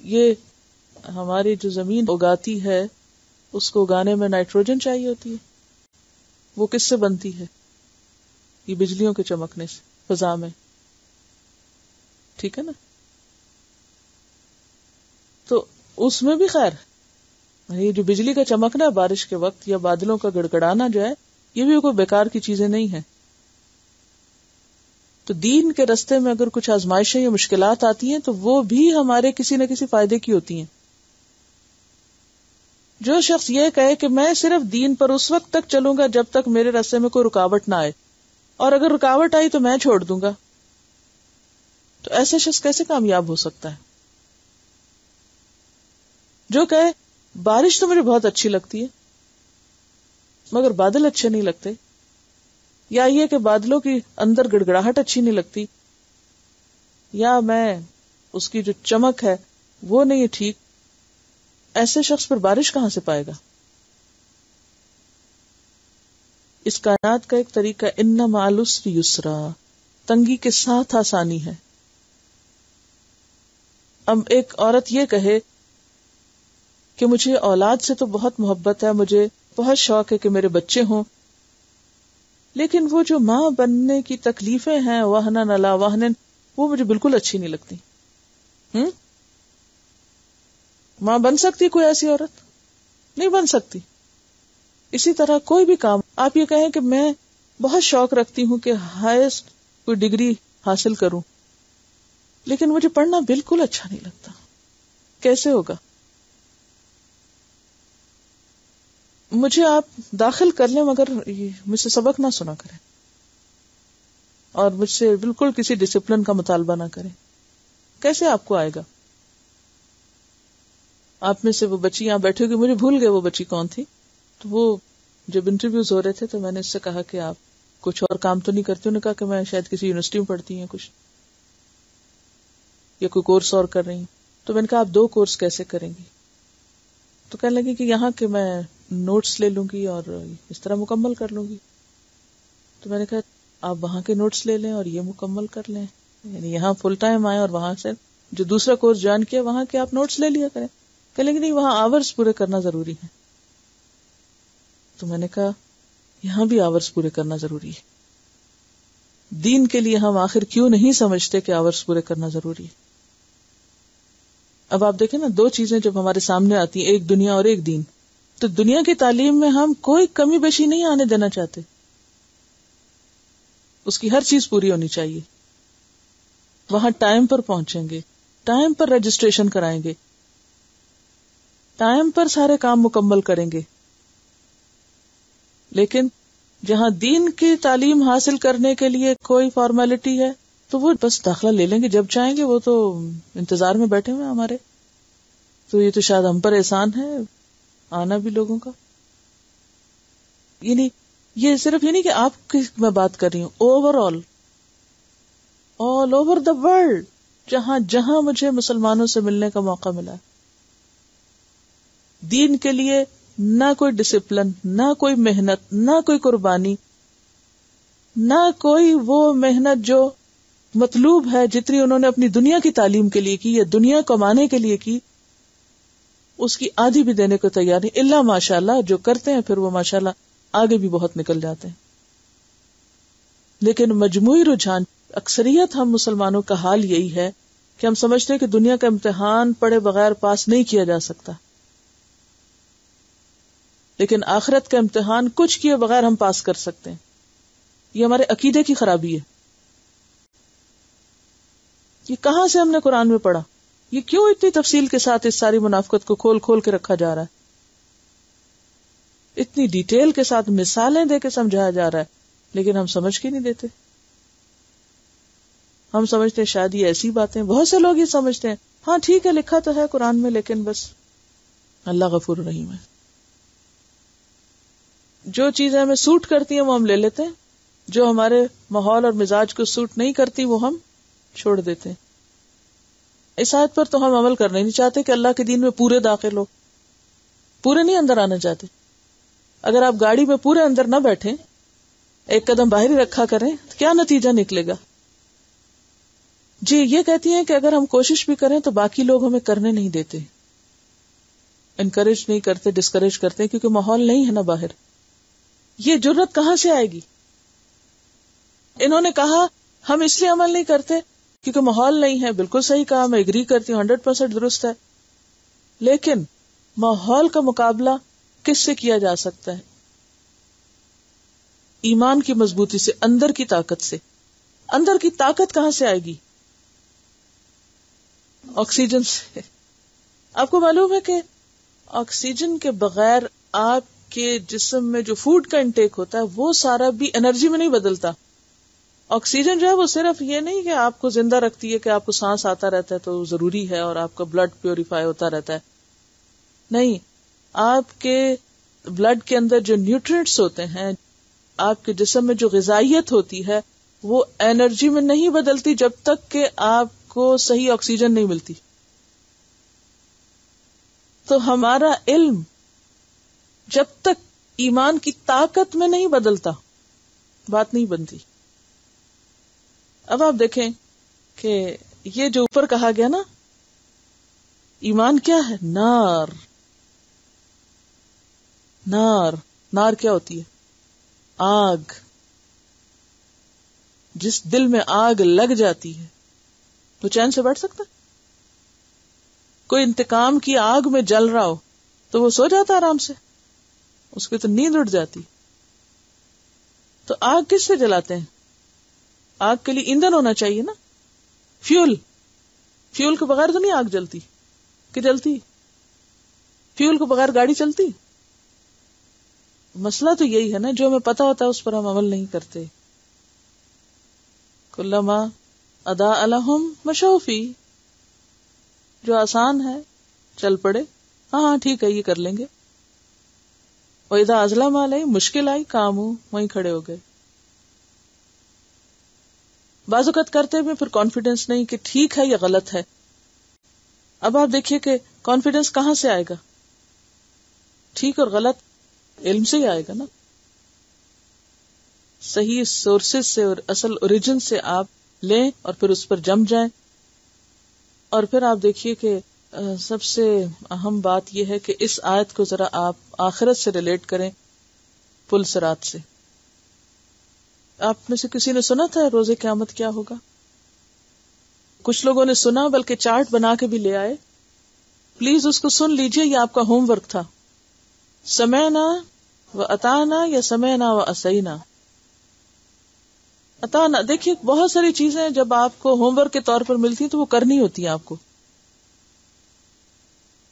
یہ ہماری جو زمین اگاتی ہے اس کو اگانے میں نائٹروجن چاہیے ہوتی ہے. وہ کس سے بنتی ہے؟ یہ بجلیوں کے چمکنے سے فضا میں. ٹھیک ہے نا. تو اس میں بھی خیر ہے. یہ جو بجلی کا چمکنا بارش کے وقت یا بادلوں کا گڑگڑانا جو ہے، یہ بھی کوئی بیکار کی چیزیں نہیں ہیں. تو دین کے رستے میں اگر کچھ آزمائشیں یا مشکلات آتی ہیں تو وہ بھی ہمارے کسی نہ کسی فائدے کی ہوتی ہیں. جو شخص یہ کہے کہ میں صرف دین پر اس وقت تک چلوں گا جب تک میرے راستے میں کوئی رکاوٹ نہ آئے، اور اگر رکاوٹ آئی تو میں چھوڑ دوں گا، تو ایسے شخص کیسے کامیاب ہو سکتا ہے؟ جو کہے بارش تو مجھے بہت اچھی لگتی ہے مگر بادل اچھے نہیں لگتے، یا یہ کہ بادلوں کی اندر گڑگڑاہٹ اچھی نہیں لگتی، یا میں اس کی جو چمک ہے وہ نہیں ٹھیک، ایسے شخص پر بارش کہاں سے پائے گا؟ اس کائنات کا ایک طریقہ ان مع العسر یسرا، تنگی کے ساتھ آسانی ہے. اب ایک عورت یہ کہے کہ مجھے اولاد سے تو بہت محبت ہے، مجھے بہت شوق ہے کہ میرے بچے ہوں، لیکن وہ جو ماں بننے کی تکلیفیں ہیں وہنن علی وہنن، وہ مجھے بالکل اچھی نہیں لگتی. ماں بن سکتی کوئی ایسی عورت؟ نہیں بن سکتی. اسی طرح کوئی بھی کام آپ یہ کہیں کہ میں بہت شوق رکھتی ہوں کہ ہائیسٹ کوئی ڈگری حاصل کروں، لیکن مجھے پڑھنا بالکل اچھا نہیں لگتا، کیسے ہوگا؟ مجھے آپ داخل کر لیں مگر مجھ سے سبق نہ سنا کریں اور مجھ سے بالکل کسی ڈسپلن کا مطالبہ نہ کریں، کیسے آپ کو آئے گا؟ آپ میں سے وہ بچی یہاں بیٹھے ہوگی، مجھے بھول گئے وہ بچی کون تھی، تو وہ جب انٹرویوز ہو رہے تھے تو میں نے اس سے کہا کہ آپ کچھ اور کام تو نہیں کرتی؟ انہوں نے کہا کہ میں شاید کسی یونیورسٹی میں پڑھتی ہیں کچھ، یا کوئی کورس اور کر رہی ہیں. تو میں نے کہا آپ 2 کورس کیسے کریں گی؟ تو کہنے لگی کہ یہاں کے میں نوٹس لے لوں گی اور اس طرح مکمل کر لوں گی. تو میں نے کہا آپ وہاں کے نوٹس لے لیں اور یہ مکمل کر لیں، یعنی یہاں فل ٹائم آئے اور وہاں سے جو دوسرا کورس جوائن کیا وہاں کے آپ نوٹس لے لیا کریں. کہنے لگی نہیں وہاں آورز پورے کرنا ضروری ہے. تو میں نے کہا یہاں بھی آورز پورے کرنا ضروری ہے. دین کے لیے ہم آخر کیوں نہیں سمجھتے کہ آورز پورے کرنا ضروری ہے؟ اب آپ دیکھیں نا 2 چیزیں جب ہمارے سامنے آتی ہیں، ایک دنیا اور ایک دین، تو دنیا کی تعلیم میں ہم کوئی کمی بیشی نہیں آنے دینا چاہتے. اس کی ہر چیز پوری ہونی چاہیے. وہاں ٹائم پر پہنچیں گے, ٹائم پر رجسٹریشن کرائیں گے, ٹائم پر سارے کام مکمل کریں گے. لیکن جہاں دین کی تعلیم حاصل کرنے کے لیے کوئی فارمیلٹی ہے تو وہ بس داخلہ لے لیں گے جب چاہیں گے, وہ تو انتظار میں بیٹھے ہوئے ہمارے. تو یہ تو شاید ہم پر احسان ہے آنا بھی لوگوں کا. یعنی یہ صرف یہ نہیں کہ آپ کی میں بات کر رہی ہوں, over all over the world, جہاں جہاں مجھے مسلمانوں سے ملنے کا موقع ملا, دین کے لیے نہ کوئی ڈسپلن, نہ کوئی محنت, نہ کوئی قربانی, نہ کوئی وہ محنت جو مطلوب ہے جتنی انہوں نے اپنی دنیا کی تعلیم کے لیے کی یا دنیا کمانے کے لیے کی, اس کی آدھی بھی دینے کو تیار نہیں. اللہ ماشاءاللہ جو کرتے ہیں پھر وہ ماشاءاللہ آگے بھی بہت نکل جاتے ہیں. لیکن مجموعی رجحان, اکثریت ہم مسلمانوں کا حال یہی ہے کہ ہم سمجھتے ہیں کہ دنیا کا امتحان پڑھے بغیر پاس نہیں کیا جا سکتا, لیکن آخرت کا امتحان کچھ کیے بغیر ہم پاس کر سکتے ہیں. یہ ہمارے عقیدے کی خرابی ہے. یہ کہاں سے ہم نے قرآن میں پڑھا؟ یہ کیوں اتنی تفصیل کے ساتھ اس ساری منافقت کو کھول کھول کے رکھا جا رہا ہے, اتنی ڈیٹیل کے ساتھ مثالیں دے کے سمجھایا جا رہا ہے, لیکن ہم سمجھ کے نہیں دیتے. ہم سمجھتے ہیں شاید یہ ایسی باتیں, بہت سے لوگ یہ سمجھتے ہیں ہاں ٹھیک ہے لکھا تو ہے قرآن میں, لیکن بس اللہ غفور رحیم ہے. جو چیزیں ہمیں سوٹ کرتی ہیں وہ ہم لے لیتے ہیں, جو ہمارے ماحول اور مزاج کو سوٹ نہیں کرتی وہ ہم چھوڑ دیتے ہیں. اس آیت پر تو ہم عمل کرنا ہی نہیں چاہتے کہ اللہ کے دین میں پورے داخل ہو, پورے نہیں اندر آنا چاہتے. اگر آپ گاڑی میں پورے اندر نہ بیٹھیں, ایک قدم باہر ہی رکھا کریں, تو کیا نتیجہ نکلے گا؟ جی یہ کہتی ہیں کہ اگر ہم کوشش بھی کریں تو باقی لوگ ہمیں کرنے نہیں دیتے, انکریج نہیں کرتے, ڈسکریج کرتے, کیونکہ ماحول نہیں ہے نا باہر. یہ جرت کہاں سے آئے گی؟ انہوں نے کہا ہم اس لیے عمل نہیں کرتے کیونکہ ماحول نہیں ہے. بالکل صحیح کہا, میں ایگری کرتی ہوں, 100% درست ہے. لیکن ماحول کا مقابلہ کس سے کیا جا سکتا ہے؟ ایمان کی مضبوطی سے, اندر کی طاقت سے. اندر کی طاقت کہاں سے آئے گی؟ آکسیجن سے. آپ کو معلوم ہے کہ آکسیجن کے بغیر آپ کے جسم میں جو فوڈ کا انٹیک ہوتا ہے وہ سارا بھی انرجی میں نہیں بدلتا. آکسیجن جو ہے وہ صرف یہ نہیں کہ آپ کو زندہ رکھتی ہے, کہ آپ کو سانس آتا رہتا ہے تو ضروری ہے اور آپ کا بلڈ پیوریفائی ہوتا رہتا ہے. نہیں, آپ کے بلڈ کے اندر جو نیوٹرینٹس ہوتے ہیں, آپ کے جسم میں جو غذائیت ہوتی ہے, وہ انرجی میں نہیں بدلتی جب تک کہ آپ کو صحیح آکسیجن نہیں ملتی. تو ہمارا علم جب تک ایمان کی طاقت میں نہیں بدلتا بات نہیں بنتی. اب آپ دیکھیں کہ یہ جو اوپر کہا گیا نا, ایمان کیا ہے؟ نار. نار, نار کیا ہوتی ہے؟ آگ. جس دل میں آگ لگ جاتی ہے تو چین سے بیٹھ سکتا؟ کوئی انتقام کی آگ میں جل رہا ہو تو وہ سو جاتا آرام سے؟ اس کی تو نیند اڑ جاتی. تو آگ کس سے جلاتے ہیں؟ آگ کے لیے ایندھن ہونا چاہیے نا, فیول. فیول کے بغیر تو نہیں آگ جلتی, کہ جلتی؟ فیول کے بغیر گاڑی چلتی؟ مسئلہ تو یہی ہے نا, جو ہمیں پتا ہوتا ہے اس پر ہم عمل نہیں کرتے. کلما اضاء لهم مشوا فیہ, جو آسان ہے چل پڑے, ہاں ٹھیک ہے یہ کر لیں گے. وَإِذَا أَظْلَمَ عَلَيْهِ, مشکل آئی کام ہو وہیں کھڑے ہو گئے. بعض اوقات کرتے ہوئے پھر کانفیڈنس نہیں کہ ٹھیک ہے یا غلط ہے. اب آپ دیکھیے کہ کانفیڈنس کہاں سے آئے گا؟ ٹھیک اور غلط علم سے ہی آئے گا نا, صحیح سورسز سے اور اصل اوریجن سے آپ لیں اور پھر اس پر جم جائیں. اور پھر آپ دیکھیے کہ سب سے اہم بات یہ ہے کہ اس آیت کو ذرا آپ آخرت سے ریلیٹ کریں, پل صراط سے. آپ میں سے کسی نے سنا تھا روز قیامت کیا ہوگا؟ کچھ لوگوں نے سنا, بلکہ چارٹ بنا کے بھی لے آئے. پلیز اس کو سن لیجئے, یہ آپ کا ہوم ورک تھا. سمعنا و اطعنا یا سمعنا و عصینا. اطعنا، دیکھیے بہت ساری چیزیں جب آپ کو ہوم ورک کے طور پر ملتی ہیں تو وہ کرنی ہوتی ہیں آپ کو،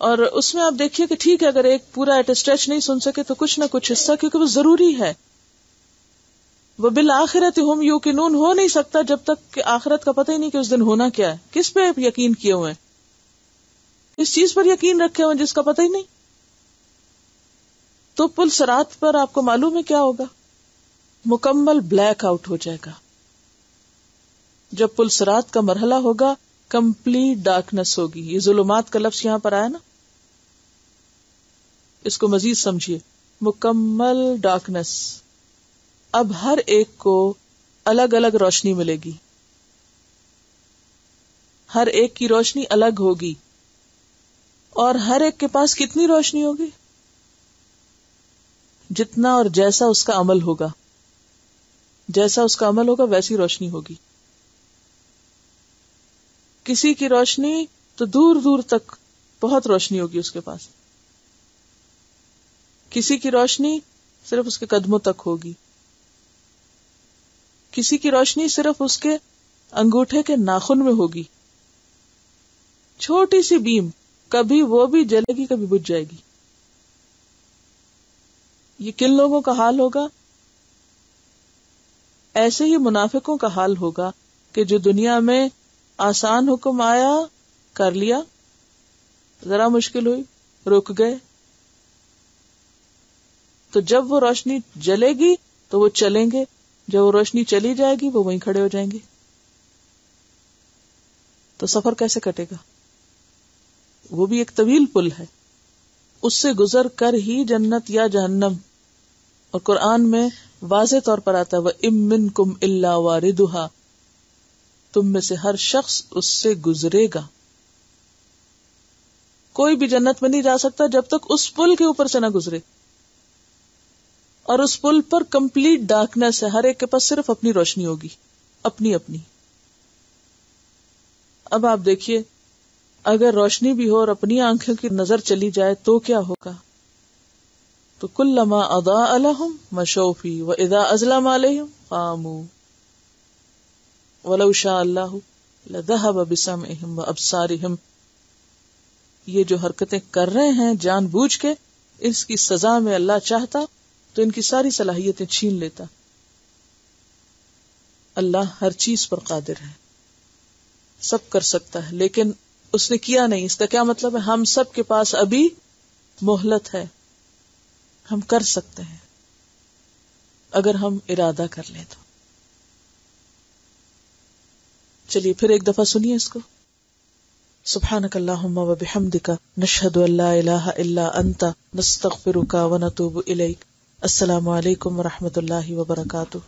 اور اس میں آپ دیکھیے کہ ٹھیک ہے اگر ایک پورا ایٹ اسٹریچ نہیں سن سکے تو کچھ نہ کچھ حصہ، کیونکہ وہ ضروری ہے. وہ بالآخرت ہم یوقنون ہو نہیں سکتا جب تک کہ آخرت کا پتہ ہی نہیں کہ اس دن ہونا کیا ہے. کس پہ یقین کیے ہوئے ہیں؟ اس چیز پر یقین رکھے ہوئے جس کا پتہ ہی نہیں. تو پل صراط پر آپ کو معلوم ہے کیا ہوگا؟ مکمل بلیک آؤٹ ہو جائے گا. جب پل صراط کا مرحلہ ہوگا کمپلیٹ ڈارکنس ہوگی. یہ ظلمات کا لفظ یہاں پر آیا نا، اس کو مزید سمجھیے. مکمل ڈارکنس. اب ہر ایک کو الگ الگ روشنی ملے گی، ہر ایک کی روشنی الگ ہوگی. اور ہر ایک کے پاس کتنی روشنی ہوگی؟ جتنا اور جیسا اس کا عمل ہوگا. جیسا اس کا عمل ہوگا ویسی روشنی ہوگی. کسی کی روشنی تو دور دور تک بہت روشنی ہوگی اس کے پاس، کسی کی روشنی صرف اس کے قدموں تک ہوگی، کسی کی روشنی صرف اس کے انگوٹھے کے ناخن میں ہوگی. چھوٹی سی بیم، کبھی وہ بھی جلے گی کبھی بجھ جائے گی. یہ کن لوگوں کا حال ہوگا؟ ایسے ہی منافقوں کا حال ہوگا کہ جو دنیا میں آسان حکم آیا کر لیا، ذرا مشکل ہوئی رک گئے، تو جب وہ روشنی جلے گی تو وہ چلیں گے، جب وہ روشنی چلی جائے گی وہ وہیں کھڑے ہو جائیں گے. تو سفر کیسے کٹے گا؟ وہ بھی ایک طویل پل ہے، اس سے گزر کر ہی جنت یا جہنم. اور قرآن میں واضح طور پر آتا ہے وَإِن مِّنكُمْ إِلَّا وَارِدُهَا، تم میں سے ہر شخص اس سے گزرے گا. کوئی بھی جنت میں نہیں جا سکتا جب تک اس پل کے اوپر سے نہ گزرے. اور اس پل پر کمپلیٹ ڈارکنیس ہے، ہر ایک کے پاس صرف اپنی روشنی ہوگی، اپنی اپنی. اب آپ دیکھیے اگر روشنی بھی ہو اور اپنی آنکھوں کی نظر چلی جائے تو کیا ہوگا؟ تو کلما اضاء لهم مشوا فیہ واذا اظلم علیہم قاموا ولو شاء اللہ لذهب بسمعهم وابصارهم. یہ جو حرکتیں کر رہے ہیں جان بوجھ کے، اس کی سزا میں اللہ چاہتا تو ان کی ساری صلاحیتیں چھین لیتا. اللہ ہر چیز پر قادر ہے، سب کر سکتا ہے، لیکن اس نے کیا نہیں. اس کا کیا مطلب ہے؟ ہم سب کے پاس ابھی مہلت ہے، ہم کر سکتے ہیں اگر ہم ارادہ کر لیں تو. چلیے پھر ایک دفعہ سنیے اس کو. سبحانک اللہم و بحمدک نشہد ان لا الہ الا انت نستغفرک و نتوب الیک. السلام علیکم و رحمۃ اللہ وبرکاتہ.